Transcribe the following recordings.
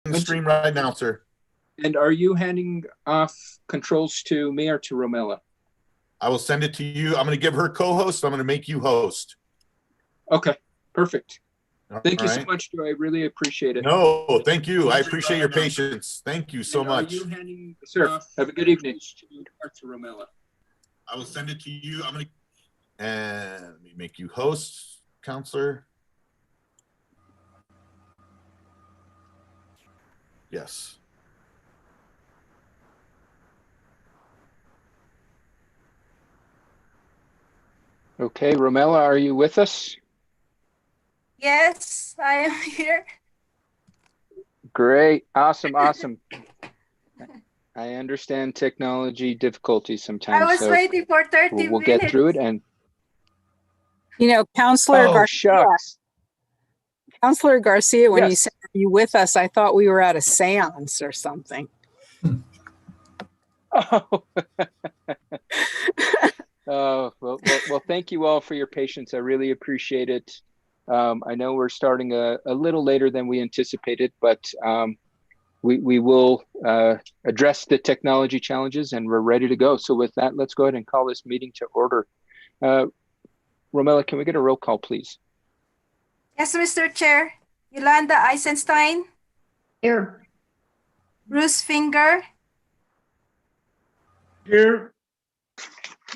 the stream right now, sir. And are you handing off controls to me or to Romella? I will send it to you. I'm going to give her co-host. I'm going to make you host. Okay, perfect. Thank you All so right. much, Joe. I really appreciate it. No, thank you. I appreciate your patience. Thank you so much. Are you handing, sir, have a good evening. To Romella. I will send it to you. I'm going to, and let me make you host, counselor. Yes. Okay, Romella, are you with us? Yes, I am here. Great, awesome. I understand technology difficulties sometimes. I was so waiting for 30 we'll minutes. get through it. And Counselor Garcia, shucks. Counselor Garcia, when you Yes. said, "Are you with us?" I thought we were at a seance or something. Oh. Well, thank you all for your patience. I really appreciate it. I know we're starting a little later than we anticipated, but we will address the technology challenges and we're ready to go. So with that, let's go ahead and call this meeting to order. Romella, can we get a roll call, please? Yes, Mr. Chair. Yolanda Eisenstein. Here. Bruce Finger. Here.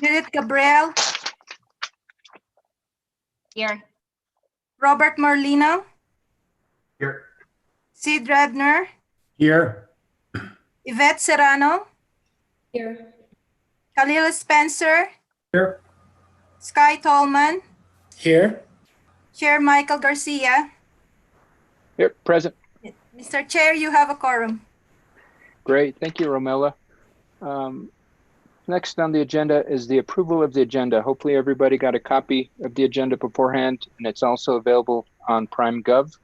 Judith Gabriel. Here. Robert Morlino. Here. Sid Redner. Here. Yvette Serrano. Here. Khalil Spencer. Here. Sky Tolman. Here. Chair Michael Garcia. Here, present. Mr. Chair, you have a quorum. Great, thank you, Romella. Next on the agenda is the approval of the agenda. Hopefully everybody got a copy of the agenda beforehand, and it's also available on PrimeGov.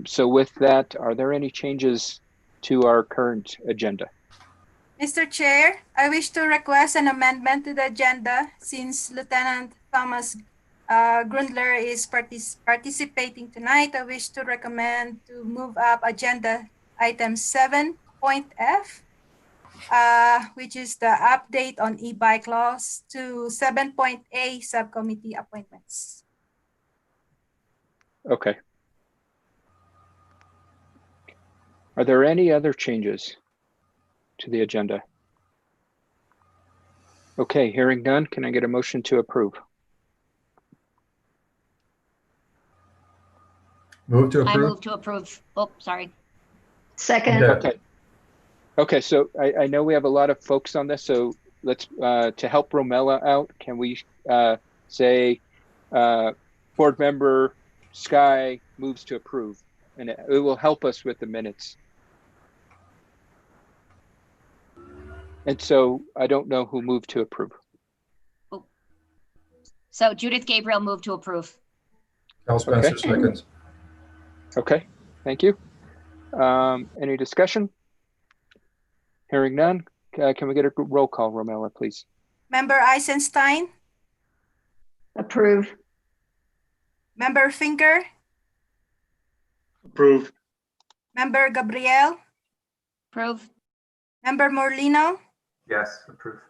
So with that, are there any changes to our current agenda? Mr. Chair, I wish to request an amendment to the agenda since Lieutenant Thomas Grundler is participating tonight. I wish to recommend to move up agenda item 7.F, which is the update on e-bike laws, to 7.A subcommittee appointments. Okay. Are there any other changes to the agenda? Okay, hearing none, can I get a motion to approve? Move to approve. I move to approve. Oh, sorry. Second. Yeah. Okay, so I know we have a lot of folks on this, so let's, to help Romella out, can we say board member Sky moves to approve, and it will help us with the minutes. And so I don't know who moved to approve. Oh. So Judith Gabriel moved to approve. Cal Spencer, Okay. seconds. Okay, thank you. Any discussion? Hearing none, can we get a roll call, Romella, please? Member Eisenstein. Approve. Member Finger. Approve. Member Gabriel. Approve. Member Morlino. Yes, approve.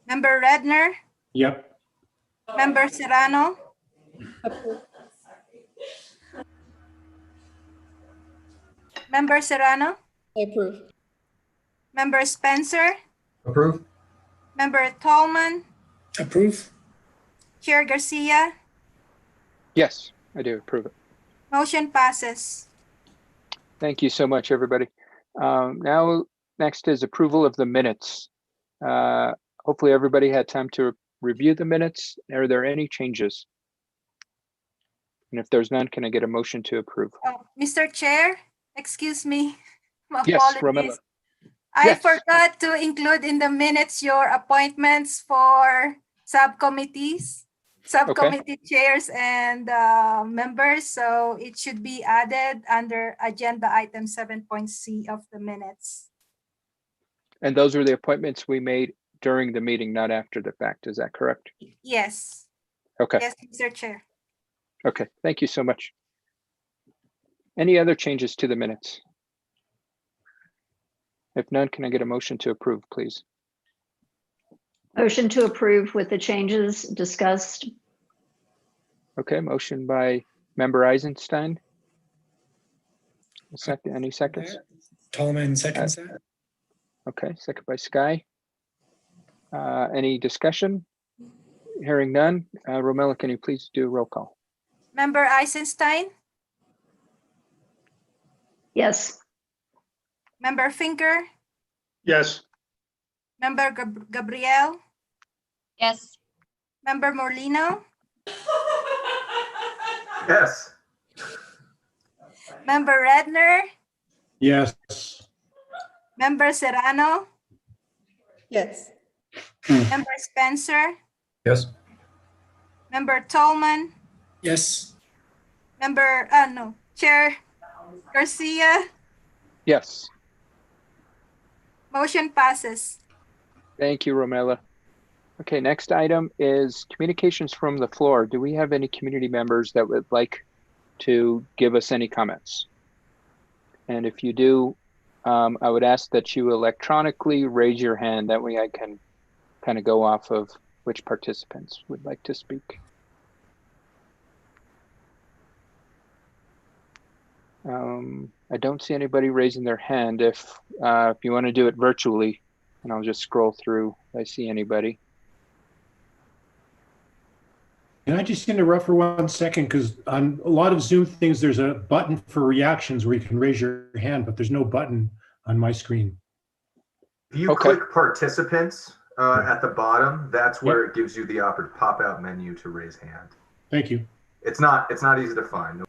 Member Redner. Yep. Member Serrano. Member Serrano. Approve. Member Spencer. Approve. Member Tolman. Approve. Chair Garcia. Yes, I do approve it. Motion passes. Thank you so much, everybody. Now, next is approval of the minutes. Hopefully everybody had time to review the minutes. Are there any changes? And if there's none, can I get a motion to approve? Oh, Mr. Chair, excuse me. Yes, Apologies. Romella. I Yes. forgot to include in the minutes your appointments for subcommittees, subcommittee chairs and members. So it should be added under agenda item 7.C of the minutes. And those were the appointments we made during the meeting, not after the fact. Is that correct? Yes. Okay. Yes, Mr. Chair. Okay, thank you so much. Any other changes to the minutes? If none, can I get a motion to approve, please? Motion to approve with the changes discussed. Okay, motion by member Eisenstein. A second, any seconds? Tolman seconds that. Okay, second by Sky. Any discussion? Hearing none. Romella, can you please do a roll call? Member Eisenstein, Yes. Member Finger, Yes. Member Gabriel, Yes. Member Morlino, Yes. Member Redner, Yes. Member Serrano, Yes. Member Spencer, Yes. Member Tolman, Yes. Member, no, Chair Garcia, Yes. motion passes. Thank you, Romella. Okay, next item is communications from the floor. Do we have any community members that would like to give us any comments? And if you do, I would ask that you electronically raise your hand. That way I can kind of go off of which participants would like to speak. I don't see anybody raising their hand. If you want to do it virtually, and I'll just scroll through if I see anybody. Can I just interrupt for 1 second? Because on a lot of Zoom things, there's a button for reactions where you can raise your hand, but there's no button on my screen. If you Okay. click participants at the bottom, that's where it gives you the pop-out menu to raise hand. Thank you. It's not easy to find.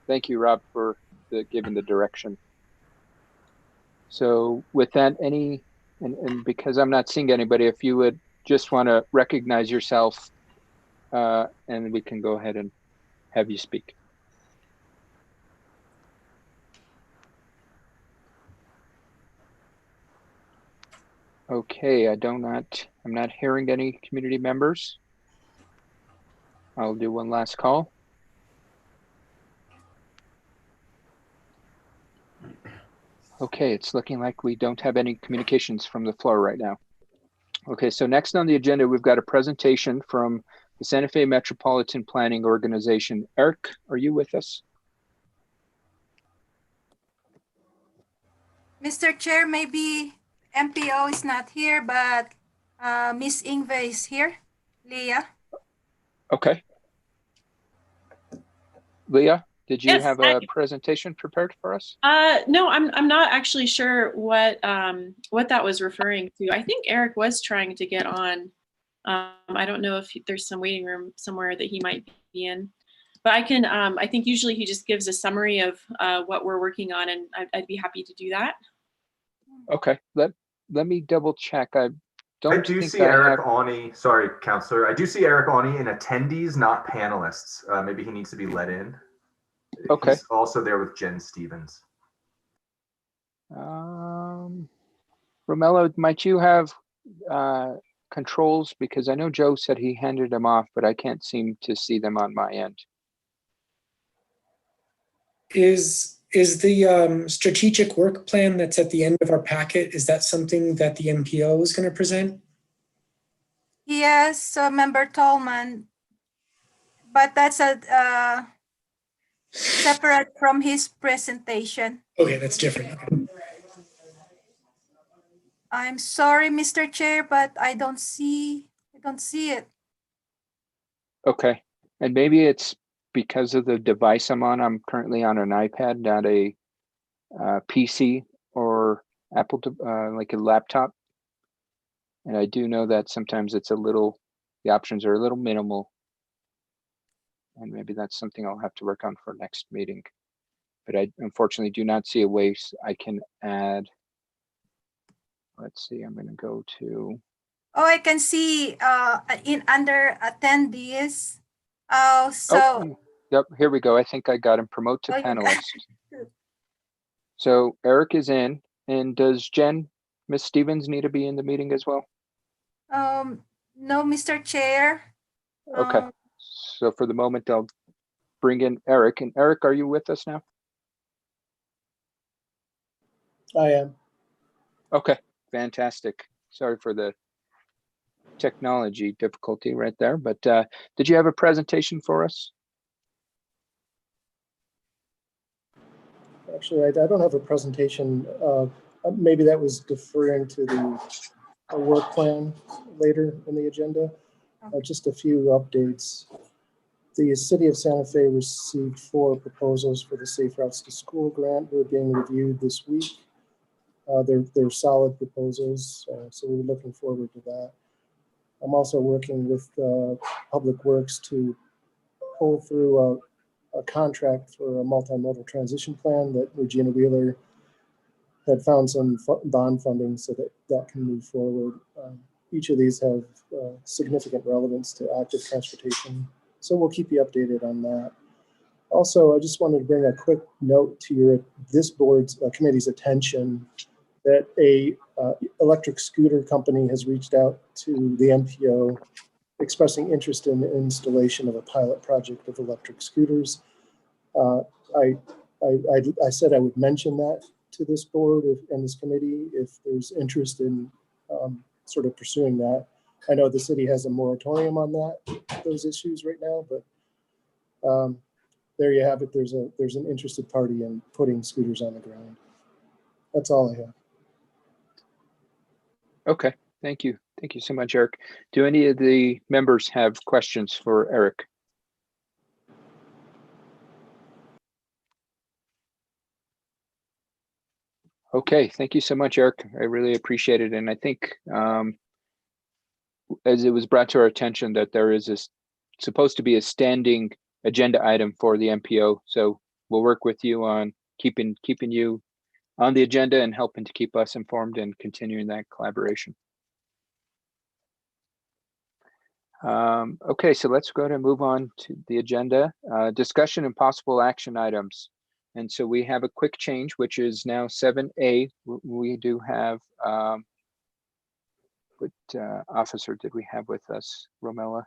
Thank you, Rob, for giving the direction. So with that, and because I'm not seeing anybody, if you would just want to recognize yourself, and we can go ahead and have you speak. Okay, I'm not hearing any community members. I'll do one last call. Okay, it's looking like we don't have any communications from the floor right now. Okay, so next on the agenda, we've got a presentation from the Santa Fe Metropolitan Planning Organization. Eric, are you with us? Mr. Chair, maybe MPO is not here, but Miss Ingve is here. Leah. Okay. Leah, did you Yes, have a presentation prepared for us? No, I'm not actually sure what that was referring to. I think Eric was trying to get on. I don't know if there's some waiting room somewhere that he might be in, but I can. I think usually he just gives a summary of what we're working on, and I'd be happy to do that. Okay, let me double check. I do see Eric Awney. Sorry, Counselor. I do see Eric Awney in attendees, not panelists. Maybe he needs to be let in. Okay. He's also there with Jen Stevens. Romella, might you have controls? Because I know Joe said he handed them off, but I can't seem to see them on my end. Is the strategic work plan that's at the end of our packet, is that something that the MPO is going to present? Yes, Member Tolman, but that's a separate from his presentation. Okay, that's different. Okay. I'm sorry, Mr. Chair, but I don't see it. Okay, and maybe it's because of the device I'm on. I'm currently on an iPad, not a PC or Apple, like a laptop. And I do know that sometimes it's the options are a little minimal. And maybe that's something I'll have to work on for next meeting. But I unfortunately do not see a way I can add. Let's see, I'm gonna go to. Oh, I can see under attendees. Oh, so. Yep, here we go. I think I got him. Promote to panelist. So Eric is in, and does Miss Stevens need to be in the meeting as well? No, Mr. Chair. Okay, so for the moment, I'll bring in Eric. And Eric, are you with us now? I am. Okay, fantastic. Sorry for the technology difficulty right there, but did you have a presentation for us? Actually, I don't have a presentation. Maybe that was deferring to the work plan later in the agenda. Just a few updates. The City of Santa Fe received 4 proposals for the Safe Routes to School grant. They're being reviewed this week. They're solid proposals, so we're looking forward to that. I'm also working with Public Works to pull through a contract for a multimodal transition plan that Regina Wheeler had found some bond funding so that can move forward. Each of these have significant relevance to active transportation, so we'll keep you updated on that. Also, I just wanted to bring a quick note to this board's committee's attention that a electric scooter company has reached out to the MPO expressing interest in the installation of a pilot project of electric scooters. I said I would mention that to this board and this committee if there's interest in sort of pursuing that. I know the city has a moratorium on those issues right now, but there you have it. There's an interested party in putting scooters on the ground. That's all I have. Okay, thank you. Thank you so much, Eric. Do any of the members have questions for Eric? Okay, thank you so much, Eric. I really appreciate it. And I think as it was brought to our attention that there is supposed to be a standing agenda item for the MPO. So we'll work with you on keeping you on the agenda and helping to keep us informed and continuing that collaboration. Okay, so let's go ahead and move on to the agenda. Discussion and possible action items. And so we have a quick change, which is now 7A. We do have, what officer did we have with us, Romella?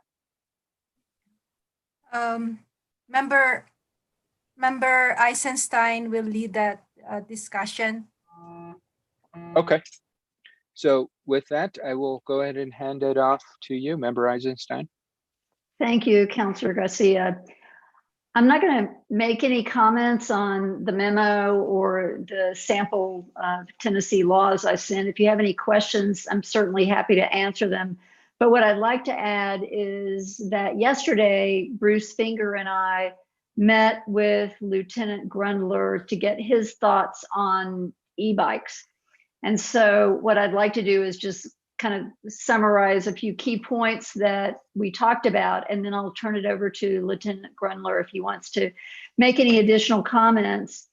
Member Eisenstein will lead that discussion. Okay. So with that, I will go ahead and hand it off to you, Member Eisenstein. Thank you, Councilor Garcia. I'm not going to make any comments on the memo or the sample Tennessee laws I sent. If you have any questions, I'm certainly happy to answer them. But what I'd like to add is that yesterday, Bruce Finger and I met with Lieutenant Grundler to get his thoughts on e-bikes. And so what I'd like to do is just kind of summarize a few key points that we talked about, and then I'll turn it over to Lieutenant Grundler if he wants to make any additional comments.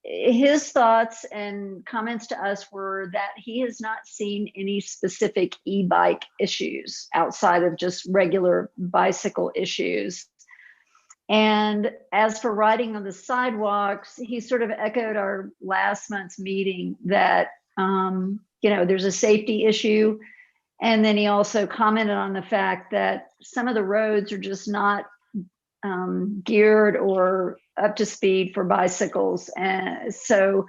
His thoughts and comments to us were that he has not seen any specific e-bike issues outside of just regular bicycle issues. And as for riding on the sidewalks, he sort of echoed our last month's meeting that there's a safety issue. And then he also commented on the fact that some of the roads are just not geared or up to speed for bicycles. And so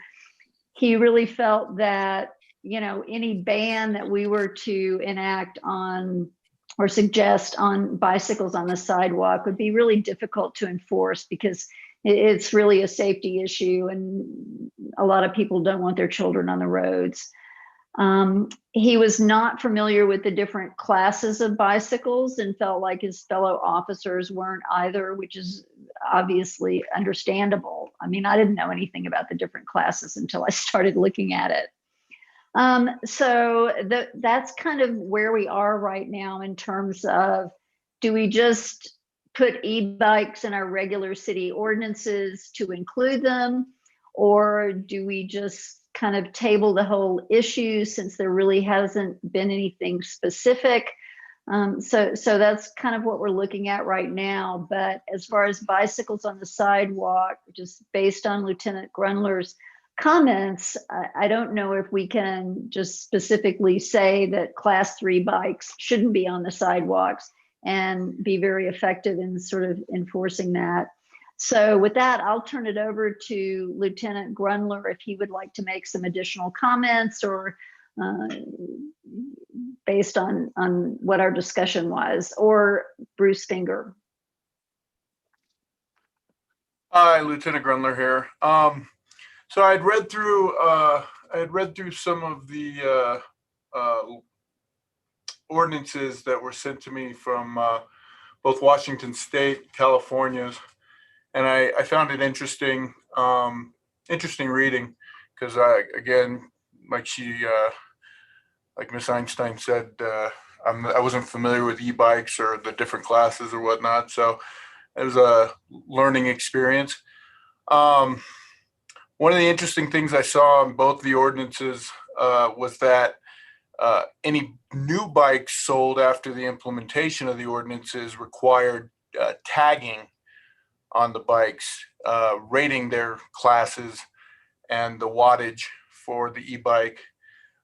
he really felt that, any ban that we were to enact on or suggest on bicycles on the sidewalk would be really difficult to enforce because it's really a safety issue and a lot of people don't want their children on the roads. He was not familiar with the different classes of bicycles and felt like his fellow officers weren't either, which is obviously understandable. I mean, I didn't know anything about the different classes until I started looking at it. So that's kind of where we are right now in terms of, do we just put e-bikes in our regular city ordinances to include them, or do we just kind of table the whole issue since there really hasn't been anything specific? So that's kind of what we're looking at right now. But as far as bicycles on the sidewalk, just based on Lieutenant Grundler's comments, I don't know if we can just specifically say that class 3 bikes shouldn't be on the sidewalks and be very effective in sort of enforcing that. So with that, I'll turn it over to Lieutenant Grundler if he would like to make some additional comments or based on what our discussion was, or Bruce Finger. Hi, Lieutenant Grundler here. So I had read through some of the ordinances that were sent to me from both Washington State, California's, and I found it interesting, interesting reading, because again, like like Miss Einstein said, I wasn't familiar with e-bikes or the different classes or whatnot, so it was a learning experience. One of the interesting things I saw in both the ordinances was that any new bikes sold after the implementation of the ordinances required tagging on the bikes, rating their classes and the wattage for the e-bike,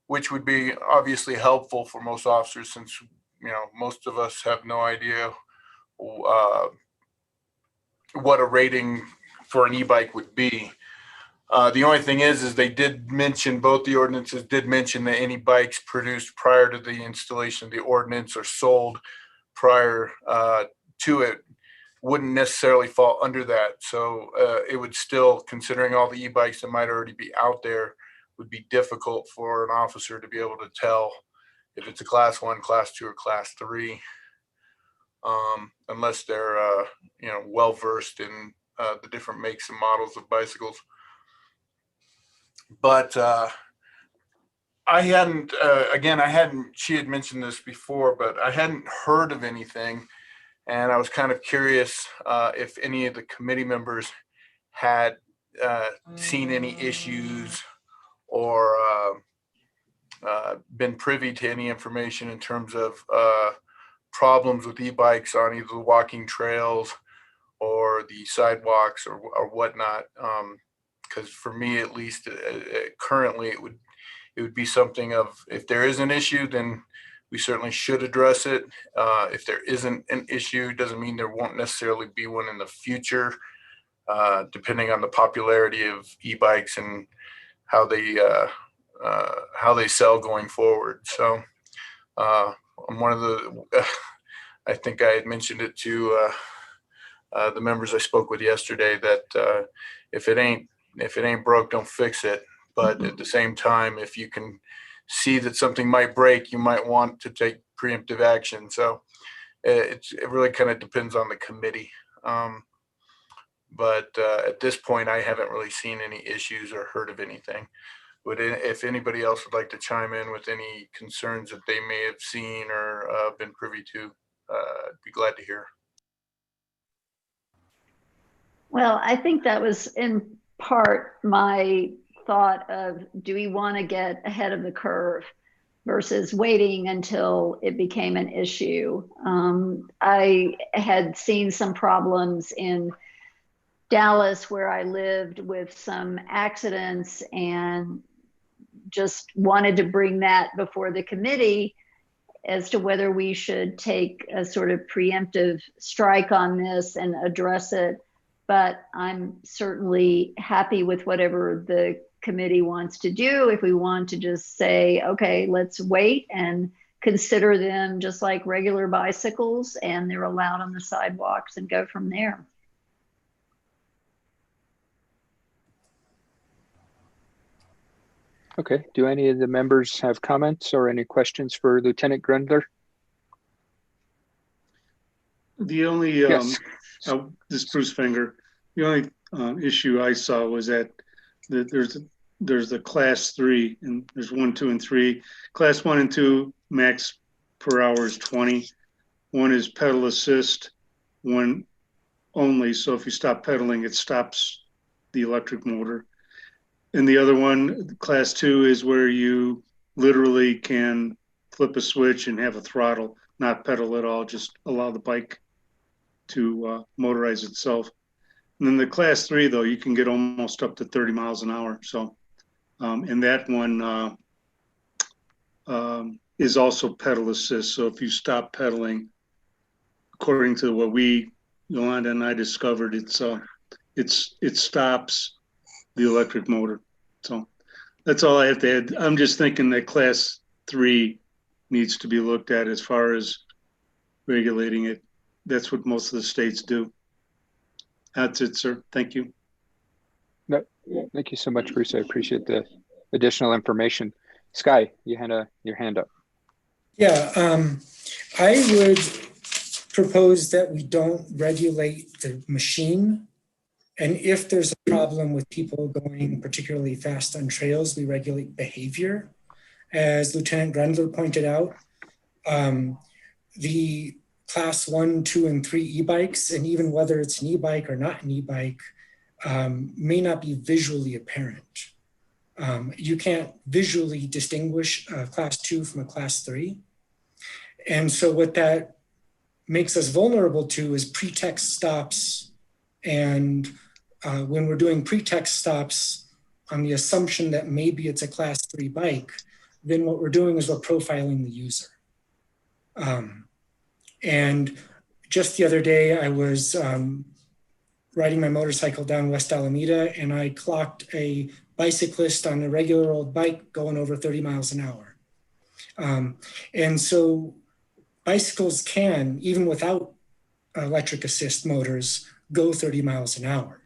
which would be obviously helpful for most officers, since most of us have no idea what a rating for an e-bike would be. The only thing is they did mention, both the ordinances did mention, that any bikes produced prior to the installation of the ordinance or sold prior to it wouldn't necessarily fall under that. So it would still, considering all the e-bikes that might already be out there, would be difficult for an officer to be able to tell if it's a class 1, class 2, or class 3, unless they're well versed in the different makes and models of bicycles. But I hadn't, she had mentioned this before, but I hadn't heard of anything. And I was kind of curious if any of the committee members had seen any issues or been privy to any information in terms of problems with e-bikes on either the walking trails or the sidewalks or whatnot. Because for me, at least currently, it would be something of, if there is an issue, then we certainly should address it. If there isn't an issue, doesn't mean there won't necessarily be one in the future, depending on the popularity of e-bikes and how they sell going forward. So I'm one of the, I think I had mentioned it to the members I spoke with yesterday, that if it ain't broke, don't fix it. But at the same time, if you can see that something might break, you might want to take preemptive action. So it really kind of depends on the committee. But at this point, I haven't really seen any issues or heard of anything. But if anybody else would like to chime in with any concerns that they may have seen or been privy to, I'd be glad to hear. Well, I think that was in part my thought of, do we want to get ahead of the curve versus waiting until it became an issue? I had seen some problems in Dallas where I lived with some accidents and just wanted to bring that before the committee as to whether we should take a sort of preemptive strike on this and address it. But I'm certainly happy with whatever the committee wants to do. If we want to just say, okay, let's wait and consider them just like regular bicycles and they're allowed on the sidewalks, and go from there. Okay, do any of the members have comments or any questions for Lieutenant Grundler? The only, Yes. this is Bruce Finger. The only issue I saw was that there's the class 3, and there's 1, 2, and 3. Class 1 and 2 max per hour is 20. One is pedal assist, one only. So if you stop pedaling, it stops the electric motor. And the other one, class 2, is where you literally can flip a switch and have a throttle, not pedal at all, just allow the bike to motorize itself. And then the class 3, though, you can get almost up to 30 miles an hour. So, and that one is also pedal assist. So if you stop pedaling, according to what Yolanda and I discovered, it's it stops the electric motor. So that's all I have to add. I'm just thinking that class 3 needs to be looked at as far as regulating it. That's what most of the states do. That's it, sir. Thank you. No, thank you so much, Bruce. I appreciate the additional information. Sky, you had your hand up. Yeah, I would propose that we don't regulate the machine. And if there's a problem with people going particularly fast on trails, we regulate behavior. As Lieutenant Grundler pointed out, the class 1, 2, and 3 e-bikes, and even whether it's an e-bike or not an e-bike, may not be visually apparent. You can't visually distinguish a class 2 from a class 3. And so what that makes us vulnerable to is pretext stops. And when we're doing pretext stops on the assumption that maybe it's a class 3 bike, then what we're doing is we're profiling the user. And just the other day, I was riding my motorcycle down West Alameda, and I clocked a bicyclist on a regular old bike going over 30 miles an hour. And so bicycles can, even without electric assist motors, go 30 miles an hour.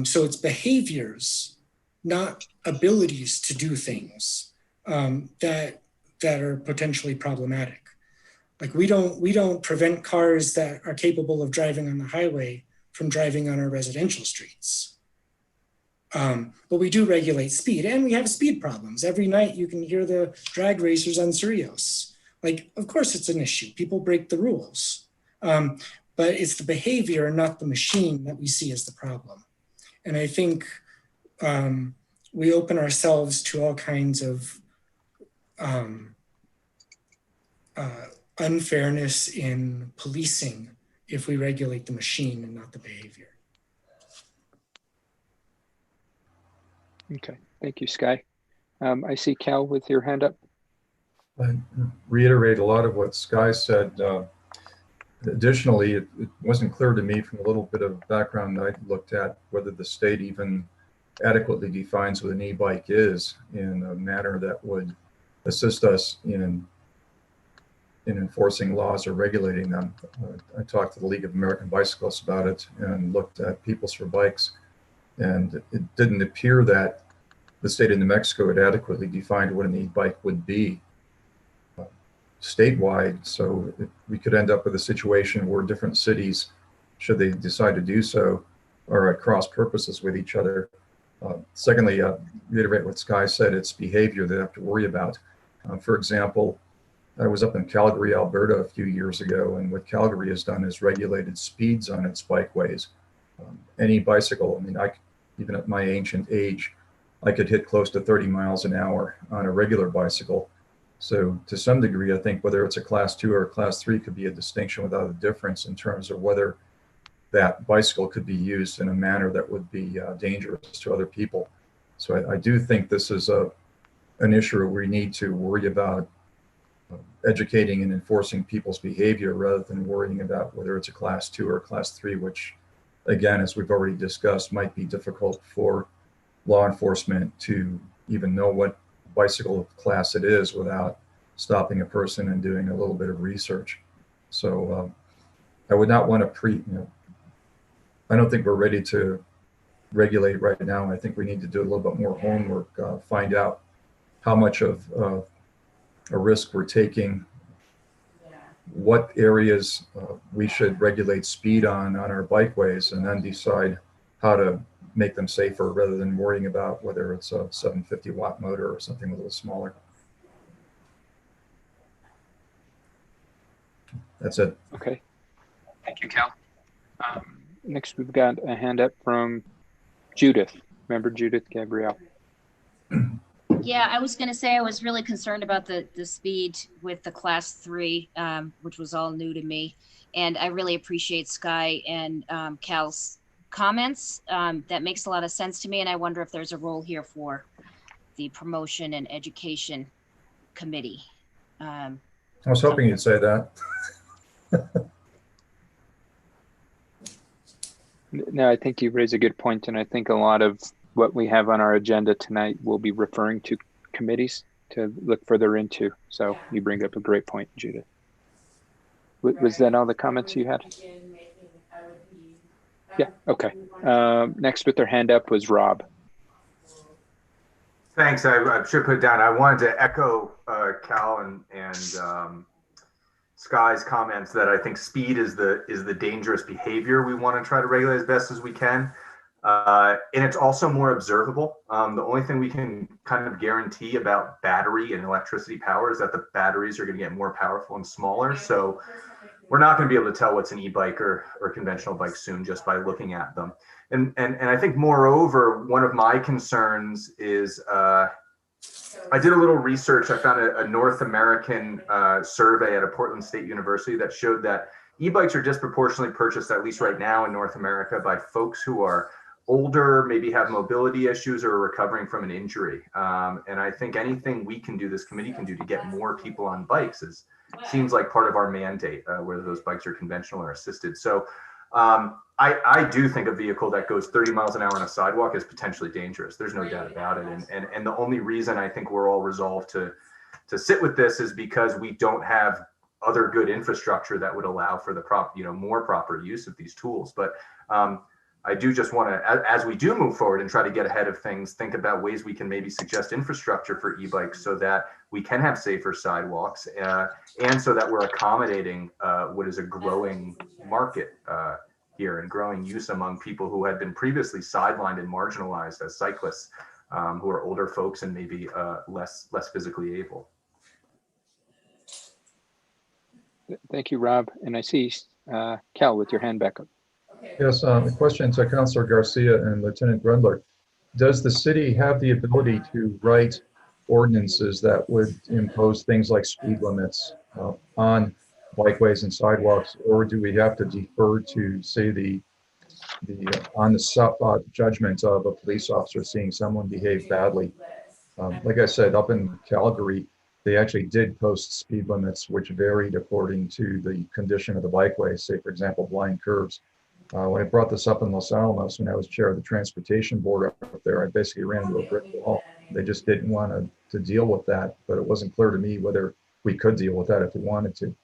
So it's behaviors, not abilities to do things that are potentially problematic. Like we don't prevent cars that are capable of driving on the highway from driving on our residential streets. But we do regulate speed, and we have speed problems. Every night you can hear the drag racers on Cerritos. Like, of course it's an issue. People break the rules. But it's the behavior, not the machine, that we see as the problem. And I think we open ourselves to all kinds of unfairness in policing if we regulate the machine and not the behavior. Okay, thank you, Sky. I see Cal with your hand up. I reiterate a lot of what Sky said. Additionally, it wasn't clear to me from a little bit of background I looked at whether the state even adequately defines what an e-bike is in a manner that would assist us in enforcing laws or regulating them. I talked to the League of American Bicyclists about it and looked at Peoples for Bikes, and it didn't appear that the state of New Mexico had adequately defined what an e-bike would be statewide. So we could end up with a situation where different cities, should they decide to do so, are at cross purposes with each other. Secondly, reiterate what Sky said, it's behavior they have to worry about. For example, I was up in Calgary, Alberta a few years ago, and what Calgary has done is regulated speeds on its bikeways. Any bicycle, I mean, even at my ancient age, I could hit close to 30 miles an hour on a regular bicycle. So to some degree, I think whether it's a class 2 or a class 3 could be a distinction without a difference in terms of whether that bicycle could be used in a manner that would be dangerous to other people. So I do think this is an issue where we need to worry about educating and enforcing people's behavior rather than worrying about whether it's a class 2 or a class 3, which, again, as we've already discussed, might be difficult for law enforcement to even know what bicycle class it is without stopping a person and doing a little bit of research. So I would not want to I don't think we're ready to regulate right now. I think we need to do a little bit more homework, find out how much of a risk we're taking, what areas we should regulate speed on our bikeways, and then decide how to make them safer rather than worrying about whether it's a 750 watt motor or something a little smaller. That's it. Okay. Thank you, Cal. Next, we've got a hand up from Judith. Remember Judith Gabrielle? Yeah, I was going to say I was really concerned about the speed with the class 3, which was all new to me. And I really appreciate Sky and Cal's comments. That makes a lot of sense to me. And I wonder if there's a role here for the Promotion and Education Committee. I was hoping you'd say that. No, I think you raise a good point, and I think a lot of what we have on our agenda tonight will be referring to committees to look further into. So you bring up a great point, Judith. Was that all the comments you had? Yeah, okay. Next with their hand up was Rob. Thanks. I should put it down. I wanted to echo Cal and Sky's comments that I think speed is the dangerous behavior we want to try to regulate as best as we can. And it's also more observable. The only thing we can kind of guarantee about battery and electricity power is that the batteries are going to get more powerful and smaller. So we're not going to be able to tell what's an e-bike or conventional bike soon just by looking at them. And I think moreover, one of my concerns is I did a little research. I found a North American survey at a Portland State University that showed that e-bikes are disproportionately purchased, at least right now in North America, by folks who are older, maybe have mobility issues or are recovering from an injury. And I think anything we can do, this committee can do to get more people on bikes seems like part of our mandate, whether those bikes are conventional or assisted. So I do think a vehicle that goes 30 miles an hour on a sidewalk is potentially dangerous. There's no doubt about it. And the only reason I think we're all resolved to sit with this is because we don't have other good infrastructure that would allow for the more proper use of these tools. But I do just want to, as we do move forward and try to get ahead of things, think about ways we can maybe suggest infrastructure for e-bikes so that we can have safer sidewalks and so that we're accommodating what is a growing market here and growing use among people who had been previously sidelined and marginalized as cyclists, who are older folks and maybe less physically able. Thank you, Rob. And I see Cal with your hand back up. Yes, a question to Councilor Garcia and Lieutenant Grundler. Does the city have the ability to write ordinances that would impose things like speed limits on bikeways and sidewalks, or do we have to defer to, say, the on-the-spot judgment of a police officer seeing someone behave badly? Like I said, up in Calgary, they actually did post speed limits which varied according to the condition of the bikeway. Say, for example, blind curves. When I brought this up in Los Alamos, when I was chair of the transportation board up there, I basically ran into a brick wall. They just didn't want to deal with that, but it wasn't clear to me whether we could deal with that if we wanted to.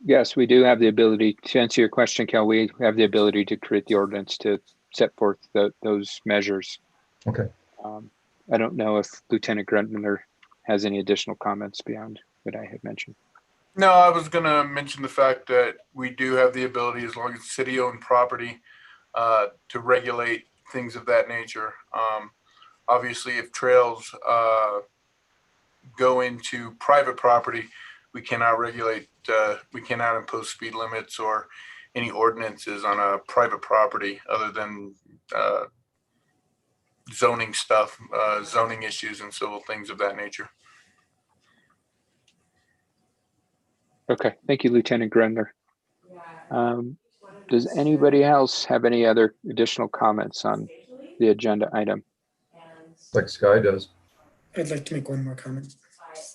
Yes, we do have the ability to answer your question, Cal. We have the ability to create the ordinance to set forth those measures. Okay. I don't know if Lieutenant Grundler has any additional comments beyond what I had mentioned. No, I was going to mention the fact that we do have the ability, as long as it's city-owned property, to regulate things of that nature. Obviously, if trails go into private property, we cannot regulate, we cannot impose speed limits or any ordinances on a private property other than zoning stuff, zoning issues and civil things of that nature. Okay, thank you, Lieutenant Grundler. Does anybody else have any other additional comments on the agenda item? Like Sky does. I'd like to make one more comment.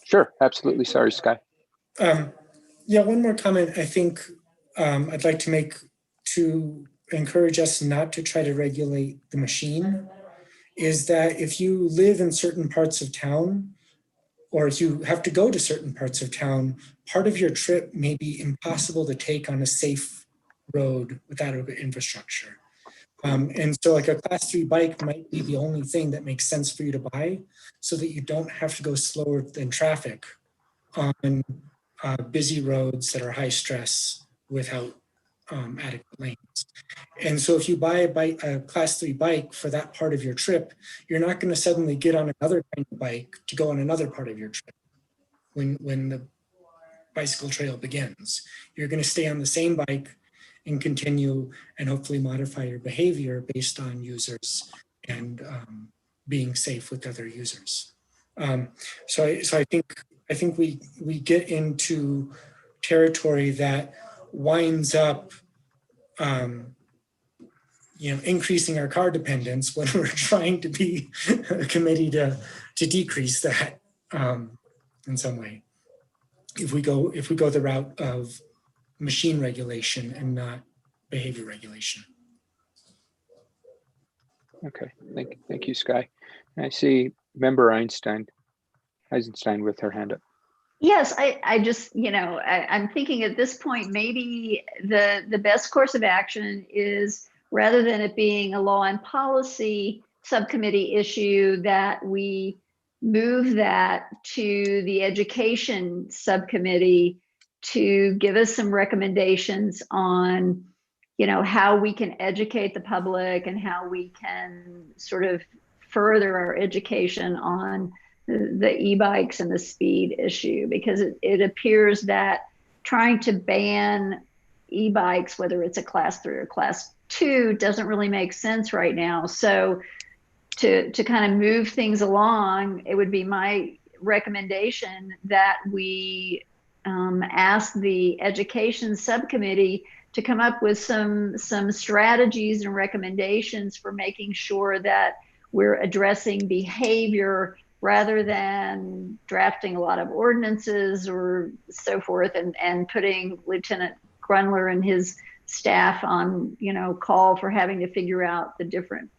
Sure, absolutely. Sorry, Sky. Yeah, one more comment I think I'd like to make to encourage us not to try to regulate the machine is that if you live in certain parts of town, or if you have to go to certain parts of town, part of your trip may be impossible to take on a safe road without infrastructure. And so like a class 3 bike might be the only thing that makes sense for you to buy so that you don't have to go slower than traffic on busy roads that are high stress without adequate lanes. And so if you buy a class 3 bike for that part of your trip, you're not going to suddenly get on another kind of bike to go on another part of your trip when the bicycle trail begins. You're going to stay on the same bike and continue and hopefully modify your behavior based on users and being safe with other users. So I think we get into territory that winds up increasing our car dependence when we're trying to be a committee to decrease that in some way. If we go the route of machine regulation and not behavior regulation. Okay, thank you, Sky. I see Member Eisenstein with her hand up. Yes, I just, I'm thinking at this point, maybe the best course of action is, rather than it being a law and policy subcommittee issue, that we move that to the education subcommittee to give us some recommendations on, how we can educate the public and how we can sort of further our education on the e-bikes and the speed issue, because it appears that trying to ban e-bikes, whether it's a class 3 or class 2, doesn't really make sense right now. So to kind of move things along, it would be my recommendation that we ask the education subcommittee to come up with some strategies and recommendations for making sure that we're addressing behavior rather than drafting a lot of ordinances or so forth, and putting Lieutenant Grundler and his staff on, call for having to figure out the different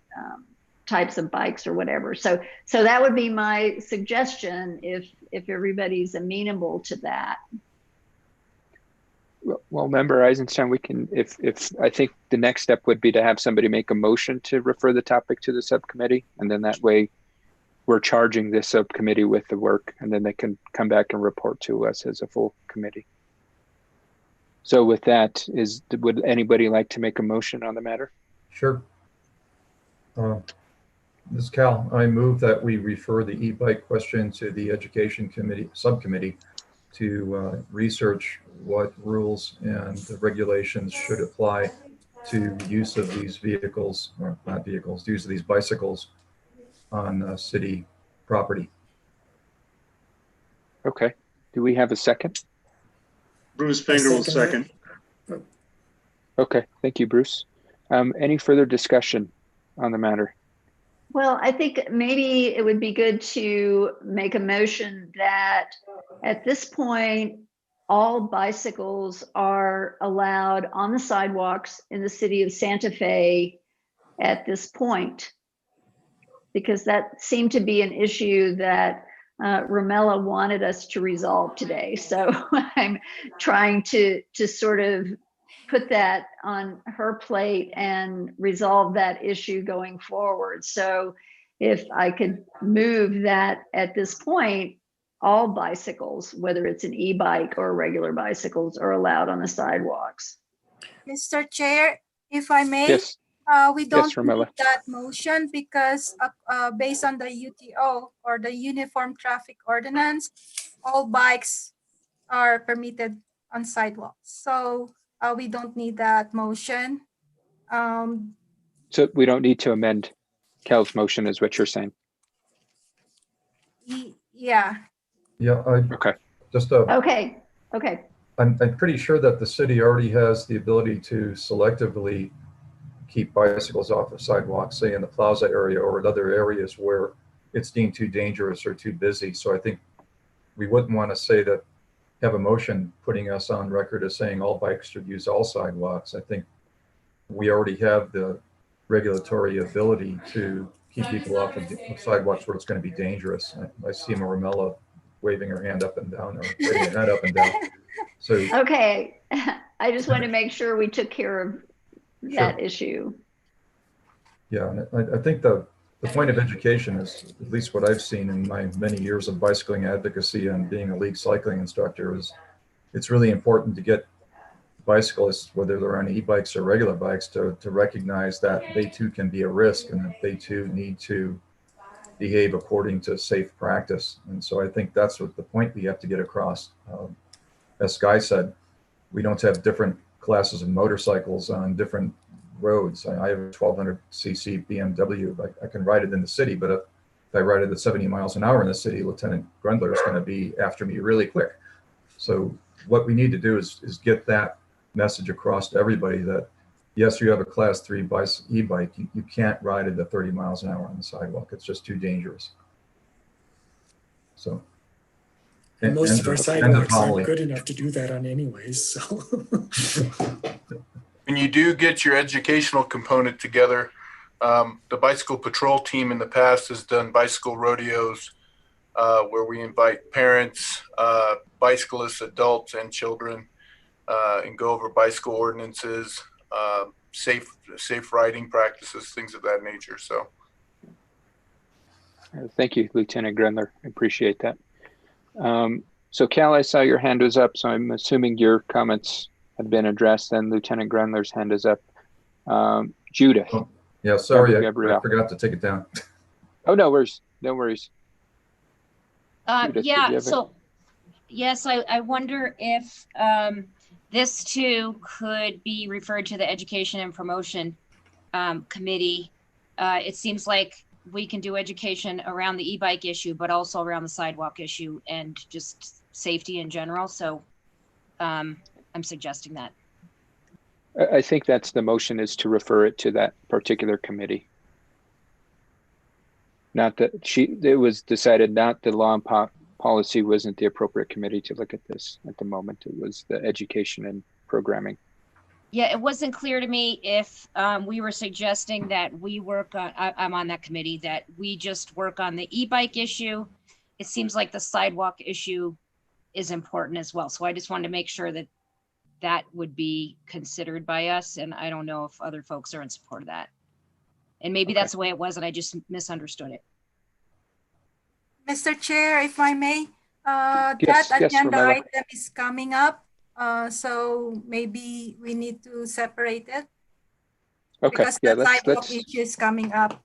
types of bikes or whatever. So that would be my suggestion if everybody's amenable to that. Well, Member Eisenstein, we can, if I think the next step would be to have somebody make a motion to refer the topic to the subcommittee, and then that way we're charging this subcommittee with the work, and then they can come back and report to us as a full committee. So with that, would anybody like to make a motion on the matter? Sure. Ms. Cal, I move that we refer the e-bike question to the Education Committee subcommittee to research what rules and regulations should apply to use of these vehicles, or not vehicles, use of these bicycles on city property. Okay. Do we have a second? Bruce Finger will second. Okay. Thank you, Bruce. Any further discussion on the matter? Well, I think maybe it would be good to make a motion that at this point, all bicycles are allowed on the sidewalks in the city of Santa Fe at this point, because that seemed to be an issue that Ramella wanted us to resolve today. So I'm trying to sort of put that on her plate and resolve that issue going forward. So if I could move that at this point, all bicycles, whether it's an e-bike or regular bicycles, are allowed on the sidewalks. Mr. Chair, if I may, Yes. we don't Ramella. need that motion because based on the UTO, or the Uniform Traffic Ordinance, all bikes are permitted on sidewalks. So we don't need that motion. So we don't need to amend Cal's motion, is what you're saying? Yeah. Yeah, Okay. just Okay. I'm pretty sure that the city already has the ability to selectively keep bicycles off of sidewalks, say in the plaza area or in other areas where it's deemed too dangerous or too busy. So I think we wouldn't want to say that, have a motion putting us on record as saying all bikes should use all sidewalks. I think we already have the regulatory ability to keep people off of sidewalks where it's going to be dangerous. I see Marimella waving her hand up and down, or waving her head up and down. So Okay. I just want to make sure we took care of that issue. yeah, and I think the point of education is, at least what I've seen in my many years of bicycling advocacy and being a league cycling instructor, is it's really important to get bicyclists, whether they're on e-bikes or regular bikes, to recognize that they too can be a risk and that they too need to behave according to safe practice. And so I think that's what the point we have to get across. As Sky said, we don't have different classes of motorcycles on different roads. I have a 1200cc BMW. I can ride it in the city, but if I ride it at 70 miles an hour in the city, Lieutenant Grundler is going to be after me really quick. So what we need to do is get that message across to everybody that, yes, you have a class 3 e-bike, you can't ride it at 30 miles an hour on the sidewalk. It's just too dangerous. So. And most of our And sidewalks Holly. aren't good enough to do that on anyways, so. When you do get your educational component together, the bicycle patrol team in the past has done bicycle rodeos where we invite parents, bicyclists, adults, and children, and go over bicycle ordinances, safe riding practices, things of that nature. So, Thank you, Lieutenant Grundler. I appreciate that. So Cal, I saw your hand was up, so I'm assuming your comments have been addressed, and Lieutenant Grundler's hand is up. Judith. Oh, yeah, sorry, I Gabrielle. forgot to take it down. Oh, no worries. No worries. Judith, did you Yeah, have so yes, I wonder if this too could be referred to the Education and Promotion Committee. It seems like we can do education around the e-bike issue, but also around the sidewalk issue and just safety in general. So I'm suggesting that. I think that's the motion, is to refer it to that particular committee. Not that it was decided not the law and policy wasn't the appropriate committee to look at this at the moment. It was the education and programming. Yeah, it wasn't clear to me if we were suggesting that we work on, I'm on that committee, that we just work on the e-bike issue. It seems like the sidewalk issue is important as well. So I just wanted to make sure that that would be considered by us. And I don't know if other folks are in support of that. And maybe that's the way it was and I just misunderstood it. Mr. Chair, if I may, Yes, that yes, agenda Romella. item is coming up. So maybe we need to separate it. Okay, Because yeah, the sidewalk let's issue is coming up.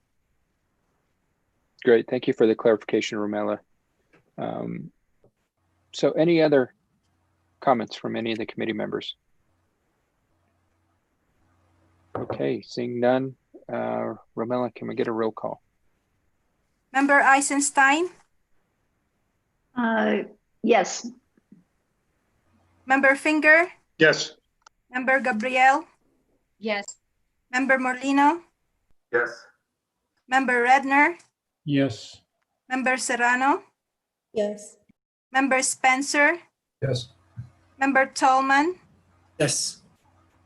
great. Thank you for the clarification, Romella. So any other comments from any of the committee members? Okay, seeing none. Romella, can we get a roll call? Member Eisenstein, Yes. Member Finger, Yes. Member Gabriel, Yes. Member Morlino, Yes. Member Redner, Yes. Member Serrano, Yes. Member Spencer, Yes. Member Tolman, Yes.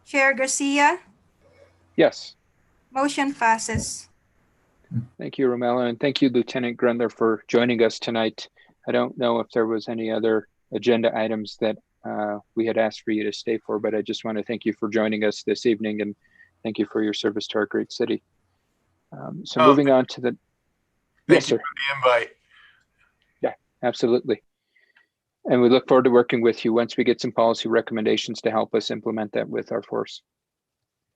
Chair Garcia, Yes. motion passes. Thank you, Romella, and thank you, Lieutenant Grundler, for joining us tonight. I don't know if there was any other agenda items that we had asked for you to stay for, but I just want to thank you for joining us this evening, and thank you for your service to our great city. So moving on to the... Yes, sir. Thank you for the invite. Yeah, absolutely. And we look forward to working with you once we get some policy recommendations to help us implement that with our force.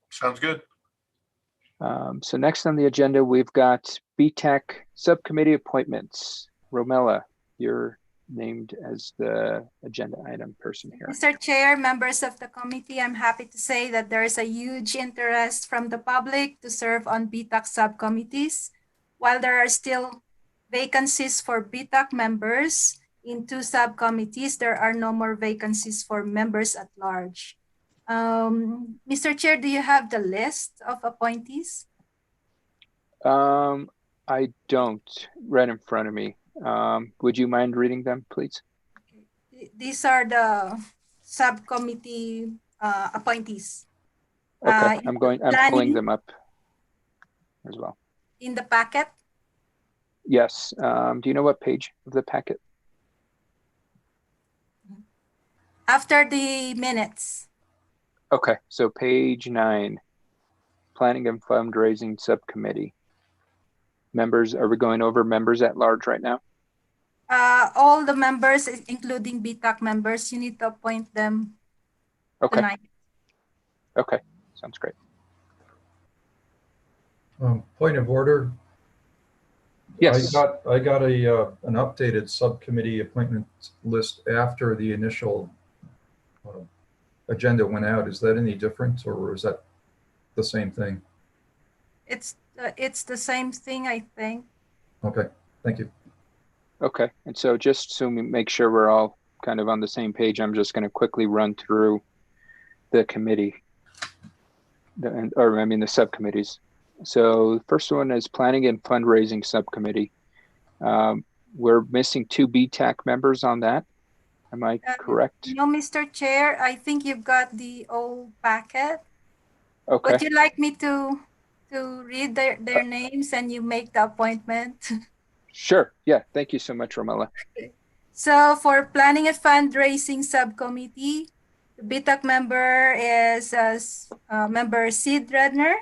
Sounds good. So next on the agenda, we've got BTAC subcommittee appointments. Romella, you're named as the agenda item person here. Mr. Chair, members of the committee, I'm happy to say that there is a huge interest from the public to serve on BTAC subcommittees. While there are still vacancies for BTAC members in 2 subcommittees, there are no more vacancies for members at large. Mr. Chair, do you have the list of appointees? I don't right in front of me. Would you mind reading them, please? These are the subcommittee appointees. Okay, I'm pulling them up as well. In the packet? Yes. Do you know what page of the packet? After the minutes. Okay, so page 9, Planning and Fundraising Subcommittee. Members, are we going over members at large right now? All the members, including BTAC members, you need to appoint them tonight. Okay, sounds great. Point of order. Yes. I got an updated subcommittee appointment list after the initial agenda went out. Is that any different, or is that the same thing? It's the same thing, I think. Okay, thank you. Okay, and so just so we make sure we're all kind of on the same page, I'm just going to quickly run through the committee, the subcommittees. So the first one is Planning and Fundraising Subcommittee. We're missing 2 BTAC members on that. Am I correct? No, Mr. Chair, I think you've got the old packet. Okay. Would you like me to read their names and you make the appointment? Sure. Yeah. Thank you so much, Romella. So for Planning and Fundraising Subcommittee, the BTAC member is member Sid Redner.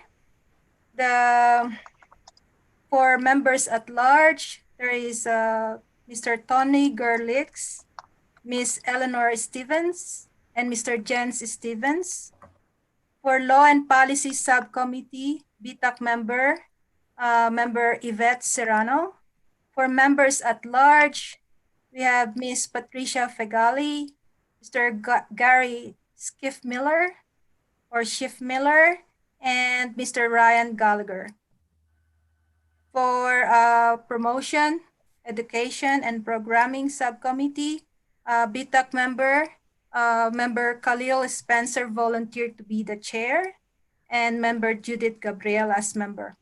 For members at large, there is Mr. Tony Gerlitz, Miss Eleanor Stevens, and Mr. Jens Stevens. For Law and Policy Subcommittee, BTAC member, member Yvette Serrano. For members at large, we have Miss Patricia Fegali, Mr. Gary Schiffmiller, and Mr. Ryan Gallagher. For Promotion, Education, and Programming Subcommittee, BTAC member, member Khalil Spencer volunteered to be the chair, and member Judith Gabriel as member.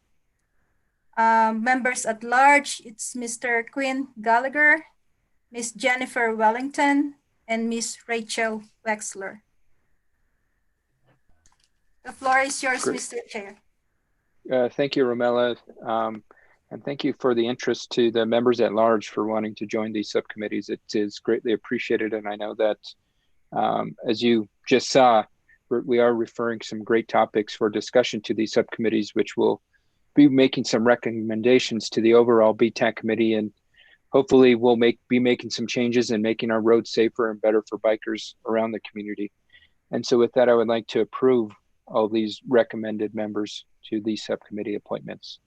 Members at large, it's Mr. Quinn Gallagher, Miss Jennifer Wellington, and Miss Rachel Wexler. The floor is yours, Great. Mr. Chair. Thank you, Romella. And thank you for the interest to the members at large for wanting to join these subcommittees. It is greatly appreciated. And I know that as you just saw, we are referring some great topics for discussion to these subcommittees, which will be making some recommendations to the overall BTAC committee, and hopefully we'll be making some changes and making our roads safer and better for bikers around the community. And so with that, I would like to approve all these recommended members to these subcommittee appointments.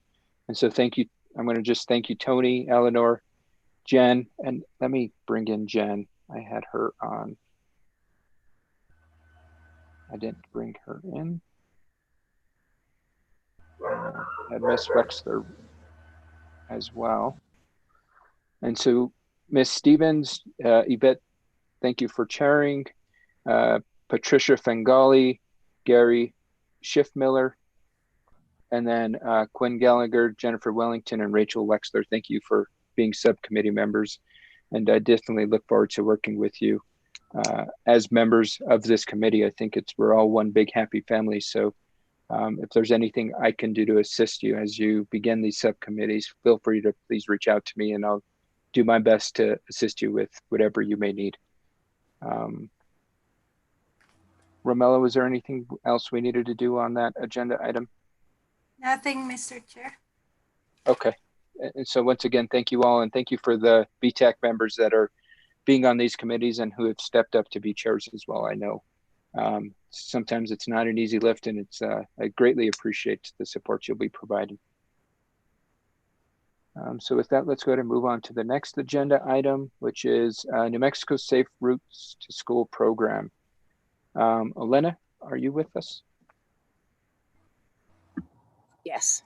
And so thank you. I'm going to just thank you, Tony, Eleanor, Jen, and let me bring in Jen. I had her on. I didn't bring her in. And Miss Wexler as well. And so Miss Stevens, Yvette, thank you for chairing. Patricia Fengali, Gary Schiffmiller, and then Quinn Gallagher, Jennifer Wellington, and Rachel Wexler. Thank you for being subcommittee members. And I definitely look forward to working with you as members of this committee. I think we're all one big happy family. So if there's anything I can do to assist you as you begin these subcommittees, feel free to please reach out to me and I'll do my best to assist you with whatever you may need. Romella, was there anything else we needed to do on that agenda item? Nothing, Mr. Chair. Okay. And so once again, thank you all. And thank you for the BTAC members that are being on these committees and who have stepped up to be chairs as well. I know sometimes it's not an easy lift, and I greatly appreciate the support you'll be providing. So with that, let's go ahead and move on to the next agenda item, which is New Mexico Safe Routes to School program. Elena, are you with us? Yes.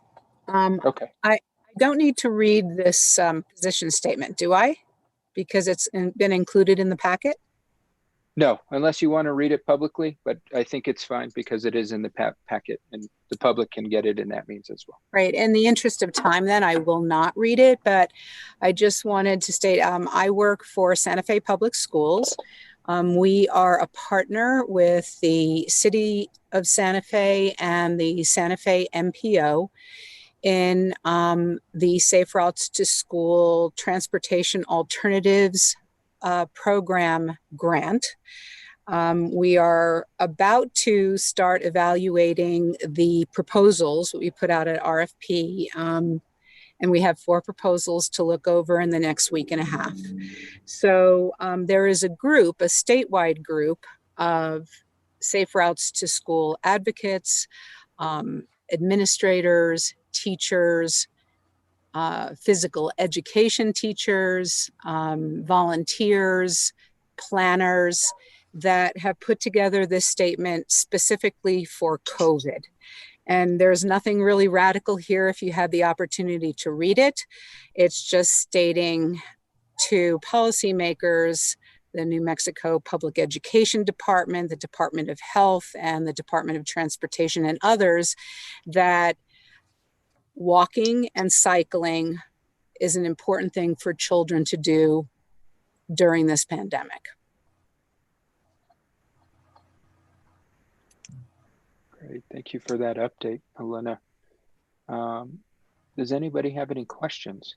Okay. I don't need to read this position statement, do I? Because it's been included in the packet? No, unless you want to read it publicly, but I think it's fine because it is in the packet and the public can get it in that means as well. Right. In the interest of time, then I will not read it, but I just wanted to state I work for Santa Fe Public Schools. We are a partner with the City of Santa Fe and the Santa Fe MPO in the Safe Routes to School Transportation Alternatives program grant. We are about to start evaluating the proposals we put out at RFP. And we have 4 proposals to look over in the next week and a half. So there is a group, a statewide group of Safe Routes to School advocates, administrators, teachers, physical education teachers, volunteers, planners that have put together this statement specifically for COVID. And there's nothing really radical here if you had the opportunity to read it. It's just stating to policymakers, the New Mexico Public Education Department, the Department of Health, and the Department of Transportation and others that walking and cycling is an important thing for children to do during this pandemic. Great. Thank you for that update, Elena. Does anybody have any questions?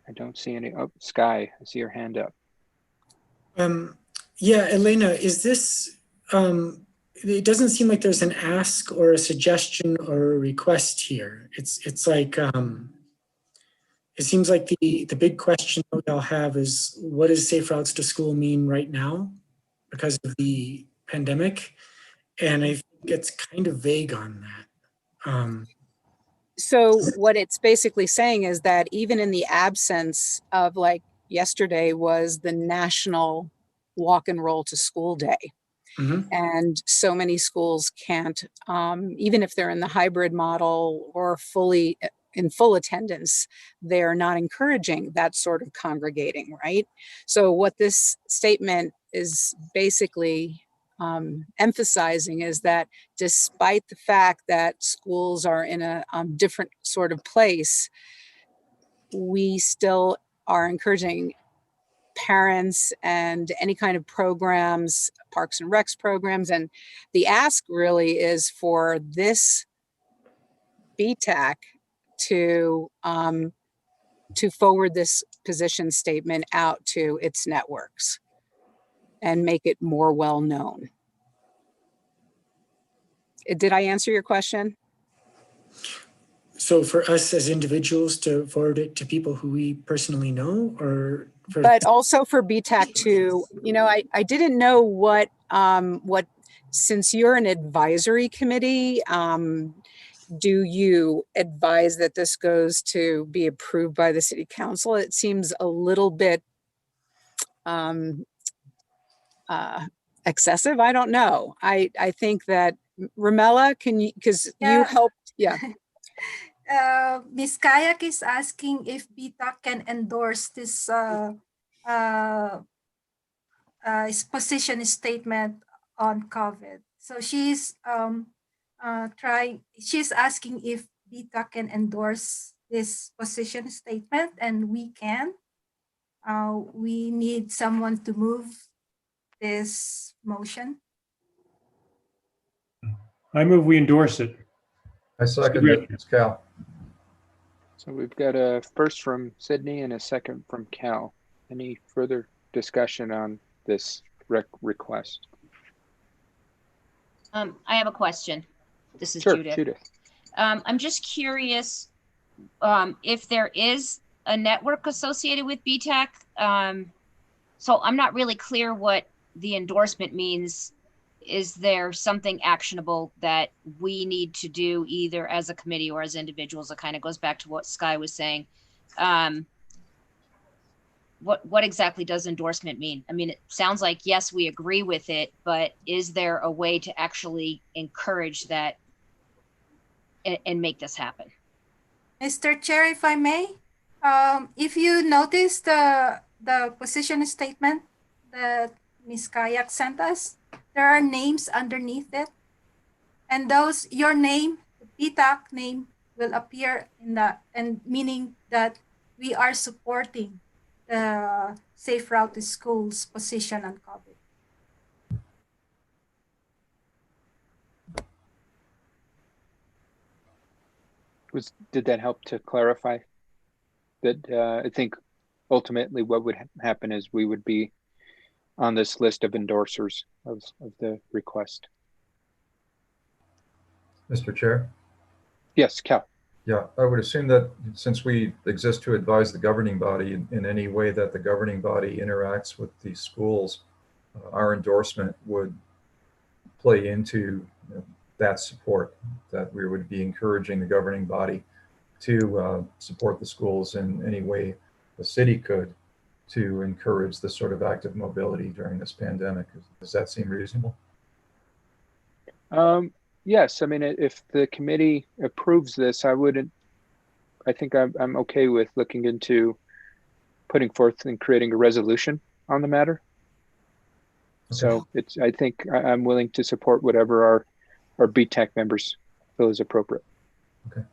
I don't see any. Oh, Sky, I see your hand up. Yeah, Elena, is this, it doesn't seem like there's an ask or a suggestion or a request here. It's like, it seems like the big question that we all have is, what does safe routes to school mean right now because of the pandemic? And I think it's kind of vague on that. So what it's basically saying is that even in the absence of, like, yesterday was the national walk and roll to school day. And so many schools can't, even if they're in the hybrid model or fully in full attendance, they're not encouraging that sort of congregating, right? So what this statement is basically emphasizing is that despite the fact that schools are in a different sort of place, we still are encouraging parents and any kind of programs, Parks and Recs programs. And the ask really is for this BTAC to forward this position statement out to its networks and make it more well known. Did I answer your question? So for us as individuals to forward it to people who we personally know, or for... But also for BTAC to, you know, I didn't know what, since you're an advisory committee, do you advise that this goes to be approved by the city council? It seems a little bit excessive. I don't know. I think that, Ramela, can you, because you helped, yeah. Ms. Kayak is asking if BTAC can endorse this position statement on COVID. So she's she's asking if BTAC can endorse this position statement, and we can. We need someone to move this motion. I move we endorse it. I second it. It's Cal. So we've got a first from Sydney and a second from Cal. Any further discussion on this request? I have a question. This is Sure, Judith. I'm just curious if there is a network associated with BTAC. So I'm not really clear what the endorsement means. Is there something actionable that we need to do either as a committee or as individuals? It kind of goes back to what Sky was saying. What exactly does endorsement mean? I mean, it sounds like, yes, we agree with it, but is there a way to actually encourage that and make this happen? Mr. Chair, if I may, if you notice the position statement that Ms. Kayak sent us, there are names underneath it, and those, your name, the BTAC name, will appear in that, and meaning that we are supporting the Safe Route to Schools position on COVID. Did that help to clarify that? I think ultimately what would happen is we would be on this list of endorsers of the request. Mr. Chair? Yes, Cal. Yeah, I would assume that since we exist to advise the governing body in any way that the governing body interacts with the schools, our endorsement would play into that support, that we would be encouraging the governing body to support the schools in any way the city could to encourage this sort of active mobility during this pandemic. Does that seem reasonable? Yes, I mean, if the committee approves this, I think I'm okay with looking into putting forth and creating a resolution on the matter. Okay. So I think I'm willing to support whatever our BTAC members feel is appropriate. Okay.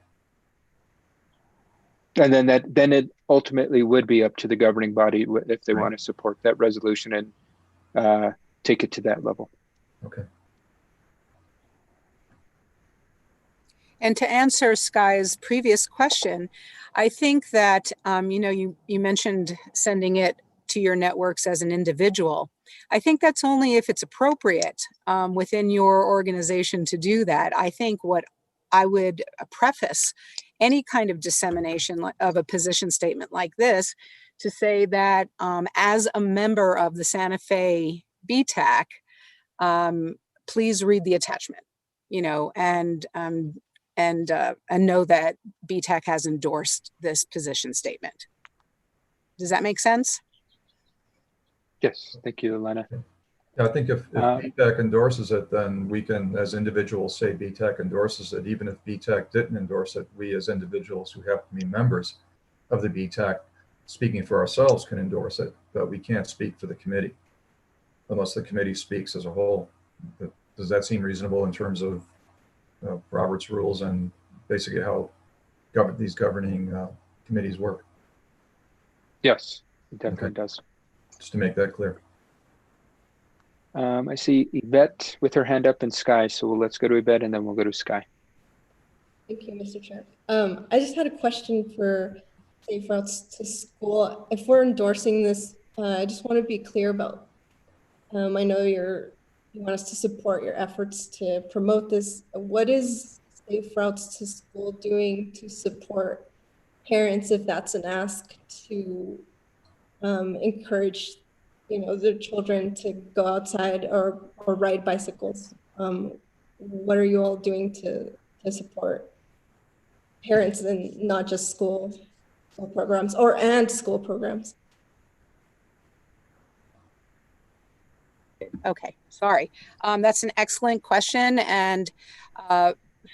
And then ultimately would be up to the governing body if they Right. want to support that resolution and take it to that level. Okay. And to answer Sky's previous question, I think that, you mentioned sending it to your networks as an individual. I think that's only if it's appropriate within your organization to do that. I think what I would preface any kind of dissemination of a position statement like this to say that as a member of the Santa Fe BTAC, please read the attachment, and know that BTAC has endorsed this position statement. Does that make sense? Yes, thank you, Elena. Yeah, I think if BTAC endorses it, then we can, as individuals, say BTAC endorses it. Even if BTAC didn't endorse it, we as individuals who happen to be members of the BTAC, speaking for ourselves, can endorse it, but we can't speak for the committee unless the committee speaks as a whole. Does that seem reasonable in terms of Robert's rules and basically how these governing committees work? Yes, it definitely does. Just to make that clear. I see Yvette with her hand up and Sky, so let's go to Yvette and then we'll go to Sky. Thank you, Mr. Chair. I just had a question for Safe Routes to School. If we're endorsing this, I just want to be clear about, I know you want us to support your efforts to promote this. What is Safe Routes to School doing to support parents, if that's an ask, to encourage their children to go outside or ride bicycles? What are you all doing to support parents and not just school programs and school programs? Okay, sorry. That's an excellent question. And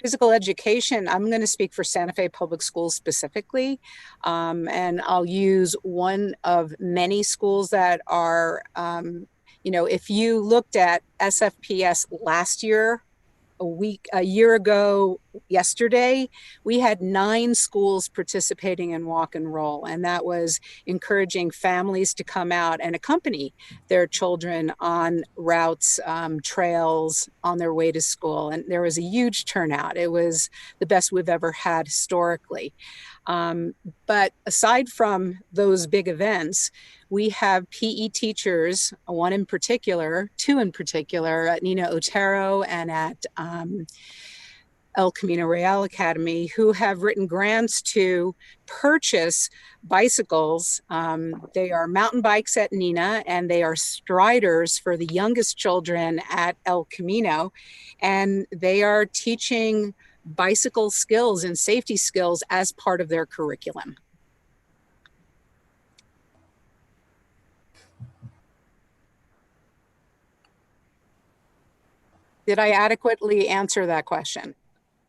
physical education, I'm going to speak for Santa Fe Public Schools specifically. And I'll use one of many schools that are, if you looked at SFPS last year, a year ago yesterday, we had 9 schools participating in Walk and Roll, and that was encouraging families to come out and accompany their children on routes, trails on their way to school. And there was a huge turnout. It was the best we've ever had historically. But aside from those big events, we have PE teachers, two in particular, at Nina Otero and at El Camino Real Academy, who have written grants to purchase bicycles. They are mountain bikes at Nina, and they are striders for the youngest children at El Camino. And they are teaching bicycle skills and safety skills as part of their curriculum. Did I adequately answer that question?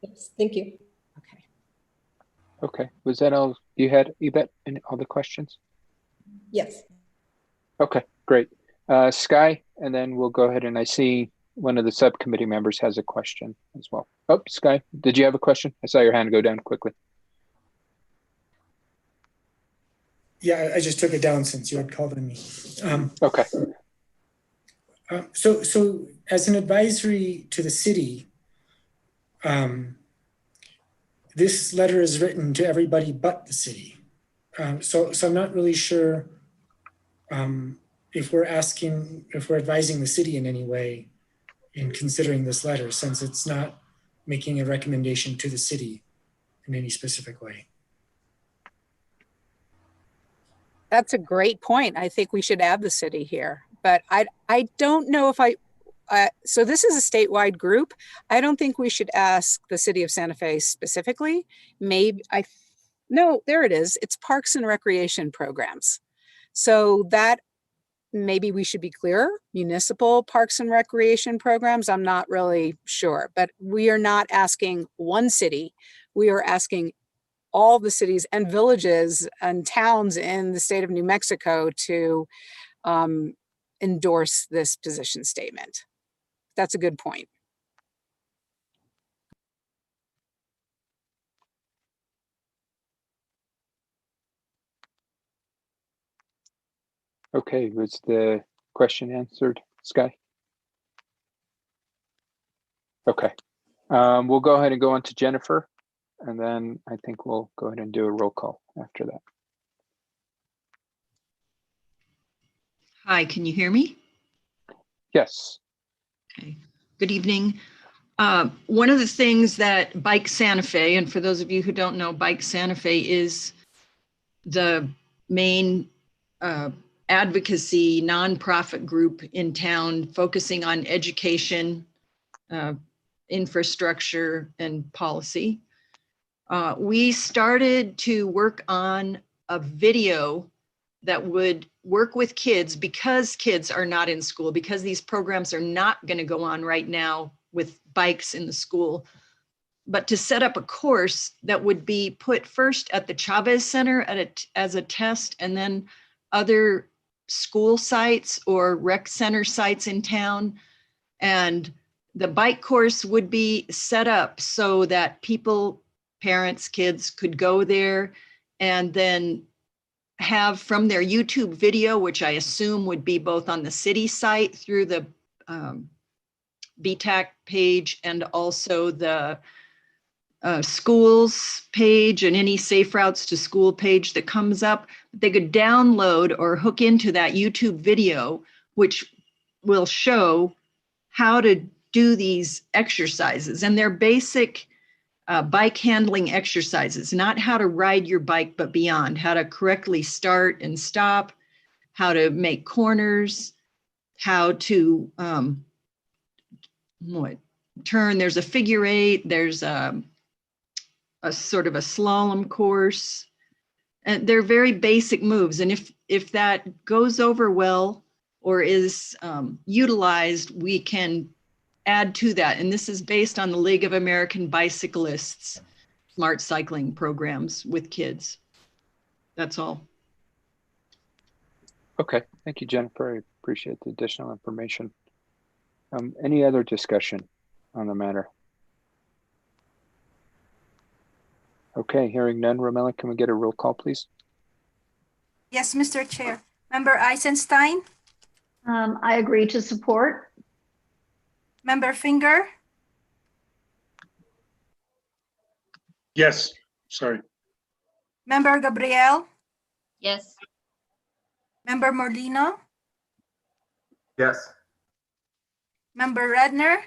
Yes, thank you. Okay, was that all you had, Yvette, and all the questions? Yes. Okay, great. Sky, and then we'll go ahead, and I see one of the subcommittee members has a question as well. Oh, Sky, did you have a question? I saw your hand go down quickly. Yeah, I just took it down since you had called on me. Okay. So as an advisory to the city, this letter is written to everybody but the city. So I'm not really sure if we're advising the city in any way in considering this letter, since it's not making a recommendation to the city in any specific way. That's a great point. I think we should add the city here, but I don't know if so this is a statewide group. I don't think we should ask the city of Santa Fe specifically. No, there it is. It's Parks and Recreation Programs. So that maybe we should be clearer. Municipal Parks and Recreation Programs, I'm not really sure, but we are not asking one city. We are asking all the cities and villages and towns in the state of New Mexico to endorse this position statement. That's a good point. Okay, was the question answered, Sky? Okay, we'll go ahead and go on to Jennifer, and then I think we'll go ahead and do a roll call after that. Hi, can you hear me? Yes. Okay. Good evening. One of the things that Bike Santa Fe, and for those of you who don't know, Bike Santa Fe is the main advocacy nonprofit group in town focusing on education, infrastructure, and policy. We started to work on a video that would work with kids because kids are not in school, because these programs are not going to go on right now with bikes in the school, but to set up a course that would be put first at the Chavez Center as a test, and then other school sites or rec center sites in town. And the bike course would be set up so that people, parents, kids could go there and then have from their YouTube video, which I assume would be both on the city site through the BTAC page and also the schools page and any safe routes to school page that comes up, they could download or hook into that YouTube video, which will show how to do these exercises. And they're basic bike handling exercises, not how to ride your bike, but beyond, how to correctly start and stop, how to make corners, how to turn. There's a figure eight, there's a sort of a slalom course, and they're very basic moves. And if that goes over well or is utilized, we can add to that. And this is based on the League of American Bicyclists smart cycling programs with kids. That's all. Okay, thank you, Jennifer. I appreciate the additional information. Any other discussion on the matter? Okay, hearing none. Romello, can we get a roll call, please? Yes, Mr. Chair. Member Eisenstein? I agree to support. Member Finger? Yes, sorry. Member Gabriel? Yes. Member Molino? Yes. Member Redner?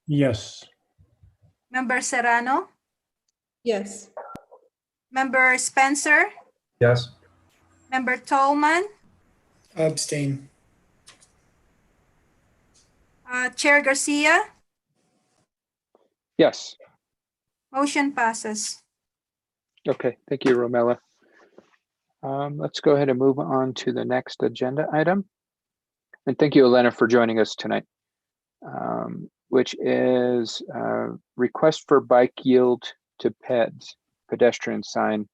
Yes. Member Serrano? Yes. Member Spencer? Yes. Member Tolman? Abstain. Chair Garcia? Yes. Motion passes. Okay, thank you, Romello. Let's go ahead and move on to the next agenda item. And thank you, Elena, for joining us tonight, which is request for bike yield to PEDS, pedestrian sign,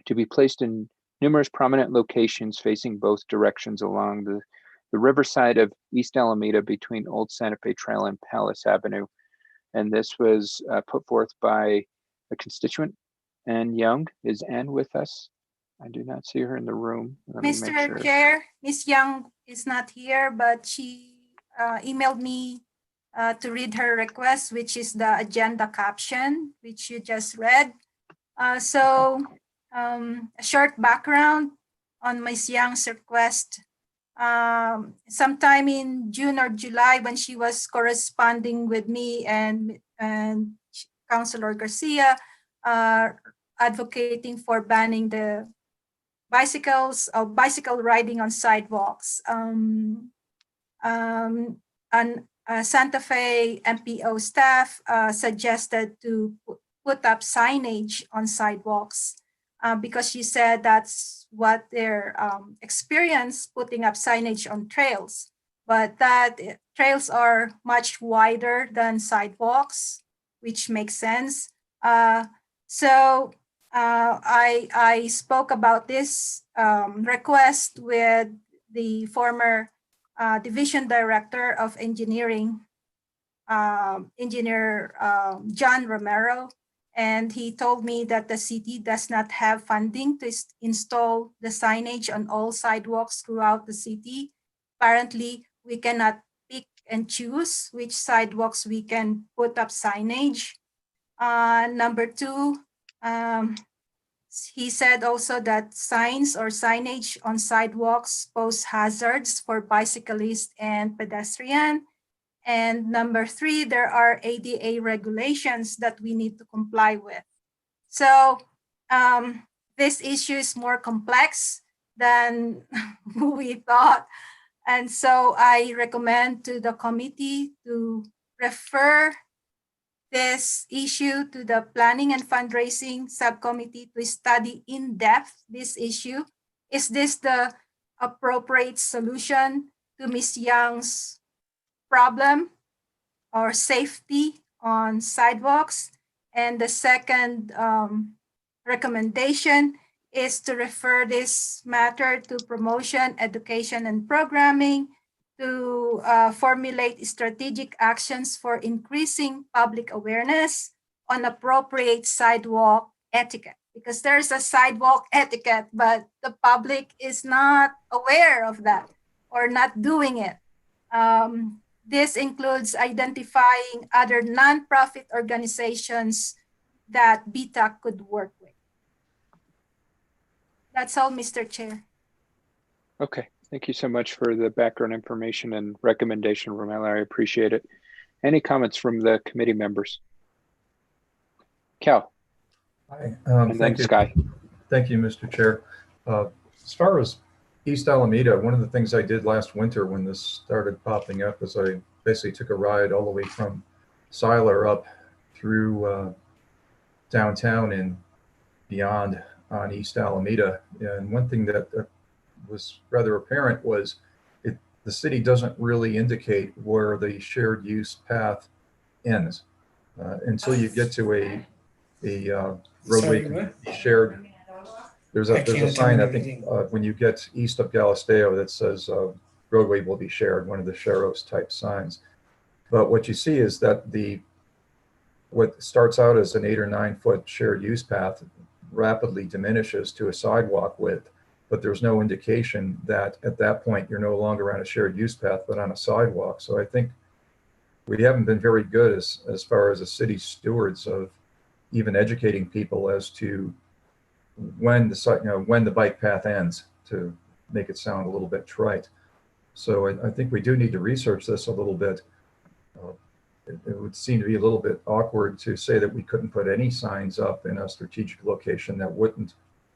to be placed in numerous prominent locations facing both directions along the riverside of East Alameda between Old Santa Fe Trail and Palace Avenue. And this was put forth by a constituent. Ann Young. Is Ann with us? I do not see her in the room. Let me make Mr. sure. Chair, Ms. Young is not here, but she emailed me to read her request, which is the agenda caption, which you just read. A short background on Ms. Young's request. Sometime in June or July, when she was corresponding with me and Councilor Garcia, advocating for banning the bicycle riding on sidewalks. Santa Fe MPO staff suggested to put up signage on sidewalks because she said that's what their experience putting up signage on trails, but that trails are much wider than sidewalks, which makes sense. I spoke about this request with the former division director of engineering, Engineer John Romero, And he told me that the city does not have funding to install the signage on all sidewalks throughout the city. Apparently, we cannot pick and choose which sidewalks we can put up signage. Number two, he said also that signs or signage on sidewalks pose hazards for bicyclists and pedestrians. And number three, there are ADA regulations that we need to comply with. So this issue is more complex than we thought. And so I recommend to the committee to refer this issue to the Planning and Fundraising Subcommittee to study in depth this issue. Is this the appropriate solution to Ms. Young's problem or safety on sidewalks? And the second recommendation is to refer this matter to promotion, education, and programming to formulate strategic actions for increasing public awareness on appropriate sidewalk etiquette, because there's a sidewalk etiquette, but the public is not aware of that or not doing it. This includes identifying other nonprofit organizations that BTAC could work with. That's all, Mr. Chair. Okay, thank you so much for the background information and recommendation, Romello. I appreciate it. Any comments from the committee members? Cal. Hi. And then Sky. Thank you, Mr. Chair. As far as East Alameda, one of the things I did last winter when this started popping up is I basically took a ride all the way from Siler up through downtown and beyond on East Alameda. And one thing that was rather apparent was the city doesn't really indicate where the shared use path ends until you get to a roadway shared. There's a sign, I think, when you get east of Galisteo that says roadway will be shared, one of the Sharos type signs. But what you see is that what starts out as an 8 or 9 foot shared use path rapidly diminishes to a sidewalk width, but there's no indication that at that point you're no longer on a shared use path, but on a sidewalk. So I think we haven't been very good as far as a city stewards of even educating people as to when the bike path ends, to make it sound a little bit trite. So I think we do need to research this a little bit. It would seem to be a little bit awkward to say that we couldn't put any signs up in a strategic location that wouldn't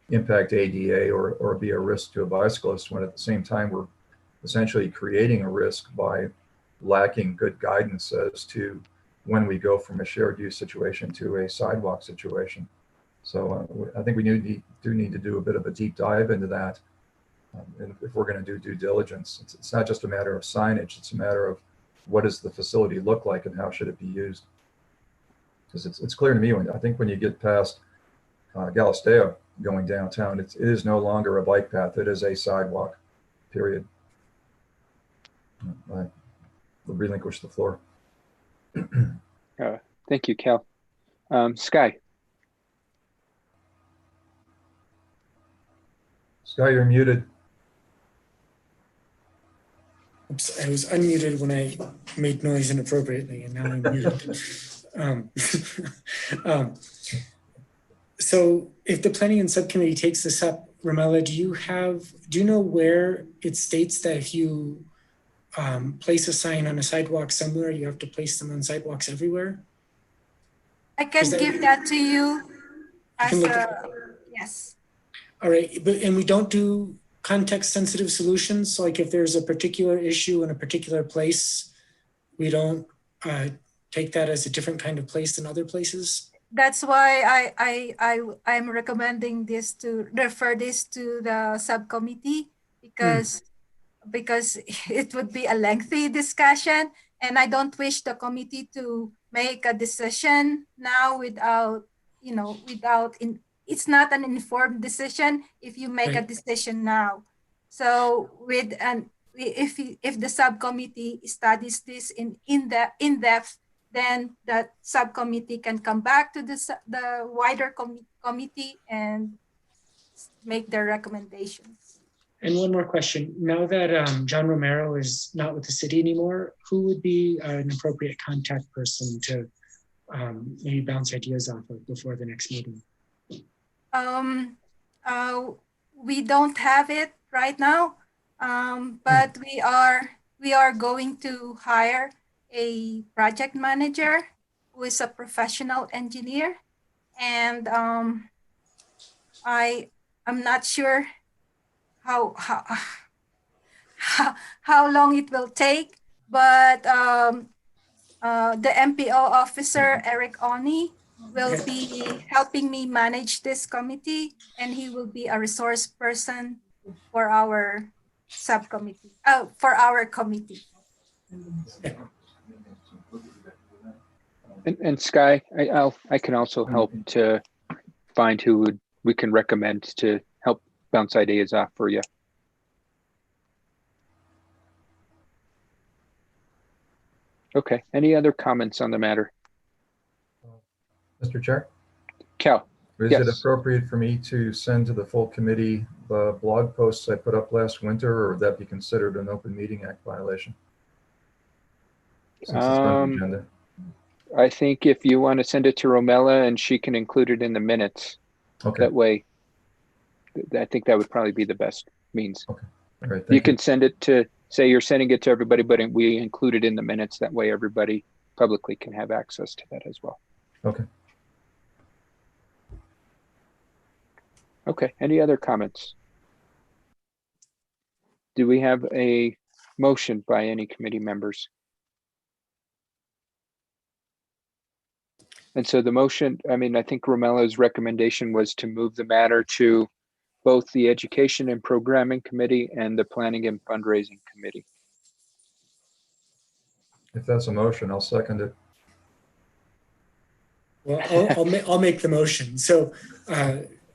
impact ADA or be a risk to a bicyclist, when at the same time we're essentially creating a risk by lacking good guidance as to when we go from a shared use situation to a sidewalk situation. So I think we do need to do a bit of a deep dive into that. And if we're going to do due diligence, it's not just a matter of signage, it's a matter of what does the facility look like and how should it be used? Because it's clear to me, when you get past Galisteo going downtown, it is no longer a bike path, it is a sidewalk, period. I will relinquish the floor. Thank you, Cal. Sky. Sky, you're muted. Oops, I was unmuted when I made noise inappropriately, and now I'm muted. So if the planning and subcommittee takes this up, Romello, do you know where it states that if you place a sign on a sidewalk somewhere, you have to place them on sidewalks everywhere? I can give that to you as yes. All right, and we don't do context sensitive solutions. So like if there's a particular issue in a particular place, we don't take that as a different kind of place than other places. That's why I'm recommending this to refer this to the subcommittee, because it would be a lengthy discussion, and I don't wish the committee to make a decision now without it's not an informed decision if you make a decision now. So if the subcommittee studies this in depth, then that subcommittee can come back to the wider committee and make their recommendations. And one more question. Now that John Romero is not with the city anymore, who would be an appropriate contact person to maybe bounce ideas off of before the next meeting? We don't have it right now, but we are going to hire a project manager who is a professional engineer, and I'm not sure how long it will take, but the MPO officer, Eric Oni, will be helping me manage this committee, and he will be a resource person for our subcommittee, for our committee. And Sky, I can also help to find who we can recommend to help bounce ideas off for you. Okay, any other comments on the matter? Mr. Chair? Cal? Is Yes. it appropriate for me to send to the full committee the blog posts I put up last winter, or would that be considered an Open Meeting Act violation? Since it's on the agenda. I think if you want to send it to Romella and she can include it in the minutes, okay. That way, I think that would probably be the best means. Okay. All right. You can send it to, say you're sending it to everybody, but we include it in the minutes. That way everybody publicly can have access to that as well. Okay. Okay, any other comments? Do we have a motion by any committee members? And so the motion, I mean, I think Romella's recommendation was to move the matter to both the Education and Programming Committee and the Planning and Fundraising Committee. If that's a motion, I'll second it. Well, I'll make the motion. So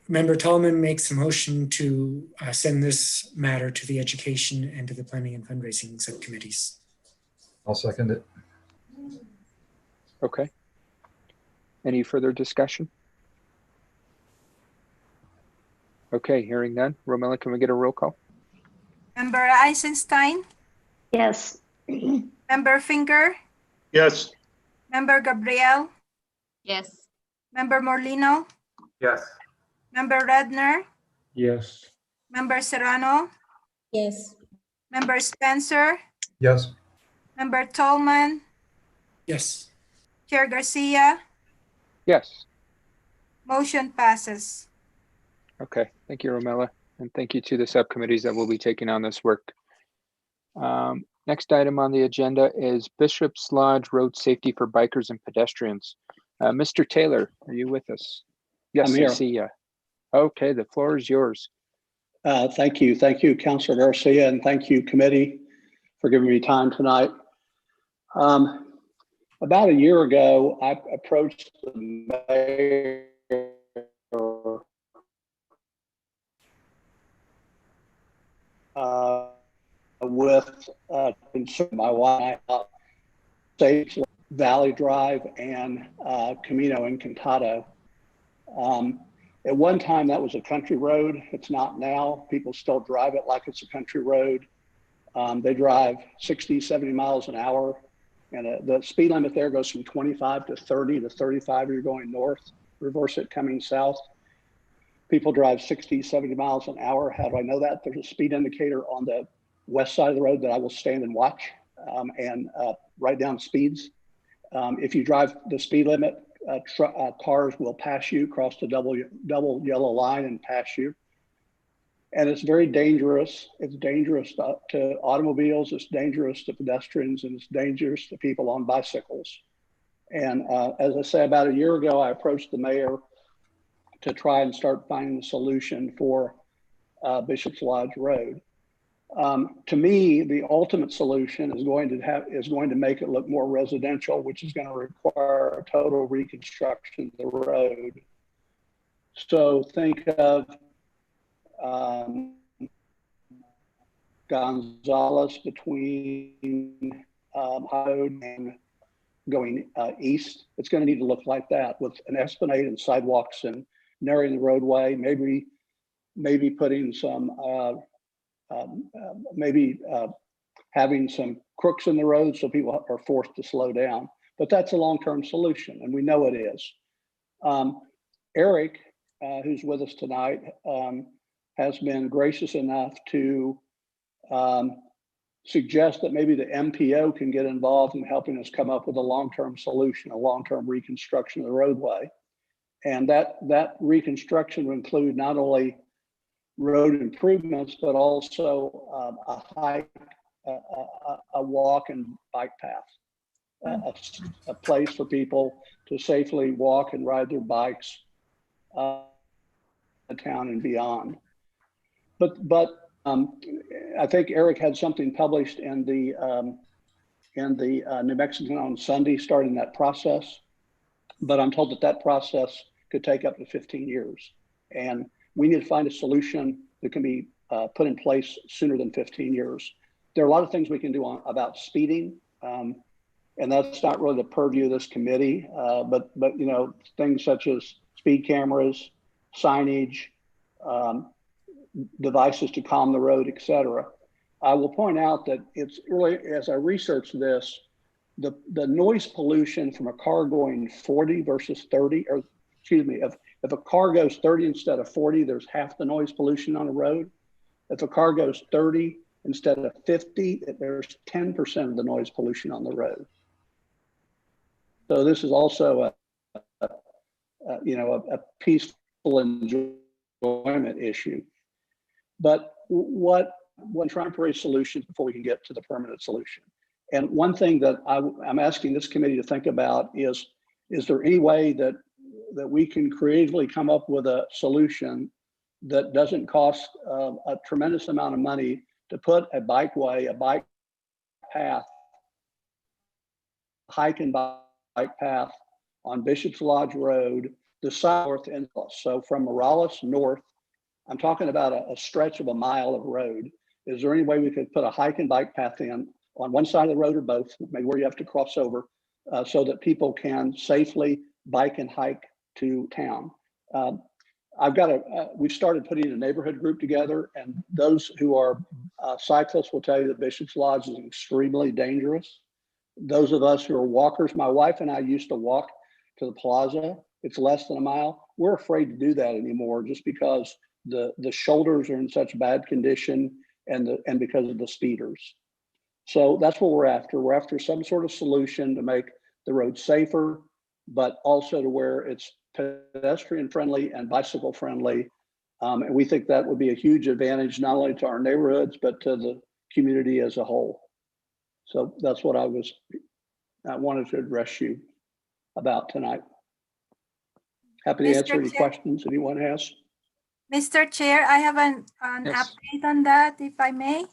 Member Tallman makes a motion to send this matter to the Education and to the Planning and Fundraising subcommittees. I'll second it. Okay. Any further discussion? Okay, hearing none. Romella, can we get a roll call? Member Eisenstein? Yes. Member Finger? Yes. Member Gabriel? Yes. Member Morlino? Yes. Member Redner? Yes. Member Serrano? Yes. Member Spencer? Yes. Member Tolman? Yes. Chair Garcia? Yes. Motion passes. Okay, thank you, Romella, and thank you to the subcommittees that will be taking on this work. Next item on the agenda is Bishop's Lodge Road Safety for Bikers and Pedestrians. Mr. Taylor, are you with us? Yes, I'm here. I see you. Okay, the floor is yours. Thank you, Councilor Garcia, and thank you, committee, for giving me time tonight. About a year ago, I approached the mayor with concern my wife about Valley Drive and Camino Encantado. At one time, that was a country road. It's not now. People still drive it like it's a country road. They drive 60, 70 miles an hour. And the speed limit there goes from 25 to 30 to 35 if you're going north, reverse it coming south. People drive 60, 70 miles an hour. How do I know that? There's a speed indicator on the west side of the road that I will stand and watch and write down speeds. If you drive the speed limit, cars will pass you, cross the double yellow line and pass you. And it's very dangerous. It's dangerous to automobiles, it's dangerous to pedestrians, and it's dangerous to people on bicycles. And as I say, about a year ago, I approached the mayor to try and start finding a solution for Bishop's Lodge Road. To me, the ultimate solution is going to make it look more residential, which is going to require a total reconstruction of the road. So think of Gonzales between Hyde and going east. It's going to need to look like that with an esplanade and sidewalks and narrowing the roadway, maybe putting some, having some crooks in the road so people are forced to slow down. But that's a long-term solution, and we know it is. Eric, who's with us tonight, has been gracious enough to suggest that maybe the MPO can get involved in helping us come up with a long-term solution, a long-term reconstruction of the roadway. And that reconstruction will include not only road improvements, but also a hike, a walk and bike path, a place for people to safely walk and ride their bikes the town and beyond. But I think Eric had something published in the New Mexican on Sunday, starting that process. But I'm told that process could take up to 15 years, and we need to find a solution that can be put in place sooner than 15 years. There are a lot of things we can do about speeding, and that's not really the purview of this committee. But you know, things such as speed cameras, signage, devices to calm the road, etc. I will point out that it's really, as I researched this, the noise pollution from a car going 40 versus 30, or excuse me, if a car goes 30 instead of 40, there's half the noise pollution on the road. If a car goes 30 instead of 50, there's 10% of the noise pollution on the road. So this is also a peaceful enjoyment issue. But what I'm trying to create solutions before we can get to the permanent solution. And one thing that I'm asking this committee to think about is there any way that we can creatively come up with a solution that doesn't cost a tremendous amount of money to put a bikeway, a bike path, hike and bike path on Bishop's Lodge Road, the south end. So from Morales north, I'm talking about a stretch of a mile of road. Is there any way we could put a hike and bike path in on one side of the road or both, maybe where you have to cross over, so that people can safely bike and hike to town? We've started putting a neighborhood group together, and those who are cyclists will tell you that Bishop's Lodge is extremely dangerous. Those of us who are walkers, my wife and I used to walk to the plaza. It's less than a mile. We're afraid to do that anymore just because the shoulders are in such bad condition and because of the speeders. So that's what we're after. We're after some sort of solution to make the road safer, but also to where it's pedestrian friendly and bicycle friendly. And we think that would be a huge advantage, not only to our neighborhoods, but to the community as a whole. So that's what I wanted to address you about tonight. Happy to answer any questions anyone has. Mr. Chair, I have an Yes. update on that, if I may.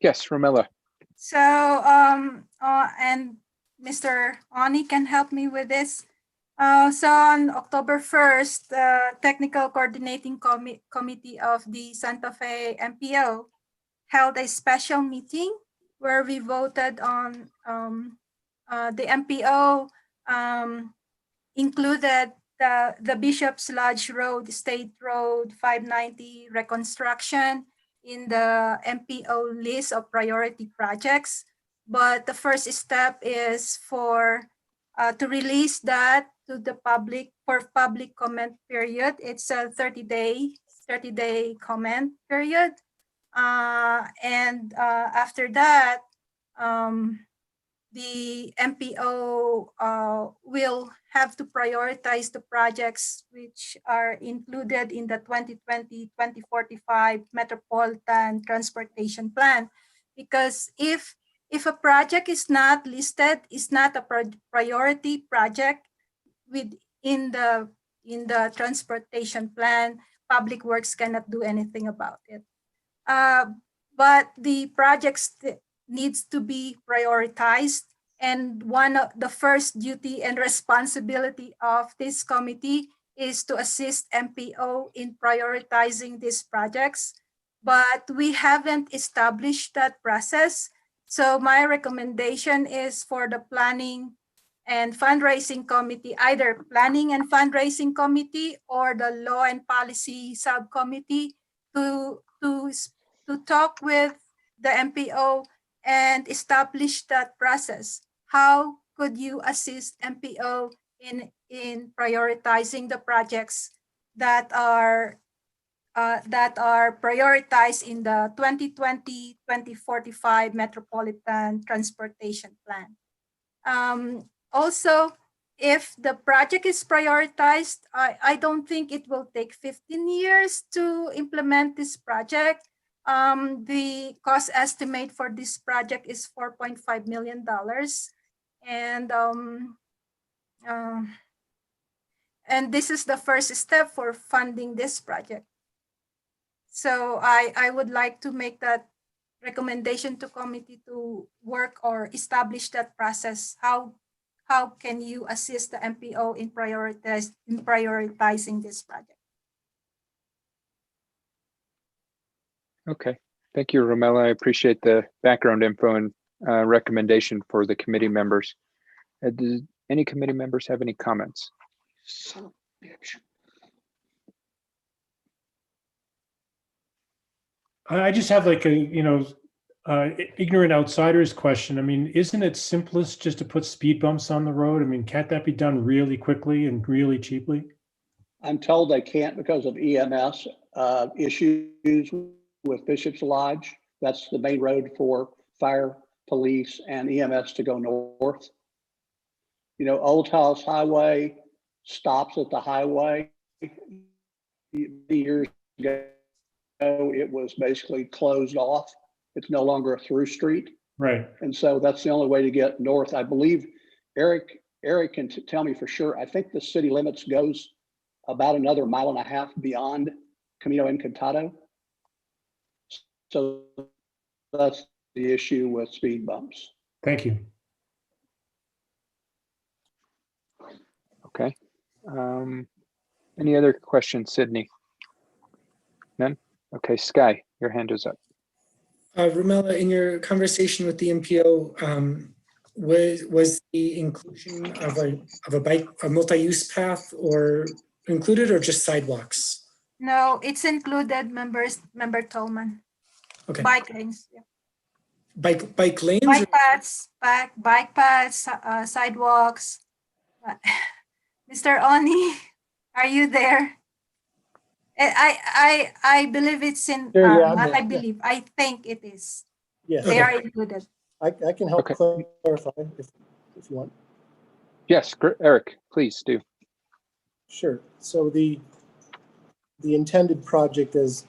Yes, Romella. So, and Mr. Oni can help me with this. So on October 1st, the Technical Coordinating Committee of the Santa Fe MPO held a special meeting where we voted on the MPO included the Bishop's Lodge Road, State Road 590 reconstruction in the MPO list of priority projects. But the first step is to release that to the public for public comment period. It's a 30-day comment period. And after that, the MPO will have to prioritize the projects which are included in the 2020-2045 Metropolitan Transportation Plan. Because if a project is not listed, is not a priority project within the transportation plan, Public Works cannot do anything about it. But the projects needs to be prioritized. And one of the first duty and responsibility of this committee is to assist MPO in prioritizing these projects. But we haven't established that process. So my recommendation is for the planning and fundraising committee, either planning and fundraising committee or the law and policy subcommittee, to talk with the MPO and establish that process. How could you assist MPO in prioritizing the projects that are prioritized in the 2020-2045 Metropolitan Transportation Plan? Also, if the project is prioritized, I don't think it will take 15 years to implement this project. The cost estimate for this project is $4.5 million. And this is the first step for funding this project. So I would like to make that recommendation to committee to work or establish that process. How can you assist the MPO in prioritizing this project? Okay, thank you, Romella. I appreciate the background info and recommendation for the committee members. Does any committee members have any comments? I just have like a, ignorant outsiders question. I mean, isn't it simplest just to put speed bumps on the road? I mean, can't that be done really quickly and really cheaply? I'm told they can't because of EMS issues with Bishop's Lodge. That's the main road for fire, police, and EMS to go north. You know, Old House Highway stops at the highway. Years ago, it was basically closed off. It's no longer a through street. Right. And so that's the only way to get north. I believe Eric can tell me for sure. I think the city limits goes about another 1.5 miles beyond Camino Encantado. So that's the issue with speed bumps. Thank you. Okay. Any other questions, Sydney? None? Okay, Sky, your hand is up. Romella, in your conversation with the MPO, was the inclusion of a multi-use path or included, or just sidewalks? No, it's included, Member Tolman. Okay. Bike lanes. Yeah. Bike lanes? Bike paths, bike paths, sidewalks. Mr. Oni, are you there? I believe it's in, not I believe, I think it is. Yes. They are included. I can help clarify if you want. Yes, Eric, please do. Sure. So the intended project as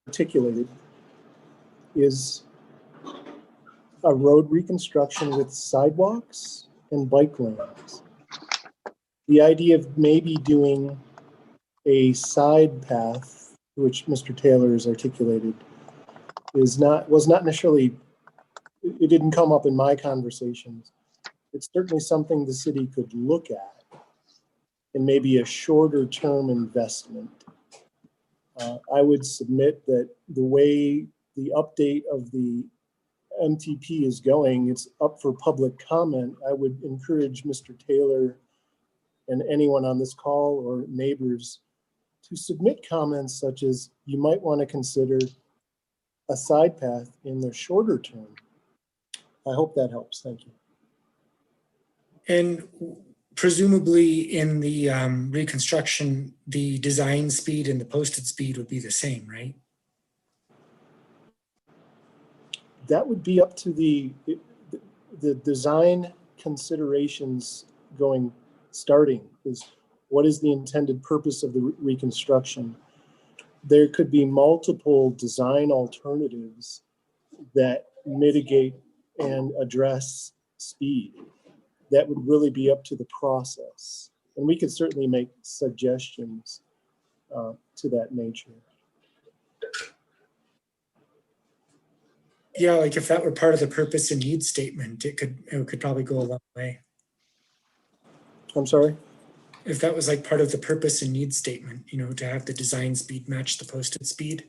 articulated is a road reconstruction with sidewalks and bike lanes. The idea of maybe doing a side path, which Mr. Taylor has articulated, was not necessarily, it didn't come up in my conversations. It's certainly something the city could look at, and maybe a shorter term investment. I would submit that the way the update of the MTP is going, it's up for public comment. I would encourage Mr. Taylor and anyone on this call or neighbors to submit comments such as, you might want to consider a side path in the shorter term. I hope that helps. Thank you. And presumably in the reconstruction, the design speed and the posted speed would be the same, right? That would be up to the design considerations starting is, what is the intended purpose of the reconstruction? There could be multiple design alternatives that mitigate and address speed. That would really be up to the process. And we could certainly make suggestions to that nature. Yeah, like if that were part of the purpose and need statement, it could probably go a long way. I'm sorry? If that was like part of the purpose and need statement, to have the design speed match the posted speed.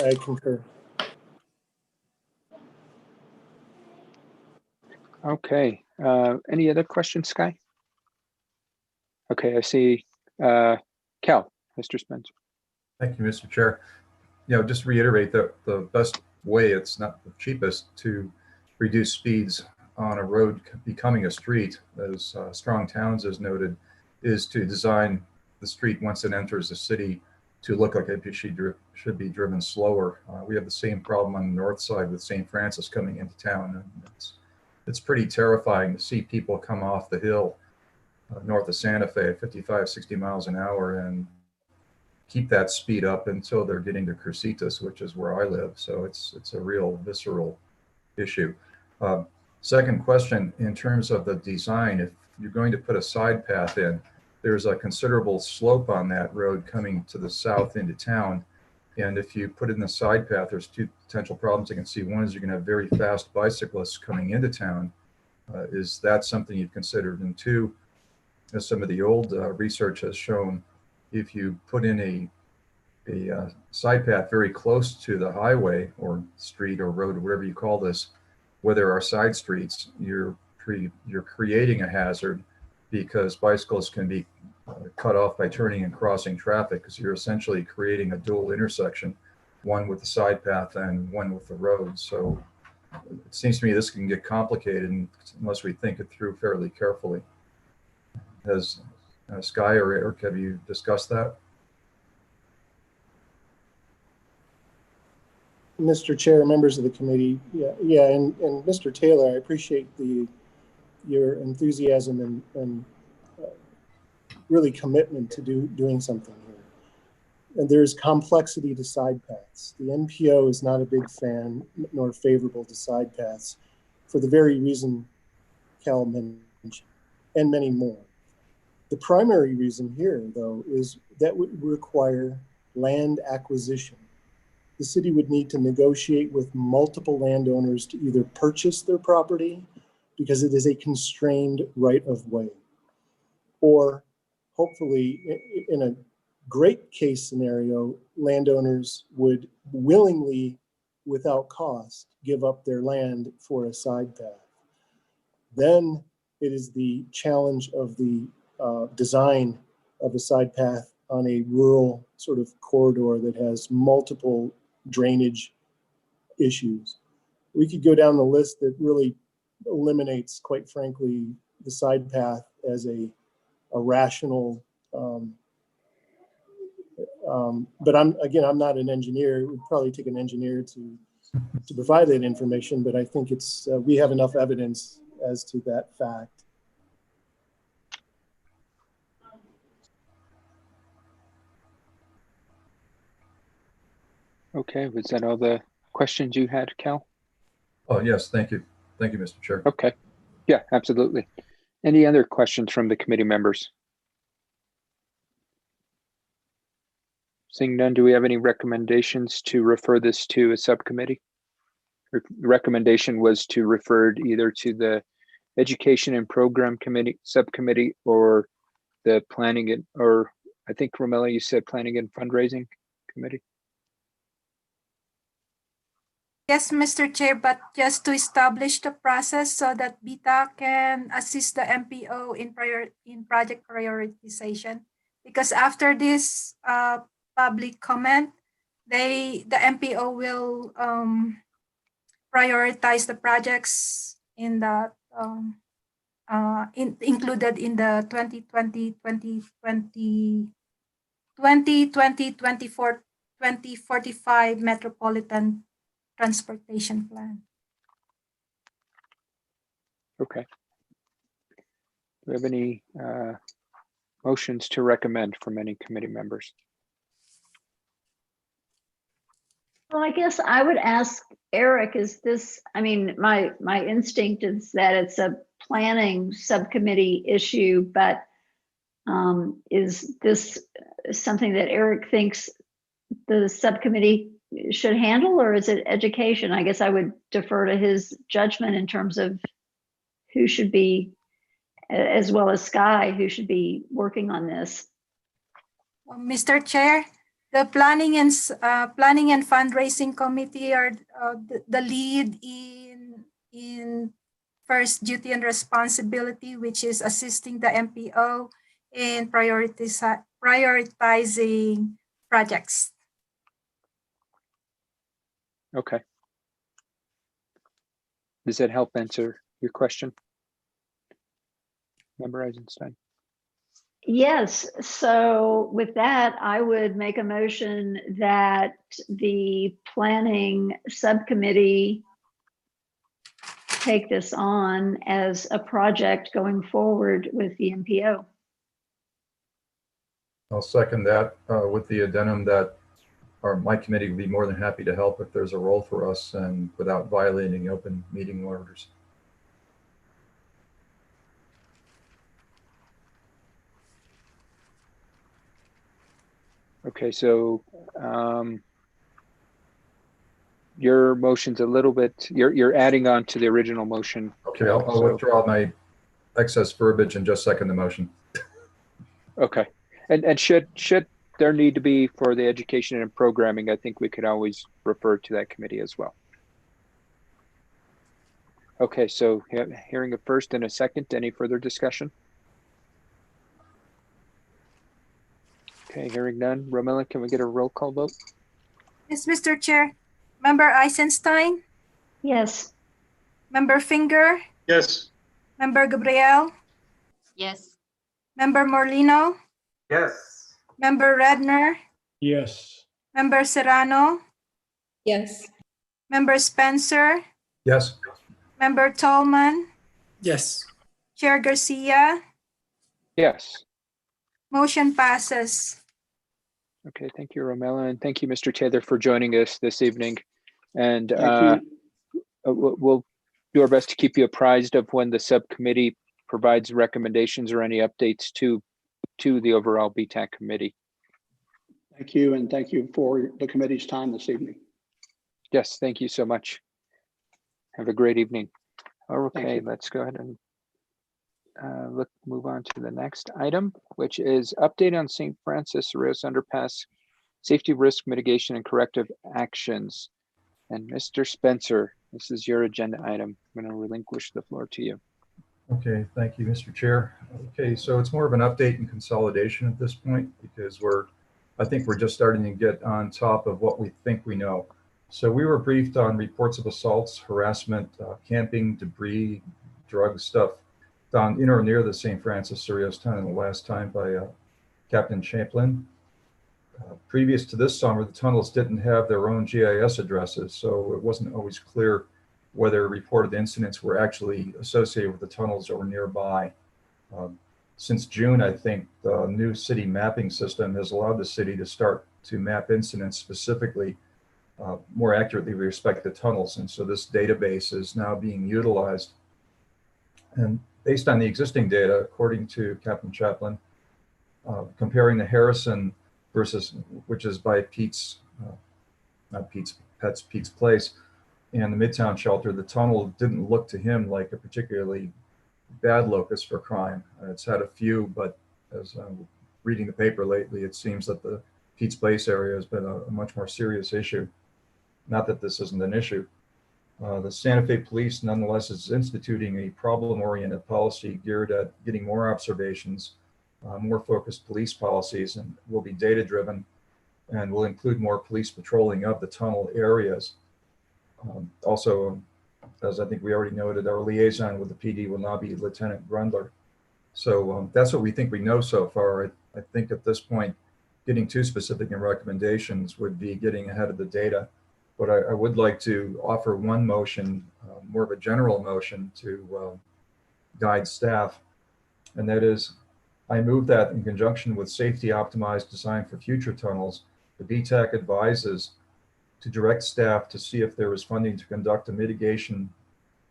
I concur. Okay, any other questions, Sky? Okay, I see Cal, Mr. Spencer. Thank you, Mr. Chair. Just reiterate that the best way, it's not the cheapest, to reduce speeds on a road becoming a street, as Strong Towns has noted, is to design the street once it enters the city to look like it should be driven slower. We have the same problem on the north side with St. Francis coming into town. And it's pretty terrifying to see people come off the hill north of Santa Fe at 55, 60 miles an hour and keep that speed up until they're getting to Crucitas, which is where I live. So it's a real visceral issue. Second question, in terms of the design, if you're going to put a side path in, there's a considerable slope on that road coming to the south into town. And if you put it in the side path, there's two potential problems I can see. One is you're going to have very fast bicyclists coming into town. Is that something you've considered? And two, as some of the old research has shown, if you put in a side path very close to the highway or street or road or whatever you call this, where there are side streets, you're creating a hazard because bicycles can be cut off by turning and crossing traffic, because you're essentially creating a dual intersection, one with the side path and one with the road. So it seems to me this can get complicated unless we think it through fairly carefully. Has Sky or Eric, have you discussed that? Mr. Chair, members of the committee, and Mr. Taylor, I appreciate your enthusiasm and really commitment to doing something here. And there's complexity to side paths. The NPO is not a big fan nor favorable to side paths for the very reason Cal mentioned, and many more. The primary reason here, though, is that would require land acquisition. The city would need to negotiate with multiple landowners to either purchase their property because it is a constrained right of way, or hopefully in a great case scenario, landowners would willingly, without cost, give up their land for a side path. Then it is the challenge of the design of a side path on a rural sort of corridor that has multiple drainage issues. We could go down the list that really eliminates, quite frankly, the side path as a rational, but I'm not an engineer. It would probably take an engineer to provide that information, but I think it's we have enough evidence as to that fact. Okay, was that all the questions you had, Cal? Oh, yes, thank you. Thank you, Mr. Chair. Okay, yeah, absolutely. Any other questions from the committee members? Seeing none, do we have any recommendations to refer this to a subcommittee? The recommendation was to refer it either to the Education and Program Committee subcommittee or the Planning and, or I think Romello, you said Planning and Fundraising Committee. Yes, Mr. Chair, but just to establish the process so that BTAC can assist the MPO in project prioritization. Because after this public comment, the MPO will prioritize the projects in the included in the 2045 Metropolitan Transportation Plan. Okay. Do we have any motions to recommend from any committee members? Well, I guess I would ask Eric, is this, I mean, my instinct is that it's a planning subcommittee issue, but is this something that Eric thinks the subcommittee should handle, or is it education? I guess I would defer to his judgment in terms of who should be, as well as Sky, who should be working on this. Mr. Chair, the Planning and Fundraising Committee are the lead in first duty and responsibility, which is assisting the MPO in prioritizing projects. Okay. Does that help answer your question, Member Eisenstein? Yes, so with that, I would make a motion that the planning subcommittee take this on as a project going forward with the MPO. I'll second that with the addendum that my committee would be more than happy to help if there's a role for us and without violating open meeting orders. Okay, so your motion's a little bit, you're adding on to the original motion. Okay, I'll withdraw my excess verbiage and just second the motion. Okay, and should there need to be for the education and programming, I think we could always refer to that committee as well. Okay, so hearing a first and a second, any further discussion? Okay, hearing none. Romilla, can we get a roll call vote? Yes, Mr. Chair. Member Eisenstein? Yes. Member Finger? Yes. Member Gabriel? Yes. Member Morlino? Yes. Member Redner? Yes. Member Serrano? Yes. Member Spencer? Yes. Member Tolman? Yes. Chair Garcia? Yes. Motion passes. Okay, thank you, Romilla, and thank you, Mr. Taylor, for joining us this evening. And we'll do our best to keep you apprised of when the subcommittee provides recommendations or any updates to the overall BTAC committee. Thank you, and thank you for the committee's time this evening. Yes, thank you so much. Have a great evening. Okay, let's go ahead and move on to the next item, which is update on St. Francis Rios Underpass safety risk mitigation and corrective actions. And Mr. Spencer, this is your agenda item. I'm going to relinquish the floor to you. Okay, thank you, Mr. Chair. Okay, so it's more of an update and consolidation at this point because I think we're just starting to get on top of what we think we know. So we were briefed on reports of assaults, harassment, camping, debris, drug stuff down in or near the St. Francis Rios tunnel the last time by Captain Champlin. Previous to this summer, the tunnels didn't have their own GIS addresses, so it wasn't always clear whether reported incidents were actually associated with the tunnels or nearby. Since June, I think the new city mapping system has allowed the city to start to map incidents specifically more accurately with respect to tunnels. And so this database is now being utilized. And based on the existing data, according to Captain Chaplin, comparing the Harrison versus, which is by Pete's Place, and the Midtown shelter, the tunnel didn't look to him like a particularly bad locus for crime. It's had a few, but as I'm reading the paper lately, it seems that the Pete's Place area has been a much more serious issue. Not that this isn't an issue. The Santa Fe Police, nonetheless, is instituting a problem-oriented policy geared at getting more observations, more focused police policies, and will be data-driven and will include more police patrolling of the tunnel areas. Also, as I think we already noted, our liaison with the PD will now be Lieutenant Grundler. So that's what we think we know so far. I think at this point, getting too specific in recommendations would be getting ahead of the data. But I would like to offer one motion, more of a general motion to guide staff. And that is, I move that in conjunction with safety optimized design for future tunnels, the BTAC advises to direct staff to see if there is funding to conduct a mitigation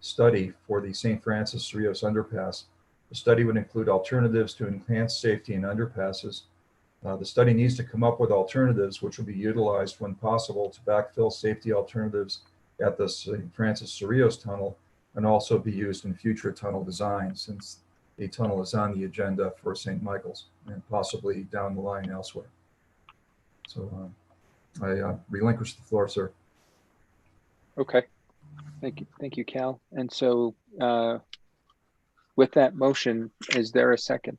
study for the St. Francis Rios underpass. The study would include alternatives to enhance safety in underpasses. The study needs to come up with alternatives which will be utilized when possible to backfill safety alternatives at the St. Francis Rios tunnel and also be used in future tunnel designs, since the tunnel is on the agenda for St. Michael's and possibly down the line elsewhere. So I relinquish the floor, sir. Okay. Thank you, Cal. And so with that motion, is there a second?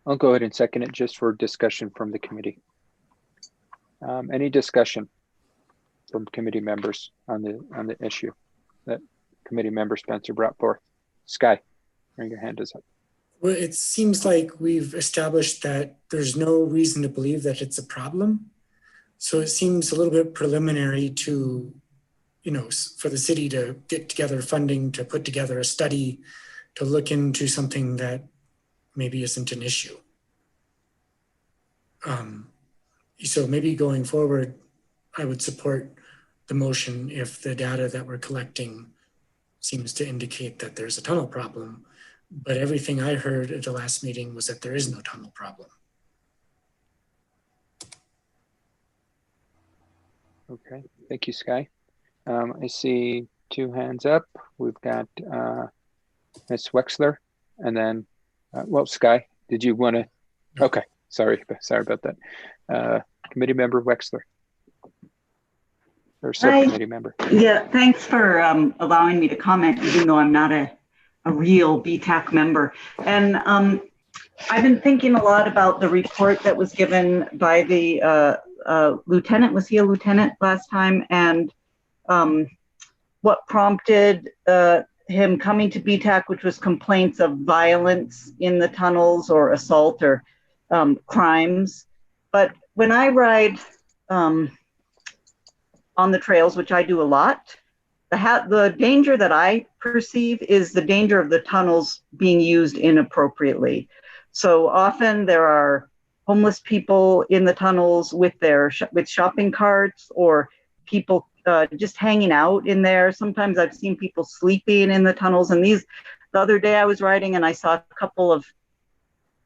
I'll go ahead and second it just for discussion from the committee. Any discussion from committee members on the issue that committee member Spencer brought forth? Sky, bring your hand is up. Well, it seems like we've established that there's no reason to believe that it's a problem. So it seems a little bit preliminary to, for the city to get together funding to put together a study to look into something that maybe isn't an issue. So maybe going forward, I would support the motion if the data that we're collecting seems to indicate that there's a tunnel problem. But everything I heard at the last meeting was that there is no tunnel problem. Okay, thank you, Sky. I see 2 hands up. We've got Ms. Wexler, and then, well, Sky, did you want to? Okay, sorry about that. Committee member Wexler, or subcommittee member. Yeah, thanks for allowing me to comment, even though I'm not a real BTAC member. And I've been thinking a lot about the report that was given by the lieutenant. Was he a lieutenant last time? And what prompted him coming to BTAC, which was complaints of violence in the tunnels or assault or crimes. But when I ride on the trails, which I do a lot, the danger that I perceive is the danger of the tunnels being used inappropriately. So often there are homeless people in the tunnels with with shopping carts, or people just hanging out in there. Sometimes I've seen people sleeping in the tunnels. And the other day I was riding and I saw a couple of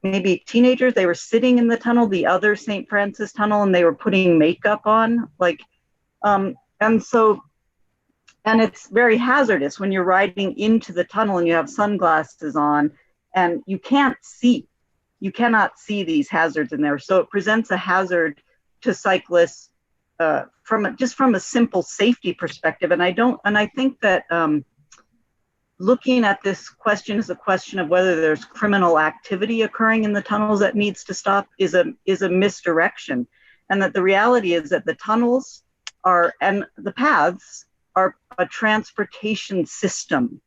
maybe teenagers. They were sitting in the tunnel, the other St. Francis tunnel, and they were putting makeup on, and it's very hazardous when you're riding into the tunnel and you have sunglasses on and you cannot see these hazards in there. So it presents a hazard to cyclists from a simple safety perspective. And I think that looking at this question as a question of whether there's criminal activity occurring in the tunnels that needs to stop is a misdirection. And that the reality is that the tunnels and the paths are a transportation system,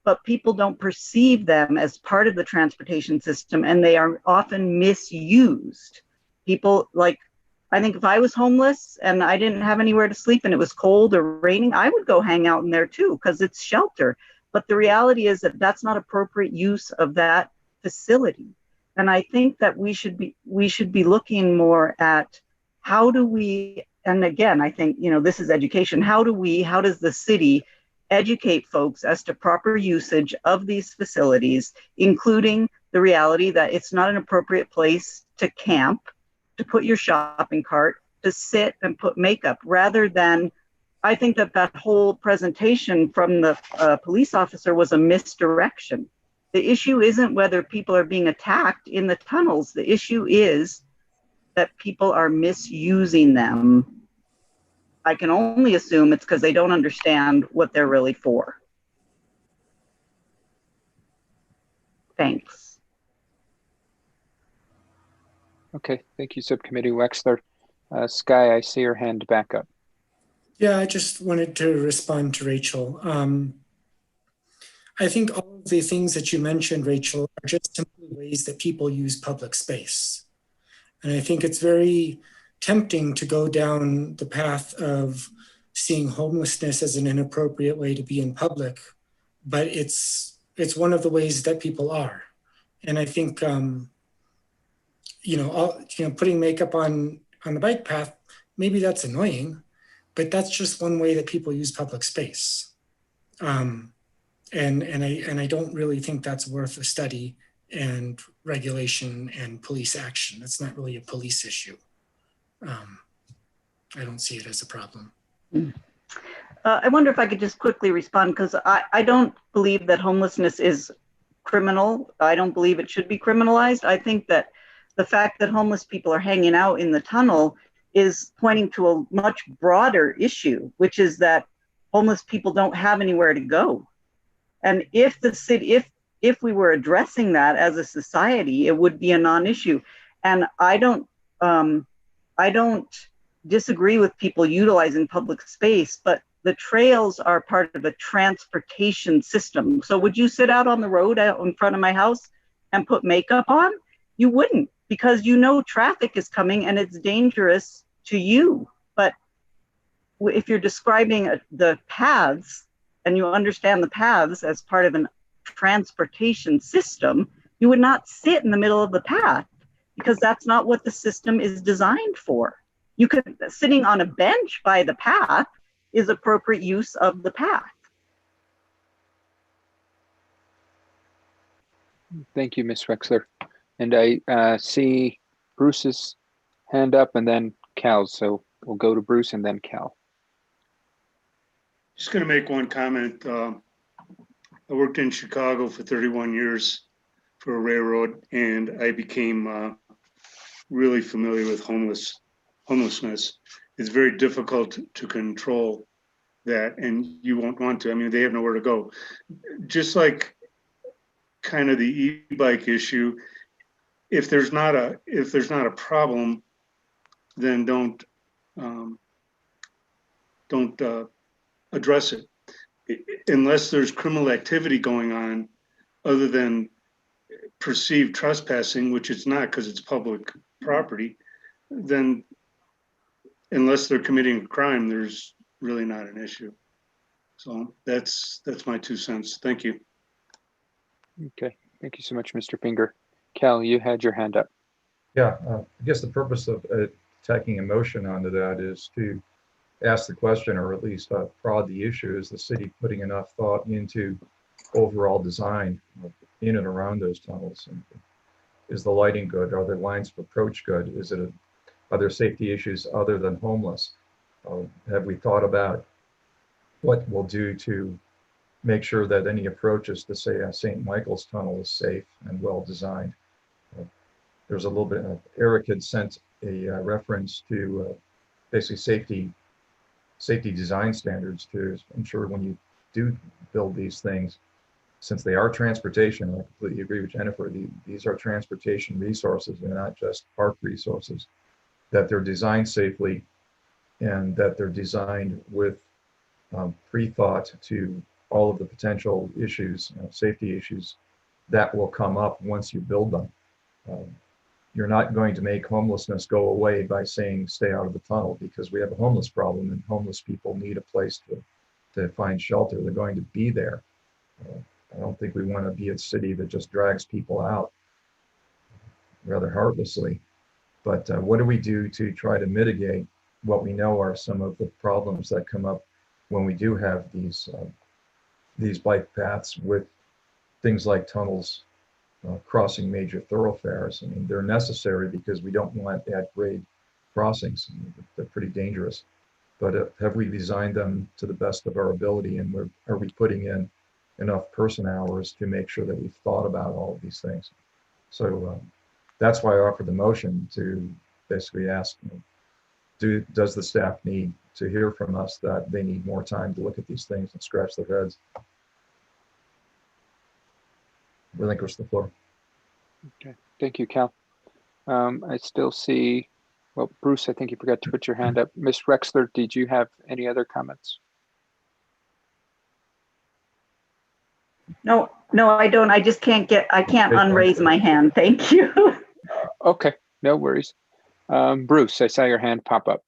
but people don't perceive them as part of the transportation system, and they are often misused. People, I think if I was homeless and I didn't have anywhere to sleep and it was cold or raining, I would go hang out in there too, because it's shelter. But the reality is that that's not appropriate use of that facility. And I think that we should be looking more at how do we, and again, I think, this is education. How does the city educate folks as to proper usage of these facilities, including the reality that it's not an appropriate place to camp, to put your shopping cart, to sit and put makeup, rather than, I think that whole presentation from the police officer was a misdirection. The issue isn't whether people are being attacked in the tunnels. The issue is that people are misusing them. I can only assume it's because they don't understand what they're really for. Thanks. Okay, thank you, Subcommittee Wexler. Sky, I see your hand back up. Yeah, I just wanted to respond to Rachel. I think all of the things that you mentioned, Rachel, are just simply ways that people use public space. And I think it's very tempting to go down the path of seeing homelessness as an inappropriate way to be in public, but it's one of the ways that people are. And I think, putting makeup on the bike path, maybe that's annoying, but that's just one way that people use public space. And I don't really think that's worth a study and regulation and police action. That's not really a police issue. I don't see it as a problem. I wonder if I could just quickly respond, because I don't believe that homelessness is criminal. I don't believe it should be criminalized. I think that the fact that homeless people are hanging out in the tunnel is pointing to a much broader issue, which is that homeless people don't have anywhere to go. And if the city, if we were addressing that as a society, it would be a non-issue. And I don't disagree with people utilizing public space, but the trails are part of a transportation system. So would you sit out on the road out in front of my house and put makeup on? You wouldn't, because you know traffic is coming and it's dangerous to you. But if you're describing the paths and you understand the paths as part of a transportation system, you would not sit in the middle of the path, because that's not what the system is designed for. You could, sitting on a bench by the path is appropriate use of the path. Thank you, Ms. Wexler. And I see Bruce's hand up and then Cal's. So we'll go to Bruce and then Cal. Just going to make one comment. I worked in Chicago for 31 years for a railroad, and I became really familiar with homelessness. It's very difficult to control that, and you won't want to. I mean, they have nowhere to go. Just like kind of the e-bike issue, if there's not a problem, then don't address it. Unless there's criminal activity going on other than perceived trespassing, which it's not because it's public property, then unless they're committing a crime, there's really not an issue. So that's my 2 cents. Thank you. Okay, thank you so much, Mr. Finger. Cal, you had your hand up. Yeah, I guess the purpose of tacking a motion onto that is to ask the question, or at least prod the issue: is the city putting enough thought into overall design in and around those tunnels? And is the lighting good? Are the lines of approach good? Are there safety issues other than homeless? Have we thought about what we'll do to make sure that any approaches to, say, St. Michael's Tunnel is safe and well designed? There's a little bit of, Eric had sent a reference to basically safety design standards to ensure when you do build these things, since they are transportation, I completely agree with Jennifer, these are transportation resources, they're not just park resources, that they're designed safely and that they're designed with pre-thought to all of the potential issues, safety issues that will come up once you build them. You're not going to make homelessness go away by saying stay out of the tunnel, because we have a homeless problem and homeless people need a place to find shelter. They're going to be there. I don't think we want to be a city that just drags people out rather heartlessly. But what do we do to try to mitigate what we know are some of the problems that come up when we do have these bike paths with things like tunnels crossing major thoroughfares? I mean, they're necessary because we don't want at-grade crossings. They're pretty dangerous. But have we designed them to the best of our ability, and are we putting in enough person hours to make sure that we've thought about all of these things? So that's why I offered the motion to basically ask, does the staff need to hear from us that they need more time to look at these things and scratch their heads? Relinquish the floor. Okay, thank you, Cal. I still see, well, Bruce, I think you forgot to put your hand up. Ms. Wexler, did you have any other comments? No, I don't. I just can't unraise my hand. Thank you. Okay, no worries. Bruce, I saw your hand pop up.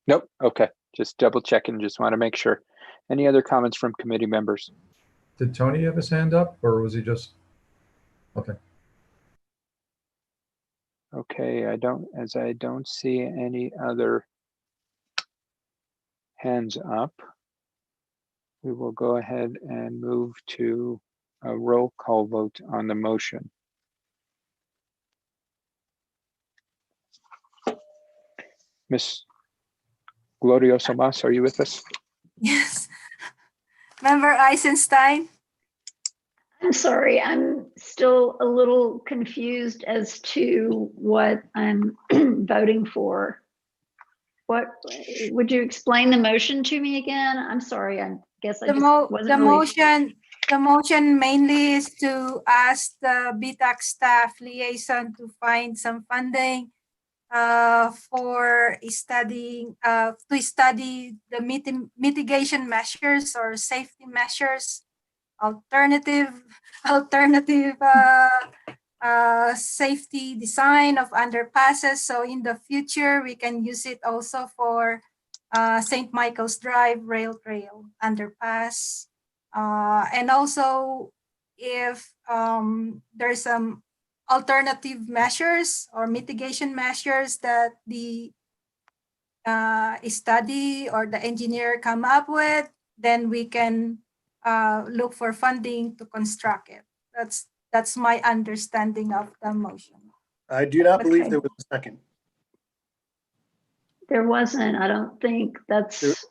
Nope, okay, just double checking, just want to make sure. Any other comments from committee members? Did Tony have his hand up, or was he just, okay. Okay, I don't see any other hands up. We will go ahead and move to a roll call vote on the motion. Ms. Glorioso Mas, are you with us? Yes. Member Eisenstein? I'm sorry, I'm still a little confused as to what I'm voting for. What, would you explain the motion to me again? I'm sorry, I guess I just wasn't really. The motion mainly is to ask the BTAC staff liaison to find some funding for studying to study the mitigation measures or safety measures, alternative safety design of underpasses. So in the future, we can use it also for St. Michael's Drive Rail Trail underpass. And also if there's some alternative measures or mitigation measures that the study or the engineer come up with, then we can look for funding to construct it. That's my understanding of the motion. I do not believe Okay. there was a second. There wasn't, I don't think. That's.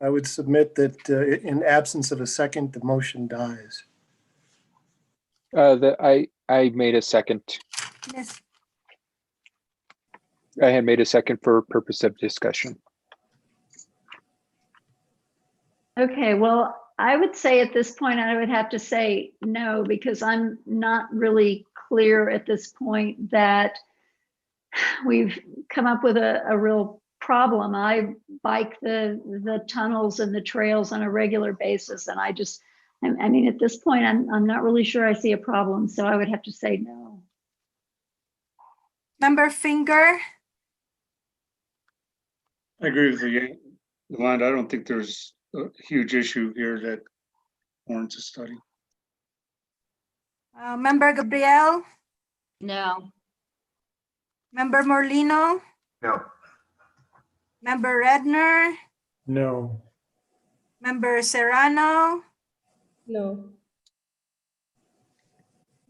I would submit that in absence of a second, the motion dies. I made a second. Yes. I had made a second for purpose of discussion. Okay, well, I would say at this point, I would have to say no, because I'm not really clear at this point that we've come up with a real problem. I bike the tunnels and the trails on a regular basis, and I mean, at this point, I'm not really sure I see a problem, so I would have to say no. Member Finger? I agree with you, Yolanda. I don't think there's a huge issue here that warrants a study. Member Gabriel? No. Member Morlino? No. Member Redner? No. Member Serrano? No.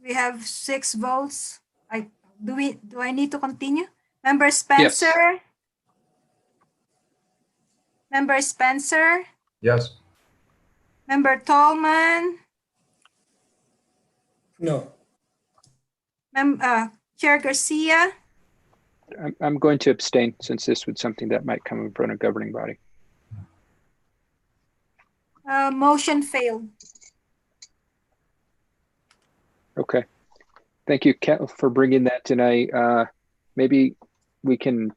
We have 6 votes. Do I need to continue? Member Spencer? Yes. Member Spencer? Yes. Member Tallman? No. Chair Garcia? I'm going to abstain since this was something that might come in front of governing body. Motion failed. Okay. Thank you, Kat, for bringing that tonight. Maybe we can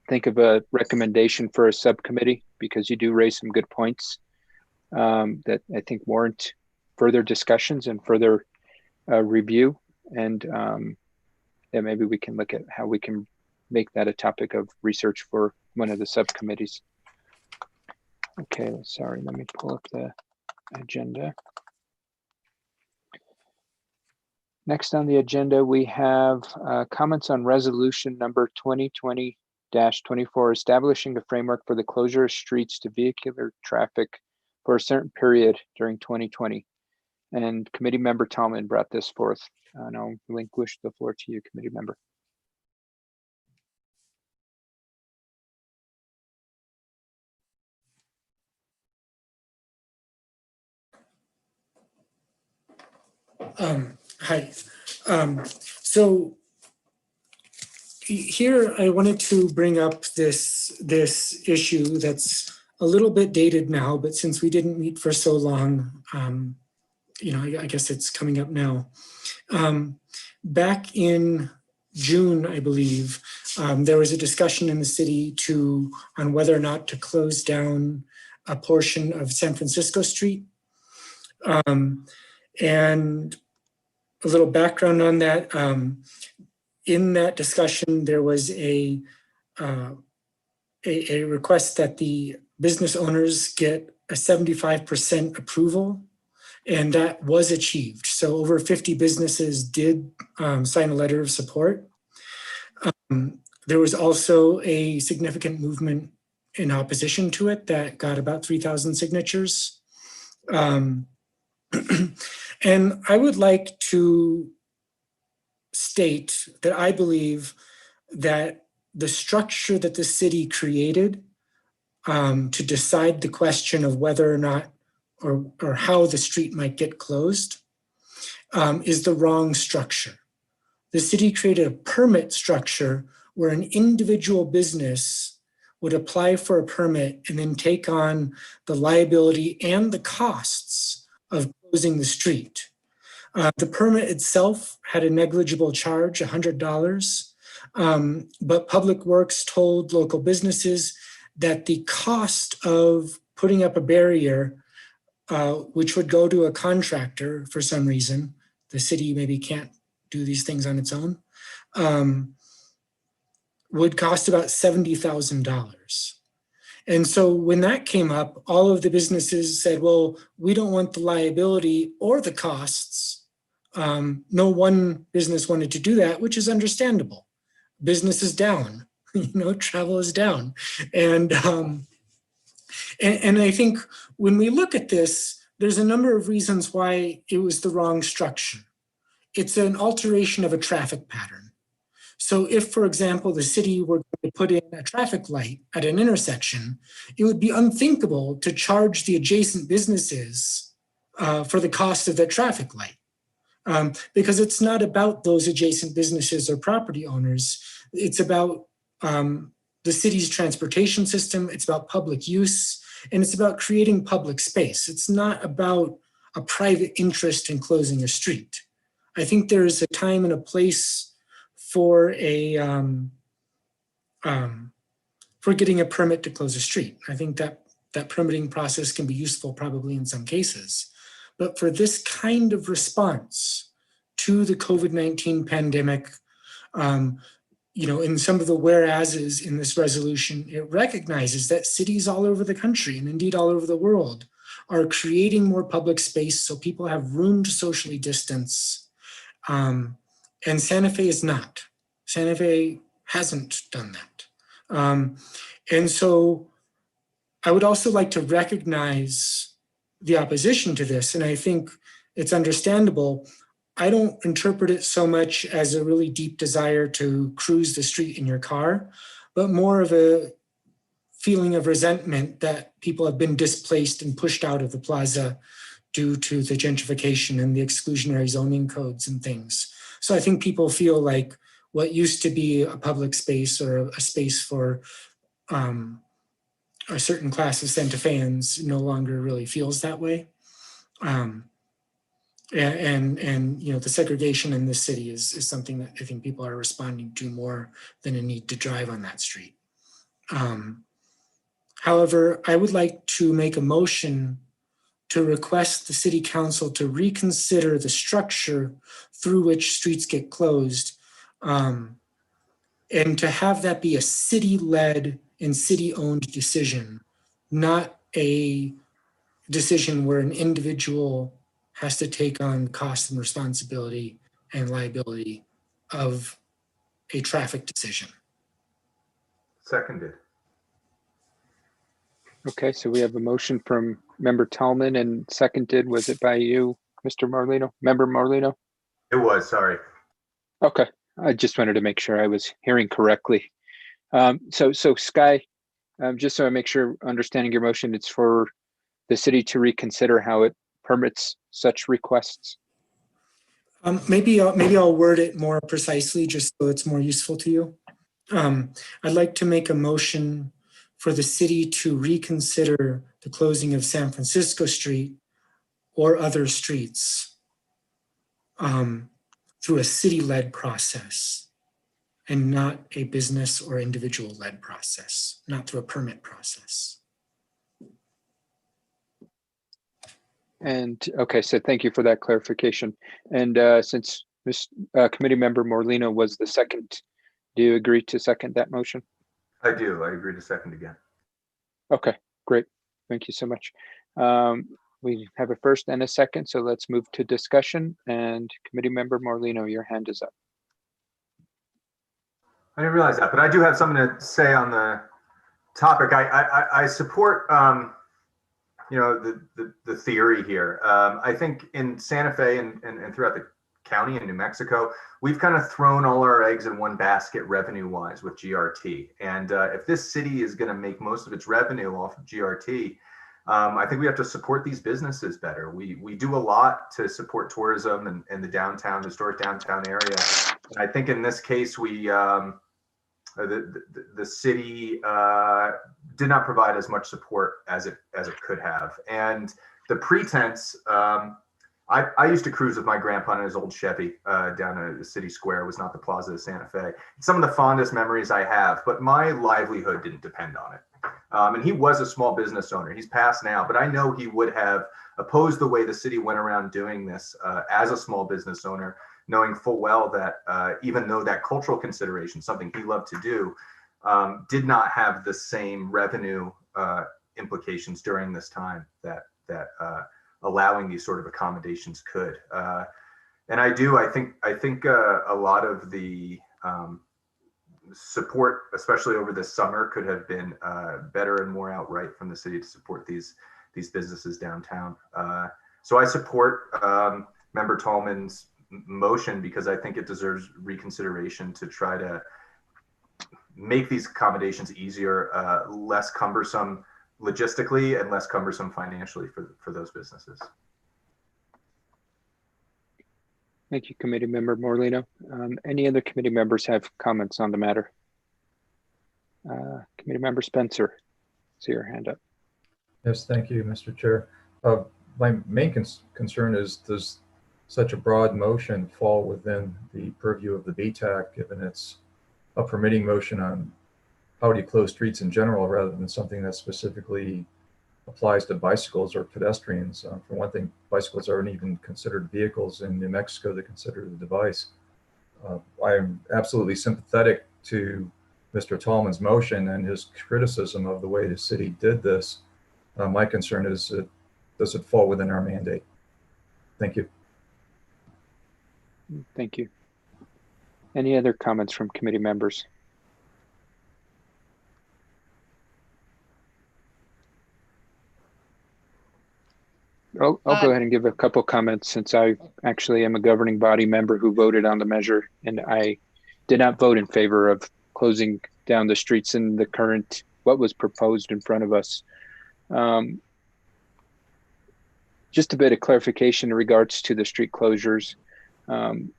think of a recommendation for a subcommittee, because you do raise some good points that I think warrant further discussions and further review. And yeah, maybe we can look at how we can make that a topic of research for one of the subcommittees. Okay, sorry, let me pull up the agenda. Next on the agenda, we have comments on resolution number 2020-24, establishing a framework for the closure of streets to vehicular traffic for a certain period during 2020. And committee member Tallman brought this forth. And I'll relinquish the floor to you, committee member. Hi. So here I wanted to bring up this issue that's a little bit dated now, but since we didn't meet for so long, you know, I guess it's coming up now. Back in June, I believe, there was a discussion in the city on whether or not to close down a portion of San Francisco Street. And a little background on that. In that discussion, there was a request that the business owners get a 75% approval, and that was achieved. So over 50 businesses did sign a letter of support. There was also a significant movement in opposition to it that got about 3,000 signatures. And I would like to state that I believe that the structure that the city created to decide the question of whether or not or how the street might get closed is the wrong structure. The city created a permit structure where an individual business would apply for a permit and then take on the liability and the costs of closing the street. The permit itself had a negligible charge, $100, but Public Works told local businesses that the cost of putting up a barrier, which would go to a contractor for some reason, the city maybe can't do these things on its own, would cost about $70,000. And so when that came up, all of the businesses said, well, we don't want the liability or the costs. No one business wanted to do that, which is understandable. Business is down, travel is down. And I think when we look at this, there's a number of reasons why it was the wrong structure. It's an alteration of a traffic pattern. So if, for example, the city were going to put in a traffic light at an intersection, it would be unthinkable to charge the adjacent businesses for the cost of that traffic light. Because it's not about those adjacent businesses or property owners. It's about the city's transportation system. It's about public use, and it's about creating public space. It's not about a private interest in closing a street. I think there is a time and a place for for getting a permit to close a street. I think that permitting process can be useful probably in some cases. But for this kind of response to the COVID-19 pandemic, in some of the whereases in this resolution, it recognizes that cities all over the country and indeed all over the world are creating more public space so people have room to socially distance. And Santa Fe is not. Santa Fe hasn't done that. And so I would also like to recognize the opposition to this, and I think it's understandable. I don't interpret it so much as a really deep desire to cruise the street in your car, but more of a feeling of resentment that people have been displaced and pushed out of the plaza due to the gentrification and the exclusionary zoning codes and things. So I think people feel like what used to be a public space or a space for a certain class of Santa Feans no longer really feels that way. And the segregation in this city is something that I think people are responding to more than a need to drive on that street. However, I would like to make a motion to request the city council to reconsider the structure through which streets get closed, and to have that be a city-led and city-owned decision, not a decision where an individual has to take on cost and responsibility and liability of a traffic decision. Seconded. Okay, so we have a motion from Member Tallman and seconded, was it by you, Mr. Morlino? Member Morlino? It was, sorry. Okay, I just wanted to make sure I was hearing correctly. So Sky, just so I make sure understanding your motion, it's for the city to reconsider how it permits such requests. Maybe I'll word it more precisely just so it's more useful to you. I'd like to make a motion for the city to reconsider the closing of San Francisco Street or other streets through a city-led process and not a business or individual-led process, not through a permit process. And okay, so thank you for that clarification. And since Committee Member Morlino was the second, do you agree to second that motion? I do. I agree to second again. Okay, great. Thank you so much. We have a first and a second, so let's move to discussion. And Committee Member Morlino, your hand is up. I didn't realize that, but I do have something to say on the topic. I support the theory here. I think in Santa Fe and throughout the county in New Mexico, we've kind of thrown all our eggs in one basket revenue-wise with GRT. And if this city is going to make most of its revenue off of GRT, I think we have to support these businesses better. We do a lot to support tourism and the downtown, historic downtown area. And I think in this case, the city did not provide as much support as it could have. And the pretense, I used to cruise with my grandpa in his old Chevy down to the city square. It was not the Plaza of Santa Fe. Some of the fondest memories I have, but my livelihood didn't depend on it. And he was a small business owner. He's passed now, but I know he would have opposed the way the city went around doing this as a small business owner, knowing full well that even though that cultural consideration, something he loved to do, did not have the same revenue implications during this time that allowing these sort of accommodations could. And I think a lot of the support, especially over this summer, could have been better and more outright from the city to support these businesses downtown. So I support Member Tallman's motion because I think it deserves reconsideration to try to make these accommodations easier, less cumbersome logistically and less cumbersome financially for those businesses. Thank you, Committee Member Morlino. Any other committee members have comments on the matter? Committee Member Spencer, see your hand up. Yes, thank you, Mr. Chair. My main concern is, does such a broad motion fall within the purview of the BTAC, given it's a permitting motion on how do you close streets in general, rather than something that specifically applies to bicycles or pedestrians? For one thing, bicycles aren't even considered vehicles in New Mexico. They're considered a device. I am absolutely sympathetic to Mr. Tallman's motion and his criticism of the way the city did this. My concern is, does it fall within our mandate? Thank you. Thank you. Any other comments from committee members? I'll go ahead and give a couple comments, since I actually am a governing body member who voted on the measure, and I did not vote in favor of closing down the streets in the current, what was proposed in front of us. Just a bit of clarification in regards to the street closures. In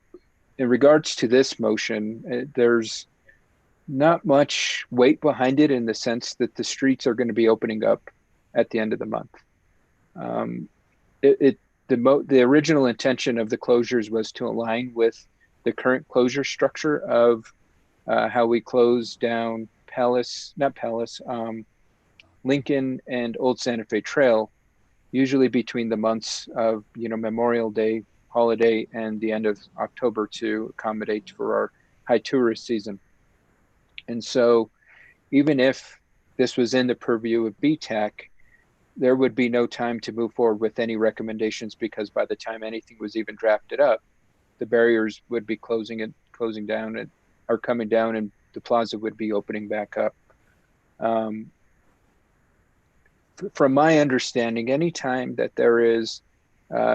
regards to this motion, there's not much weight behind it, in the sense that the streets are going to be opening up at the end of the month. The original intention of the closures was to align with the current closure structure of how we close down Lincoln and Old Santa Fe Trail, usually between the months of Memorial Day holiday and the end of October, to accommodate for our high tourist season. And so even if this was in the purview of BTAC, there would be no time to move forward with any recommendations, because by the time anything was even drafted up, the barriers would be closing down or coming down, and the plaza would be opening back up. From my understanding, anytime that there is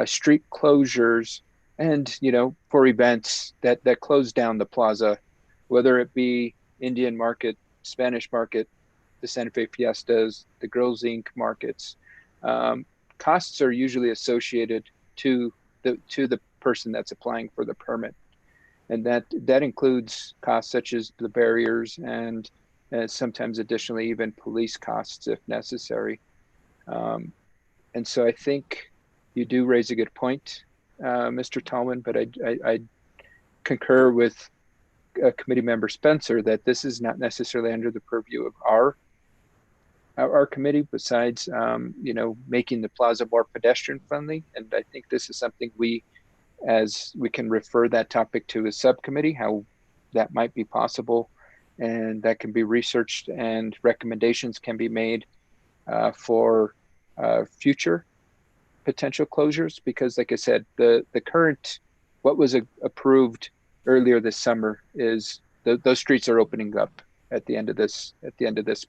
street closures and, for events that close down the plaza, whether it be Indian Market, Spanish Market, the Santa Fe Fiestas, the Girls Inc. markets, costs are usually associated to the person that's applying for the permit. And that includes costs such as the barriers and sometimes additionally even police costs if necessary. And so I think you do raise a good point, Mr. Tallman, but I concur with Committee Member Spencer that this is not necessarily under the purview of our committee, besides making the plaza more pedestrian friendly. And I think this is something we can refer that topic to a subcommittee, how that might be possible, and that can be researched and recommendations can be made for future potential closures. Because like I said, the current, what was approved earlier this summer is those streets are opening up at the end of this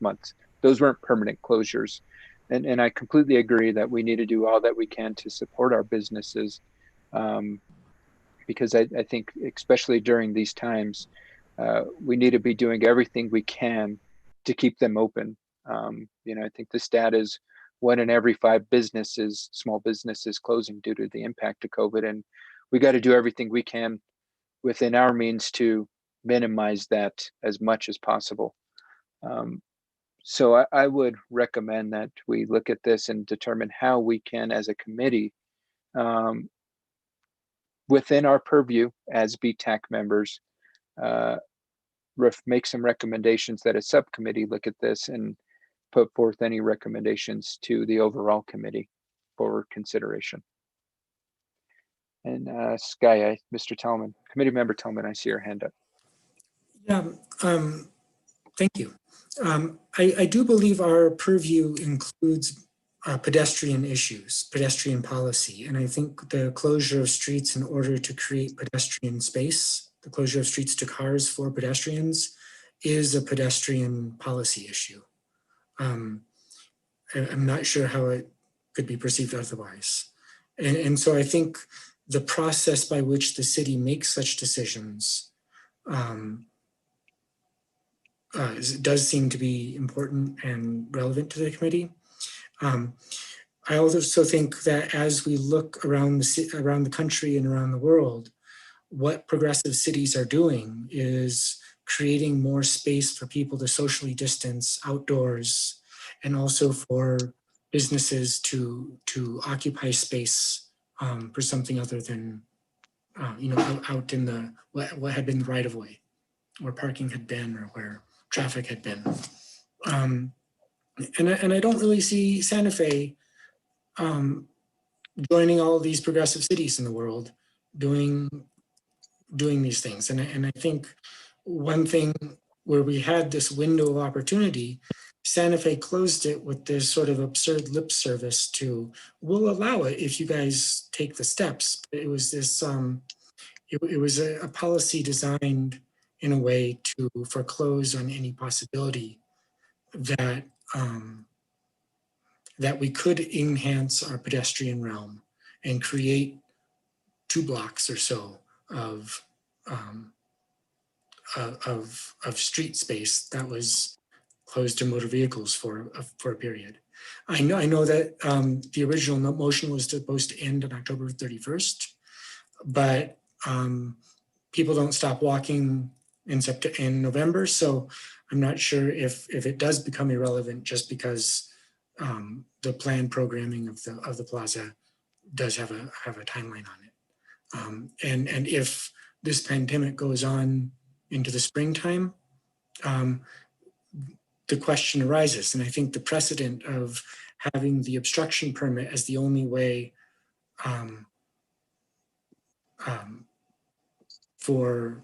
month. Those weren't permanent closures. And I completely agree that we need to do all that we can to support our businesses, because I think especially during these times, we need to be doing everything we can to keep them open. I think the stat is 1 in every 5 businesses, small businesses closing due to the impact of COVID. And we got to do everything we can within our means to minimize that as much as possible. So I would recommend that we look at this and determine how we can, as a committee, within our purview as BTAC members, make some recommendations that a subcommittee look at this and put forth any recommendations to the overall committee for consideration. And Mr. Tellman, Committee Member Tellman, I see your hand up. Yeah, thank you. I do believe our purview includes pedestrian issues, pedestrian policy. And I think the closure of streets in order to create pedestrian space, the closure of streets to cars for pedestrians, is a pedestrian policy issue. I'm not sure how it could be perceived otherwise. And so I think the process by which the city makes such decisions does seem to be important and relevant to the committee. I also think that as we look around the country and around the world, what progressive cities are doing is creating more space for people to socially distance outdoors, and also for businesses to occupy space for something other than out in the what had been the right of way, where parking had been or where traffic had been. And I don't really see Santa Fe joining all of these progressive cities in the world doing these things. And I think one thing where we had this window of opportunity, Santa Fe closed it with this sort of absurd lip service to, we'll allow it if you guys take the steps. It was this, it was a policy designed in a way to foreclose on any possibility that that we could enhance our pedestrian realm and create 2 blocks or so of street space that was closed to motor vehicles for a period. I know that the original motion was supposed to end on October 31st, but people don't stop walking in November, so I'm not sure if it does become irrelevant just because the planned programming of the plaza does have a timeline on it. And if this pandemic goes on into the springtime, the question arises. And I think the precedent of having the obstruction permit as the only way for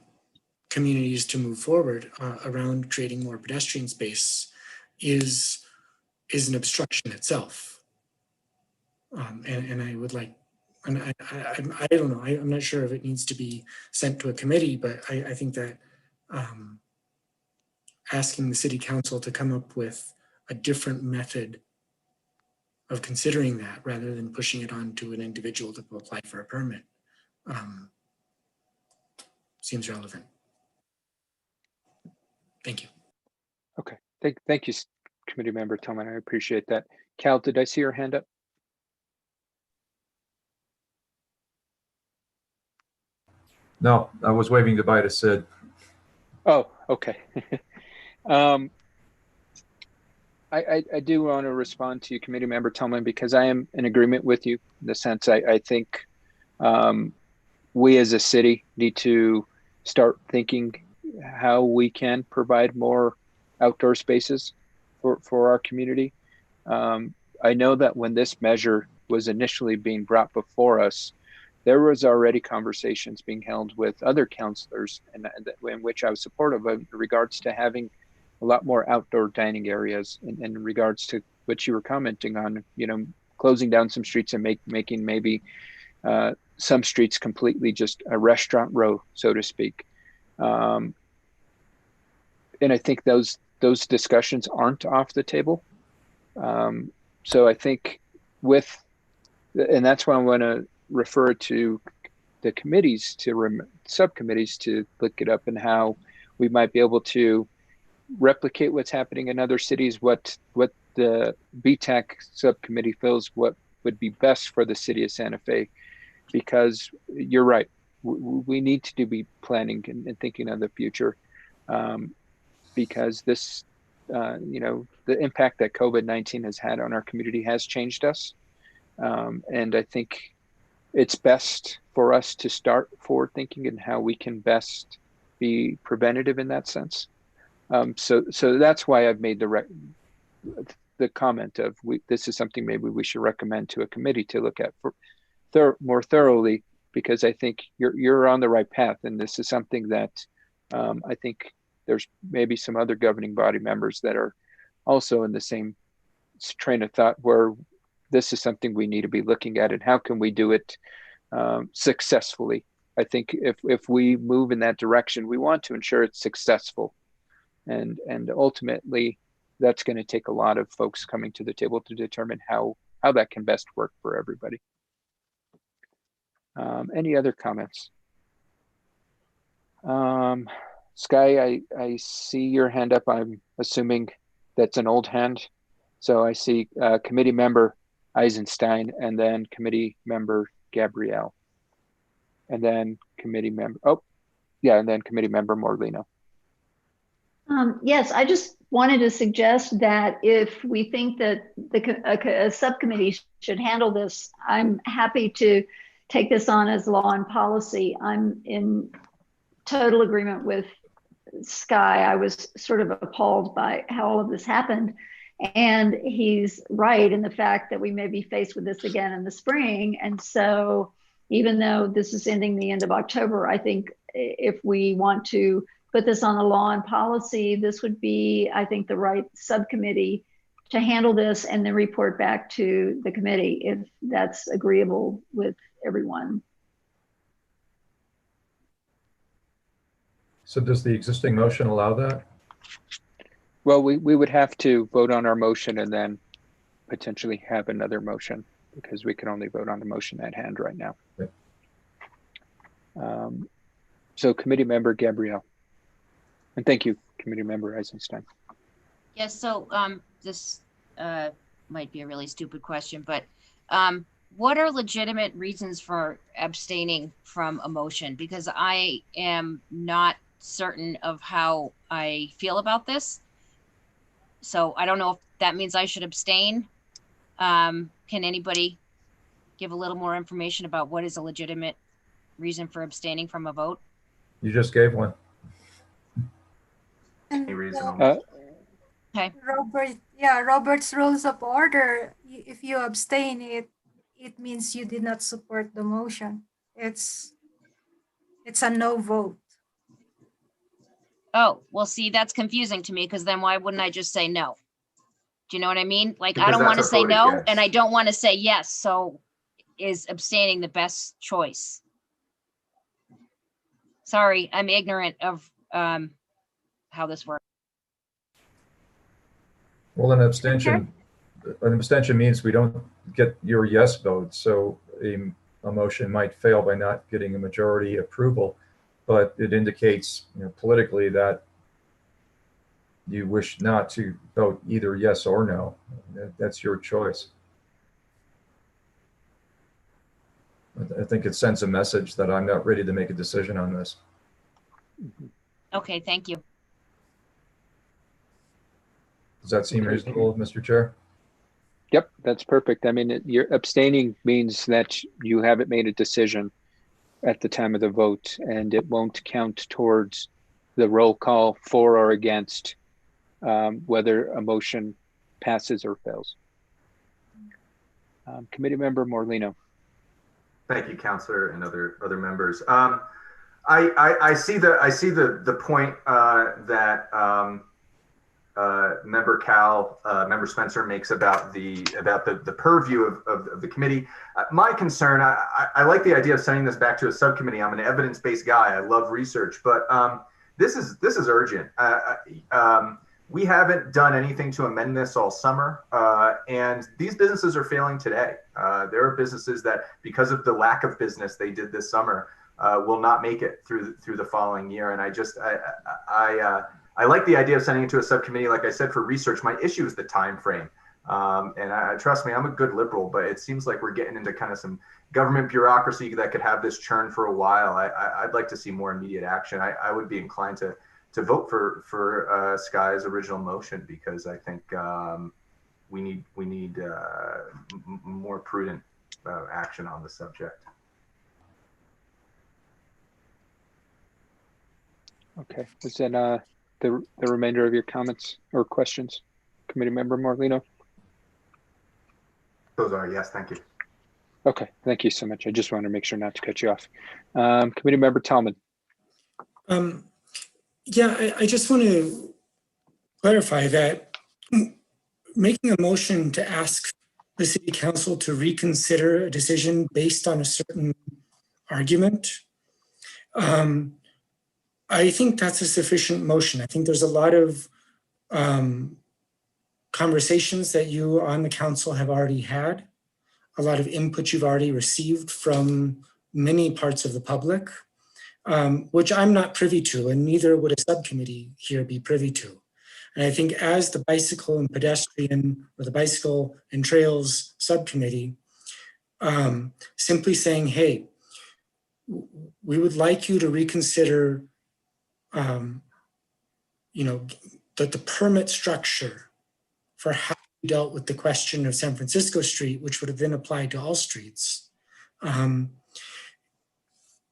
communities to move forward around creating more pedestrian space is an obstruction itself. And I would like, and I don't know, I'm not sure if it needs to be sent to a committee, but I think that asking the city council to come up with a different method of considering that rather than pushing it on to an individual to apply for a permit seems relevant. Thank you. Okay, thank you, Committee Member Tillman. I appreciate that. Cal, did I see your hand up? No, I was waving goodbye to Sid. Oh, okay. I do want to respond to you, Committee Member Tillman, because I am in agreement with you in the sense I think we as a city need to start thinking how we can provide more outdoor spaces for our community. I know that when this measure was initially being brought before us, there was already conversations being held with other councilors in which I was supportive of in regards to having a lot more outdoor dining areas in regards to what you were commenting on, closing down some streets and making maybe some streets completely just a restaurant row, so to speak. And I think those discussions aren't off the table. So I think and that's why I want to refer to the committees, subcommittees to look it up and how we might be able to replicate what's happening in other cities, what the BTAC subcommittee feels what would be best for the city of Santa Fe, because you're right. We need to be planning and thinking of the future, because this, the impact that COVID-19 has had on our community has changed us. And I think it's best for us to start forward thinking and how we can best be preventative in that sense. So that's why I've made the comment of this is something maybe we should recommend to a committee to look at more thoroughly, because I think you're on the right path, and this is something that I think there's maybe some other governing body members that are also in the same train of thought, where this is something we need to be looking at, and how can we do it successfully. I think if we move in that direction, we want to ensure it's successful, and ultimately that's going to take a lot of folks coming to the table to determine how that can best work for everybody. Any other comments? Sky, I see your hand up. I'm assuming that's an old hand. So I see committee member Eisenstein, and then committee member Gabrielle, and then committee member, and then committee member Morlino. Yes, I just wanted to suggest that if we think that a subcommittee should handle this, I'm happy to take this on as law and policy. I'm in total agreement with Sky. I was sort of appalled by how all of this happened. And he's right in the fact that we may be faced with this again in the spring. And so even though this is ending the end of October, I think if we want to put this on the law and policy, this would be, I think, the right subcommittee to handle this and then report back to the committee if that's agreeable with everyone. So does the existing motion allow that? Well, we would have to vote on our motion and then potentially have another motion, because we can only vote on the motion at hand right now. Okay. So committee member Gabrielle. And thank you, committee member Eisenstein. Yes, so this might be a really stupid question, but what are legitimate reasons for abstaining from a motion? Because I am not certain of how I feel about this. So I don't know if that means I should abstain. Can anybody give a little more information about what is a legitimate reason for abstaining from a vote? You just gave one. And, Okay. Robert's rules of order. If you abstain, it means you did not support the motion. It's a no vote. Oh, well, see, that's confusing to me, because then why wouldn't I just say no? Do you know what I mean? Like, Because I don't want to that's a say vote no, against. and I don't want to say yes. So is abstaining the best choice? Sorry, I'm ignorant of how this works. Well, an abstention means we don't get your yes vote. So a motion might fail by not getting a majority approval, but it indicates, politically that you wish not to vote either yes or no. That's your choice. I think it sends a message that I'm not ready to make a decision on this. Okay, thank you. Does that seem reasonable, Mr. Chair? Yep, that's perfect. I mean, you're abstaining means that you haven't made a decision at the time of the vote, and it won't count towards the roll call for or against whether a motion passes or fails. Committee member Morlino. Thank you, Councilor, and other members. I see the point that Member Cal, Member Spencer makes about the purview of the committee. My concern, I like the idea of sending this back to a subcommittee. I'm an evidence-based guy. I love research, but this is urgent. We haven't done anything to amend this all summer, and these businesses are failing today. There are businesses that, because of the lack of business they did this summer, will not make it through the following year. And I like the idea of sending it to a subcommittee, like I said, for research. My issue is the time frame. And trust me, I'm a good liberal, but it seems like we're getting into kind of some government bureaucracy that could have this churn for a while. I'd like to see more immediate action. I would be inclined to vote for Sky's original motion, because I think we need more prudent action on the subject. Okay, is that the remainder of your comments or questions, Committee Member Morlino? Those are, yes, thank you. Okay, thank you so much. I just wanted to make sure not to cut you off. Committee Member Tallman. Yeah, I just want to clarify that making a motion to ask the City Council to reconsider a decision based on a certain argument, I think that's a sufficient motion. I think there's a lot of conversations that you on the council have already had, a lot of input you've already received from many parts of the public, which I'm not privy to, and neither would a subcommittee here be privy to. And I think as the bicycle and pedestrian, or the bicycle and trails subcommittee, simply saying, hey, we would like you to reconsider the permit structure for how we dealt with the question of San Francisco Street, which would have then applied to all streets.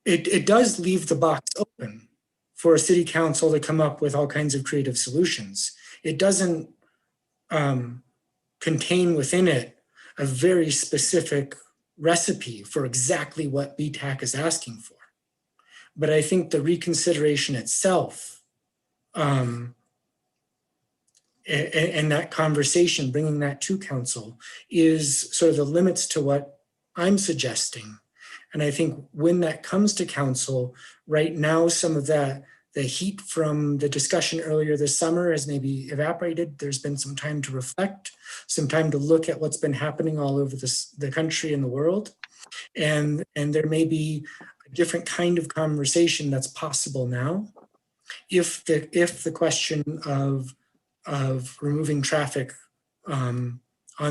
It does leave the box open for a city council to come up with all kinds of creative solutions. It doesn't contain within it a very specific recipe for exactly what BTAC is asking for. But I think the reconsideration itself and that conversation, bringing that to council, is sort of the limits to what I'm suggesting. And I think when that comes to council, right now, some of the heat from the discussion earlier this summer has maybe evaporated. There's been some time to reflect, some time to look at what's been happening all over the country and the world. And there may be a different kind of conversation that's possible now. If the question of removing traffic on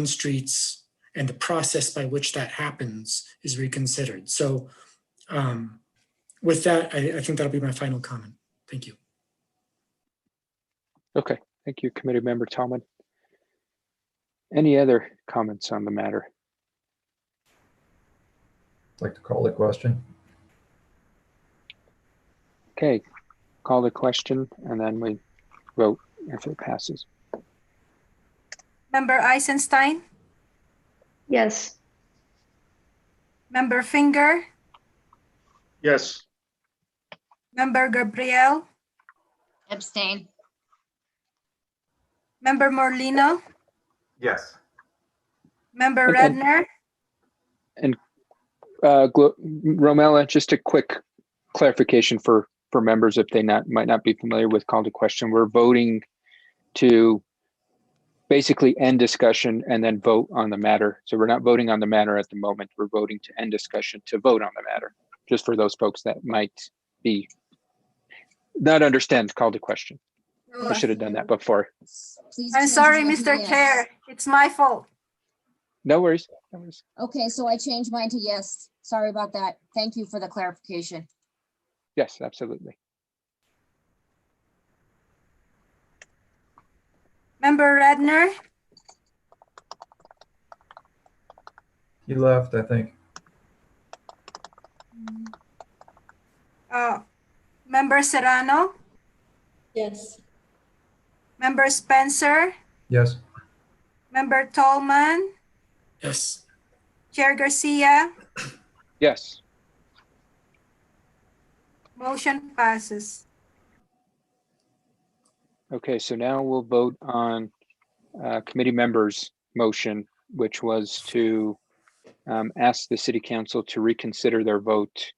streets and the process by which that happens is reconsidered. So with that, I think that'll be my final comment. Thank you. Okay, thank you, Committee Member Tallman. Any other comments on the matter? I'd like to call the question. Okay, call the question and then we vote if it passes. Member Eisenstein? Yes. Member Finger? Yes. Member Gabriel? Abstain. Member Morlino? Yes. Member Redner? And Romella, just a quick clarification for members if they might not be familiar with call to question. We're voting to basically end discussion and then vote on the matter. So we're not voting on the matter at the moment. We're voting to end discussion to vote on the matter, just for those folks that might be not understand call to question. I should have done that before. Please I'm change sorry, mine to Mr. yes. Chair. It's my fault. No worries. No worries. Okay, so I changed mine to yes. Sorry about that. Thank you for the clarification. Yes, absolutely. Member Redner? He left, I think. Member Serrano? Yes. Member Spencer? Yes. Member Tallman? Yes. Chair Garcia? Yes. Motion passes. Okay, so now we'll vote on committee members' motion, which was to ask the city council to reconsider their vote.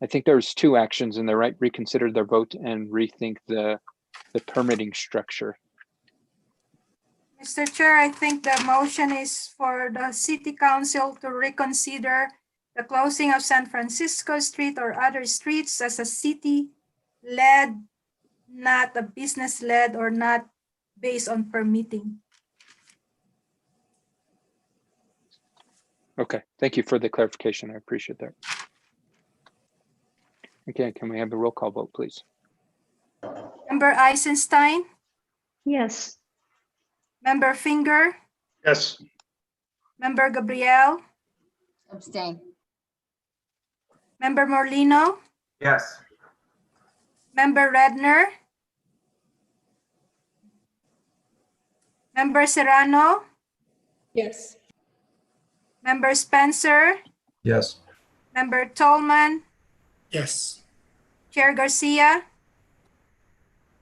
I think there's two actions in there, right? Reconsider their vote and rethink the permitting structure. Mr. Chair, I think the motion is for the city council to reconsider the closing of San Francisco Street or other streets as a city-led, not a business-led or not based on permitting. Okay, thank you for the clarification. I appreciate that. Okay, can we have the roll call vote, please? Member Eisenstein, Yes. Member Finger, Yes. Member Gabriel, Abstain. Member Morlino, Yes. Member Redner, Member Serrano, Yes. Member Spencer, Yes. Member Tolman, Yes. Chair Garcia,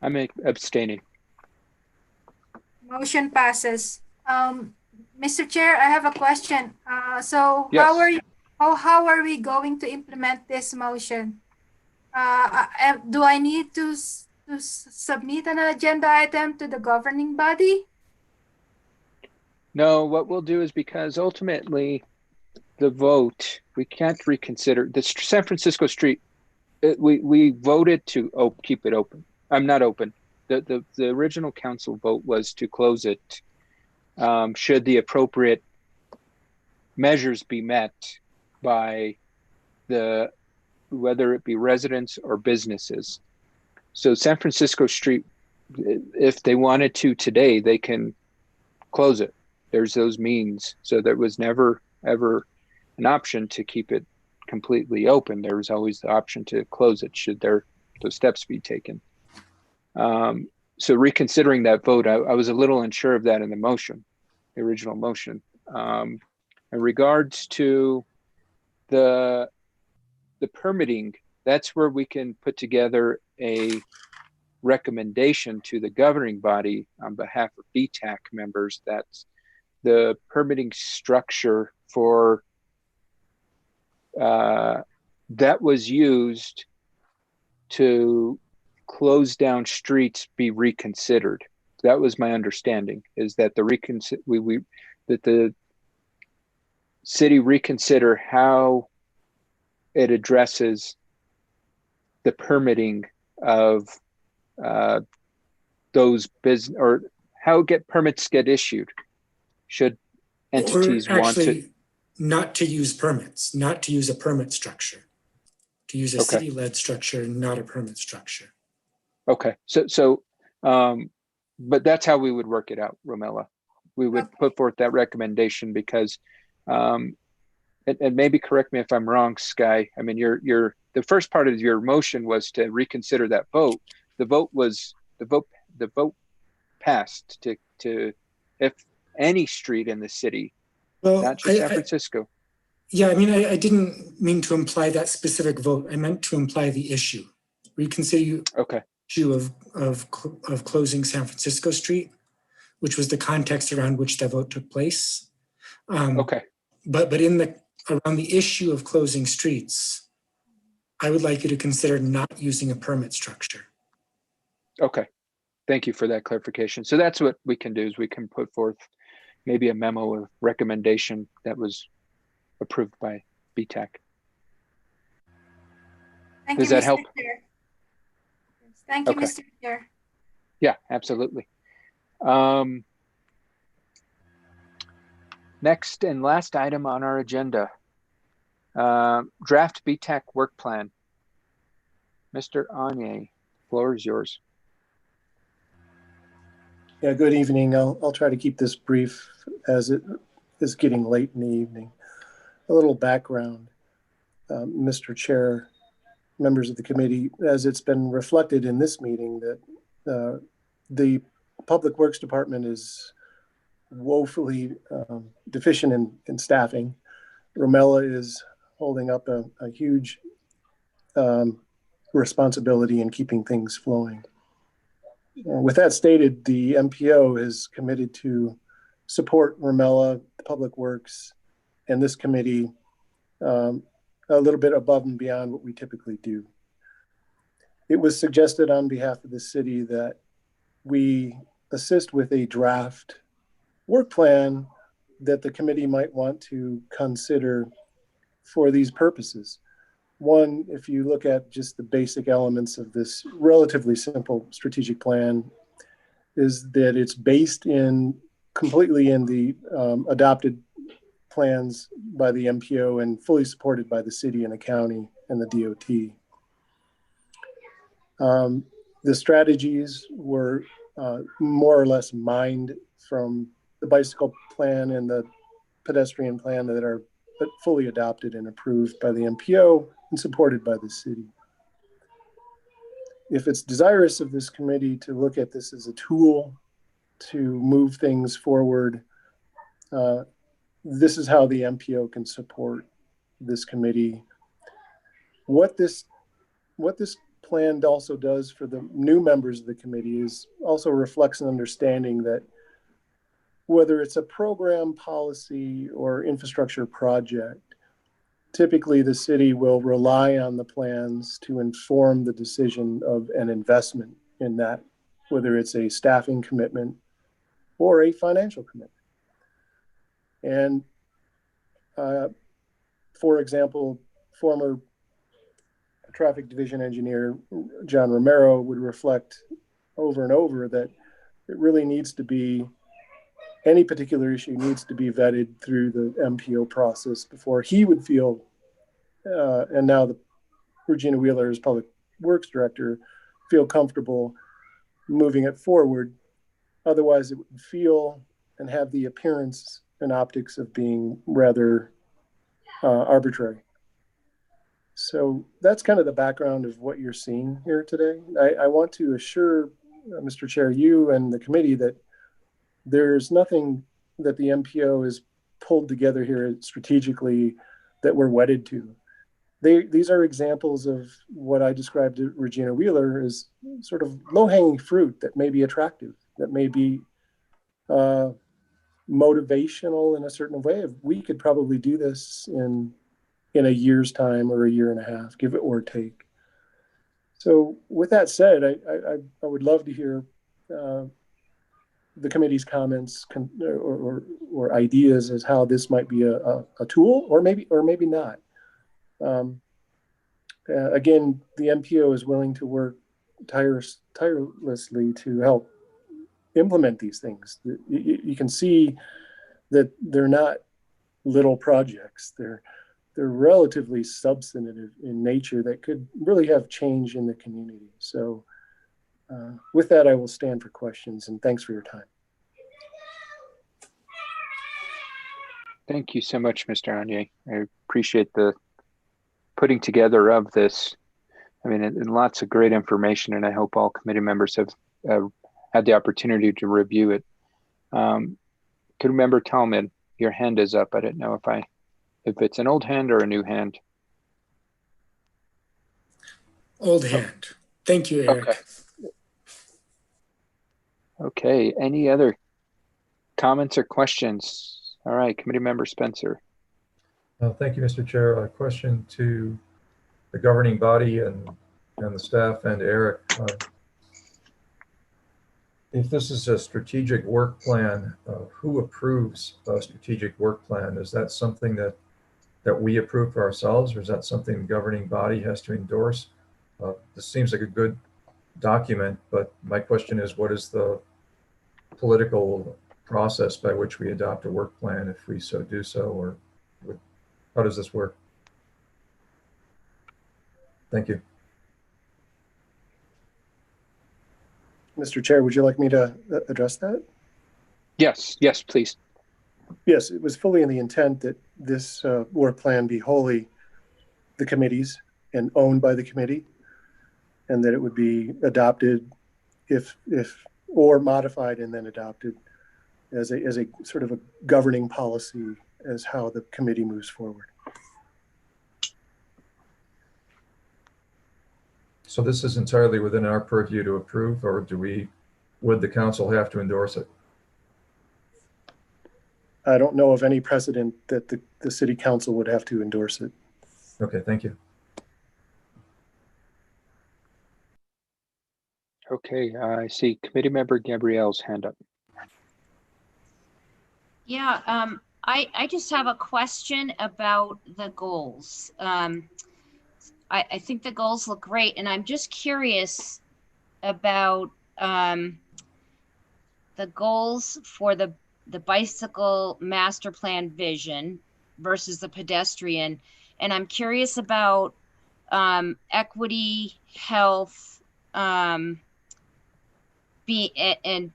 I'm abstaining. motion passes. Mr. Chair, I have a question. So Yes. how are we going to implement this motion? Do I need to submit an agenda item to the governing body? No, what we'll do is, because ultimately the vote, we can't reconsider the San Francisco Street. We voted to keep it open. I'm not open. The original council vote was to close it should the appropriate measures be met by whether it be residents or businesses. So San Francisco Street, if they wanted to today, they can close it. There's those means. So there was never ever an option to keep it completely open. There was always the option to close it should those steps be taken. So reconsidering that vote, I was a little unsure of that in the original motion. In regards to the permitting, that's where we can put together a recommendation to the governing body on behalf of BTAC members that the permitting structure for that was used to close down streets be reconsidered. That was my understanding, is that that the city reconsider how it addresses the permitting of those business, or how permits get issued should entities want to. Not to use permits, not to use a permit structure, to use a Okay. city-led structure, not a permit structure. Okay, but that's how we would work it out, Romella. We would put forth that recommendation because, and maybe correct me if I'm wrong, Sky. I mean, the first part of your motion was to reconsider that vote. The vote passed to if any street in the city, not just San Francisco. Yeah, I mean, I didn't mean to imply that specific vote. I meant to imply the issue. Reconsider issue of closing San Francisco Street, which was the context around which the vote took place. But around the issue of closing streets, I would like you to consider not using a permit structure. Okay, thank you for that clarification. So that's what we can do, is we can put forth maybe a memo of recommendation that was approved by BTAC. Does that help? Chair. Thank you, Mr. Chair. Yeah, absolutely. Next and last item on our agenda, draft BTAC work plan. Mr. Anye, the floor is yours. Yeah, good evening. I'll try to keep this brief as it is getting late in the evening. A little background, Mr. Chair, members of the committee, as it's been reflected in this meeting that the Public Works Department is woefully deficient in staffing. Romella is holding up a huge responsibility in keeping things flowing. With that stated, the MPO is committed to support Romella, Public Works, and this committee a little bit above and beyond what we typically do. It was suggested on behalf of the city that we assist with a draft work plan that the committee might want to consider for these purposes. One, if you look at just the basic elements of this relatively simple strategic plan, is that it's based completely in the adopted plans by the MPO and fully supported by the city and the county and the DOT. The strategies were more or less mined from the bicycle plan and the pedestrian plan that are fully adopted and approved by the MPO and supported by the city. If it's desirous of this committee to look at this as a tool to move things forward, this is how the MPO can support this committee. What this plan also does for the new members of the committee is also reflects an understanding that whether it's a program, policy, or infrastructure project, typically the city will rely on the plans to inform the decision of an investment in that, whether it's a staffing commitment or a financial commitment. And for example, former traffic division engineer John Romero would reflect over and over that it really needs to be, any particular issue needs to be vetted through the MPO process before he would feel, and now the Regina Wheeler as Public Works Director, feel comfortable moving it forward. Otherwise it would feel and have the appearance and optics of being rather arbitrary. So that's kind of the background of what you're seeing here today. I want to assure Mr. Chair, you and the committee that there's nothing that the MPO has pulled together here strategically that we're wedded to. These are examples of what I described to Regina Wheeler as sort of low-hanging fruit that may be attractive, that may be motivational in a certain way. We could probably do this in a year's time or a year and a half, give it or take. So with that said, I would love to hear the committee's comments or ideas as how this might be a tool, or maybe not. Again, the MPO is willing to work tirelessly to help implement these things. You can see that they're not little projects. They're relatively substantive in nature that could really have change in the community. So with that, I will stand for questions, and thanks for your time. Thank you so much, Mr. Anye. I appreciate the putting together of this. I mean, and lots of great information, and I hope all committee members have had the opportunity to review it. Could Member Tallman, your hand is up. I didn't know if it's an old hand or a new hand. Old hand. Thank you, Eric. Okay. Okay, any other comments or questions? All right, Committee Member Spencer. Thank you, Mr. Chair. A question to the governing body and the staff and Eric. If this is a strategic work plan, who approves a strategic work plan? Is that something that we approve for ourselves, or is that something the governing body has to endorse? This seems like a good document, but my question is, what is the political process by which we adopt a work plan if we so do so, or how does this work? Thank you. Mr. Chair, would you like me to address that? Yes, please. Yes, it was fully in the intent that this work plan be wholly the committee's and owned by the committee, and that it would be adopted or modified and then adopted as a sort of a governing policy as how the committee moves forward. So this is entirely within our purview to approve, or would the council have to endorse it? I don't know of any precedent that the city council would have to endorse it. Okay, thank you. Okay, I see Committee Member Gabrielle's hand up. Yeah, I just have a question about the goals. I think the goals look great, and I'm just curious about the goals for the bicycle master plan vision versus the pedestrian. And I'm curious about equity, health, and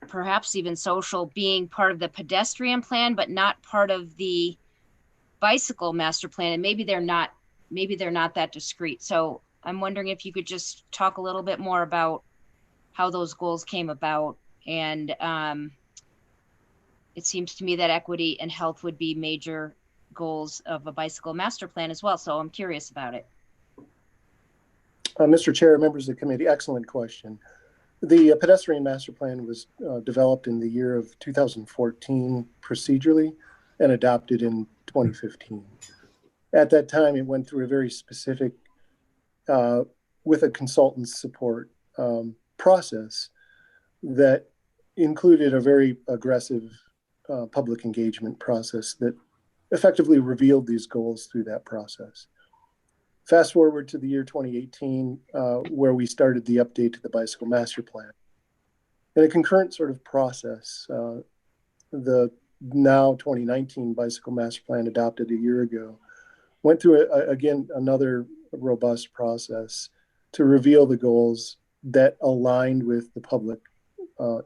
perhaps even social being part of the pedestrian plan, but not part of the bicycle master plan. And maybe they're not that discrete. So I'm wondering if you could just talk a little bit more about how those goals came about. And it seems to me that equity and health would be major goals of a bicycle master plan as well. So I'm curious about it. Mr. Chair, members of the committee, excellent question. The pedestrian master plan was developed in the year of 2014 procedurally and adopted in 2015. At that time, it went through a very specific, with a consultant's support process that included a very aggressive public engagement process that effectively revealed these goals through that process. Fast forward to the year 2018, where we started the update to the bicycle master plan. In a concurrent sort of process, the now 2019 bicycle master plan adopted a year ago went through, again, another robust process to reveal the goals that aligned with the public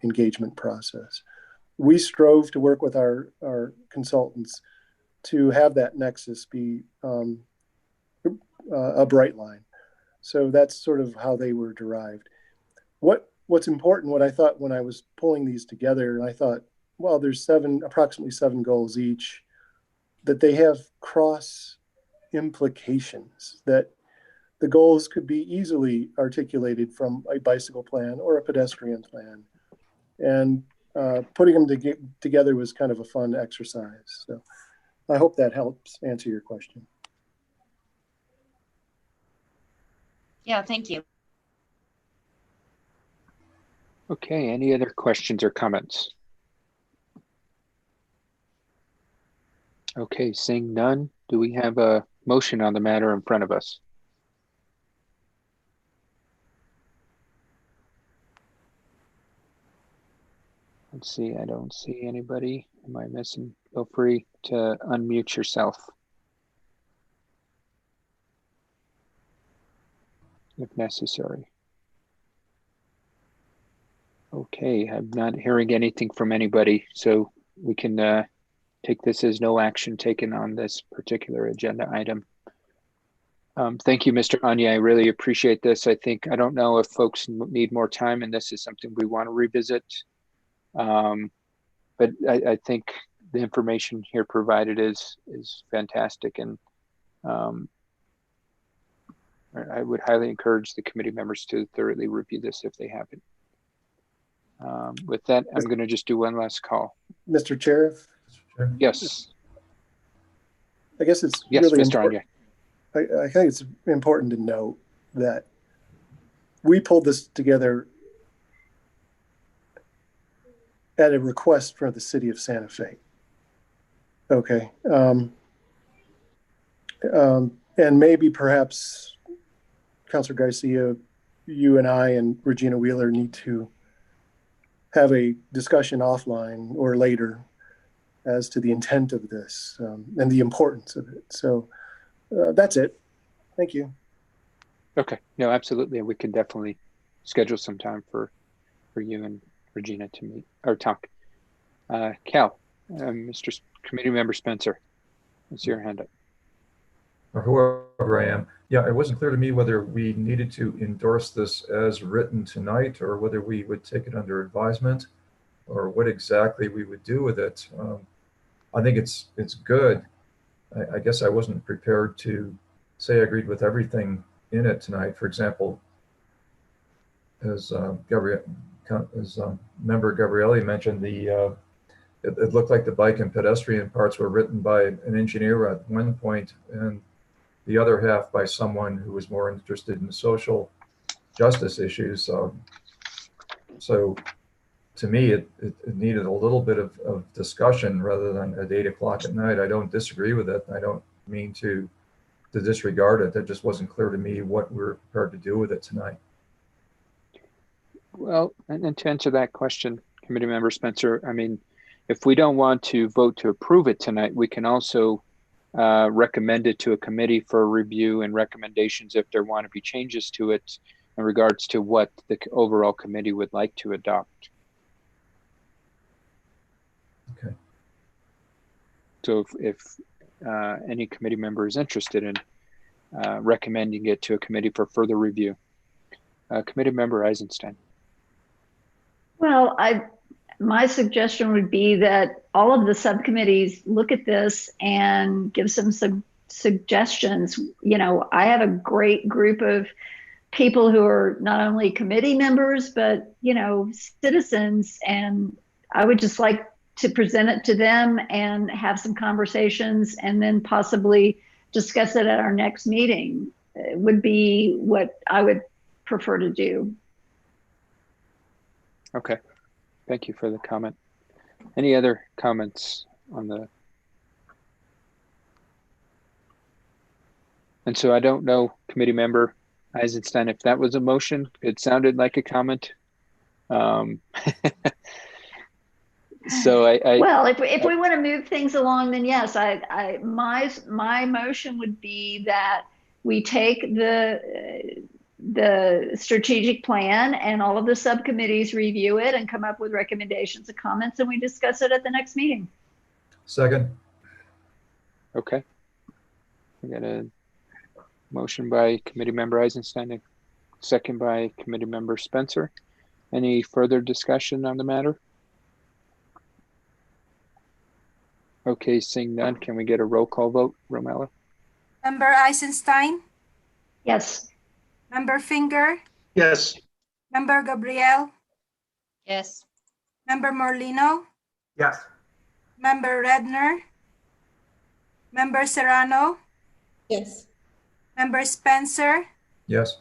engagement process. We strove to work with our consultants to have that nexus be a bright line. So that's sort of how they were derived. What's important, what I thought when I was pulling these together, I thought, well, there's approximately seven goals each, that they have cross implications, that the goals could be easily articulated from a bicycle plan or a pedestrian plan. And putting them together was kind of a fun exercise. So I hope that helps answer your question. Yeah, thank you. Okay, any other questions or comments? Okay, seeing none, do we have a motion on the matter in front of us? Let's see, I don't see anybody. Am I missing? Feel free to unmute yourself if necessary. Okay, I'm not hearing anything from anybody, so we can take this as no action taken on this particular agenda item. Thank you, Mr. Anya. I really appreciate this. I don't know if folks need more time, and this is something we want to revisit. But I think the information here provided is fantastic, and I would highly encourage the committee members to thoroughly review this if they haven't. With that, I'm going to just do one last call. Mr. Chair? Yes. I guess it's really important. I think it's important to note that we pulled this together at a request for the city of Santa Fe. Okay. And maybe perhaps Councilor Garcia, you and I and Regina Wheeler need to have a discussion offline or later as to the intent of this and the importance of it. So that's it. Thank you. Okay. No, absolutely. We can definitely schedule some time for you and Regina to meet or talk. Cal, Mr. Committee Member Spencer, it's your hand up. Or whoever I am. Yeah, it wasn't clear to me whether we needed to endorse this as written tonight or whether we would take it under advisement or what exactly we would do with it. I think it's good. I guess I wasn't prepared to say I agreed with everything in it tonight. For example, as Member Gabrielli mentioned, it looked like the bike and pedestrian parts were written by an engineer at one point and the other half by someone who was more interested in social justice issues. So to me, it needed a little bit of discussion rather than at 8 o'clock at night. I don't disagree with it. I don't mean to disregard it. That just wasn't clear to me what we're prepared to do with it tonight. Well, and to answer that question, Committee Member Spencer, I mean, if we don't want to vote to approve it tonight, we can also recommend it to a committee for review and recommendations if there want to be changes to it in regards to what the overall committee would like to adopt. Okay. So if any committee member is interested in recommending it to a committee for further review. Committee member Eisenstein. Well, my suggestion would be that all of the subcommittees look at this and give some suggestions. You know, I have a great group of people who are not only committee members, but, you know, citizens. And I would just like to present it to them and have some conversations and then possibly discuss it at our next meeting. It would be what I would prefer to do. Okay, thank you for the comment. Any other comments on the? And so I don't know, committee member Eisenstein, if that was a motion. It sounded like a comment. So well, if we want to move things along, then yes, my motion would be that we take the strategic plan and all of the subcommittees review it and come up with recommendations and comments, and we discuss it at the next meeting. Second. Okay. We got a motion by committee member Eisenstein, a second by committee member Spencer. Any further discussion on the matter? Okay, seeing none, can we get a roll call vote, Romella? Member Eisenstein? Yes. Member Finger? Yes. Member Gabriel? Yes. Member Morlino? Yes. Member Redner? Member Serrano? Yes. Member Spencer? Yes.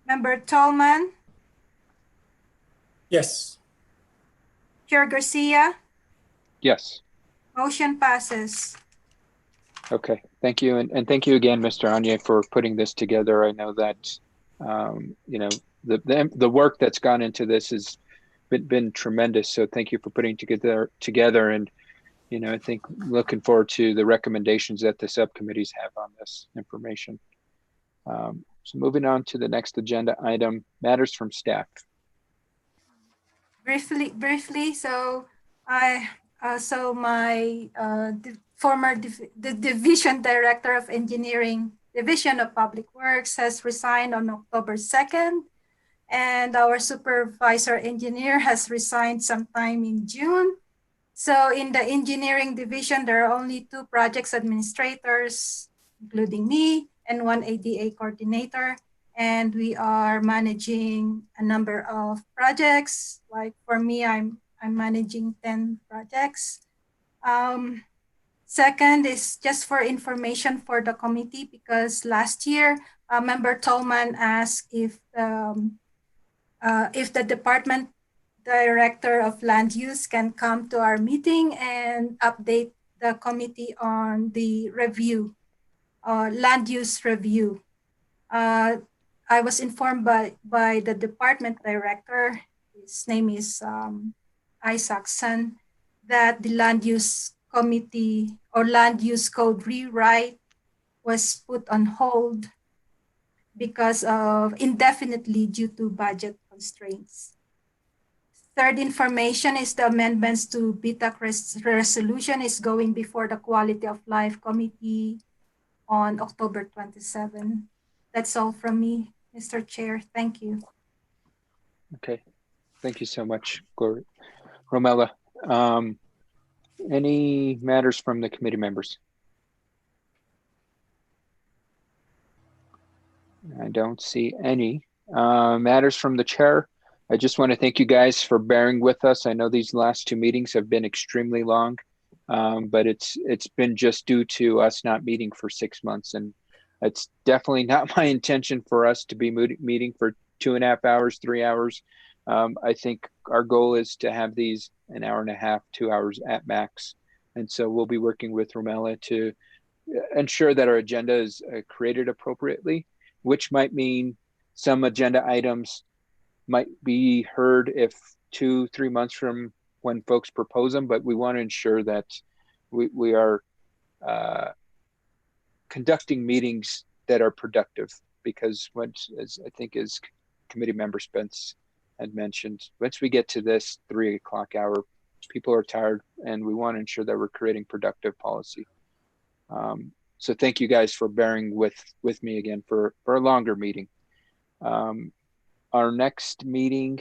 Member Tolman? Yes. Chair Garcia? Yes. Motion passes. Okay, thank you. And thank you again, Mr. Anye, for putting this together. I know that, you know, the work that's gone into this has been tremendous. So thank you for putting together. And, you know, I think looking forward to the recommendations that the subcommittees have on this information. So moving on to the next agenda item, matters from staff. Briefly. So my the division director of engineering division of public works has resigned on October 2nd, and our supervisor engineer has resigned sometime in June. So in the engineering division, there are only 2 projects administrators, including me, and 1 ADA coordinator. And we are managing a number of projects. Like for me, I'm managing 10 projects. Second is just for information for the committee, because last year, Member Tolman asked if the department director of land use can come to our meeting and update the committee on the review, land use review. I was informed by the department director, his name is Isaacson, that the land use committee or land use code rewrite was put on hold because of indefinitely due to budget constraints. Third information is the amendments to BTAC resolution is going before the Quality of Life Committee on October 27. That's all from me, Mr. Chair. Thank you. Okay, thank you so much, Gloria. Romella, any matters from the committee members? I don't see any. Matters from the chair. I just want to thank you guys for bearing with us. I know these last 2 meetings have been extremely long, but it's been just due to us not meeting for 6 months. And it's definitely not my intention for us to be meeting for 2.5 hours, 3 hours. I think our goal is to have these 1.5 hours, 2 hours at max. And so we'll be working with Romella to ensure that our agenda is created appropriately, which might mean some agenda items might be heard if 2-3 months from when folks propose them, but we want to ensure that we are conducting meetings that are productive, because once, as I think as committee member Spence had mentioned, once we get to this 3 o'clock hour, people are tired, and we want to ensure that we're creating productive policy. So thank you guys for bearing with me again for a longer meeting. Our next meeting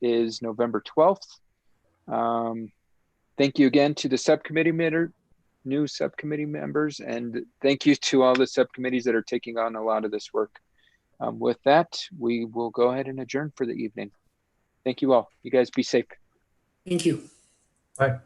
is November 12th. Thank you again to the new subcommittee members, and thank you to all the subcommittees that are taking on a lot of this work. With that, we will go ahead and adjourn for the evening. Thank you all. You guys be safe. Thank you. Bye.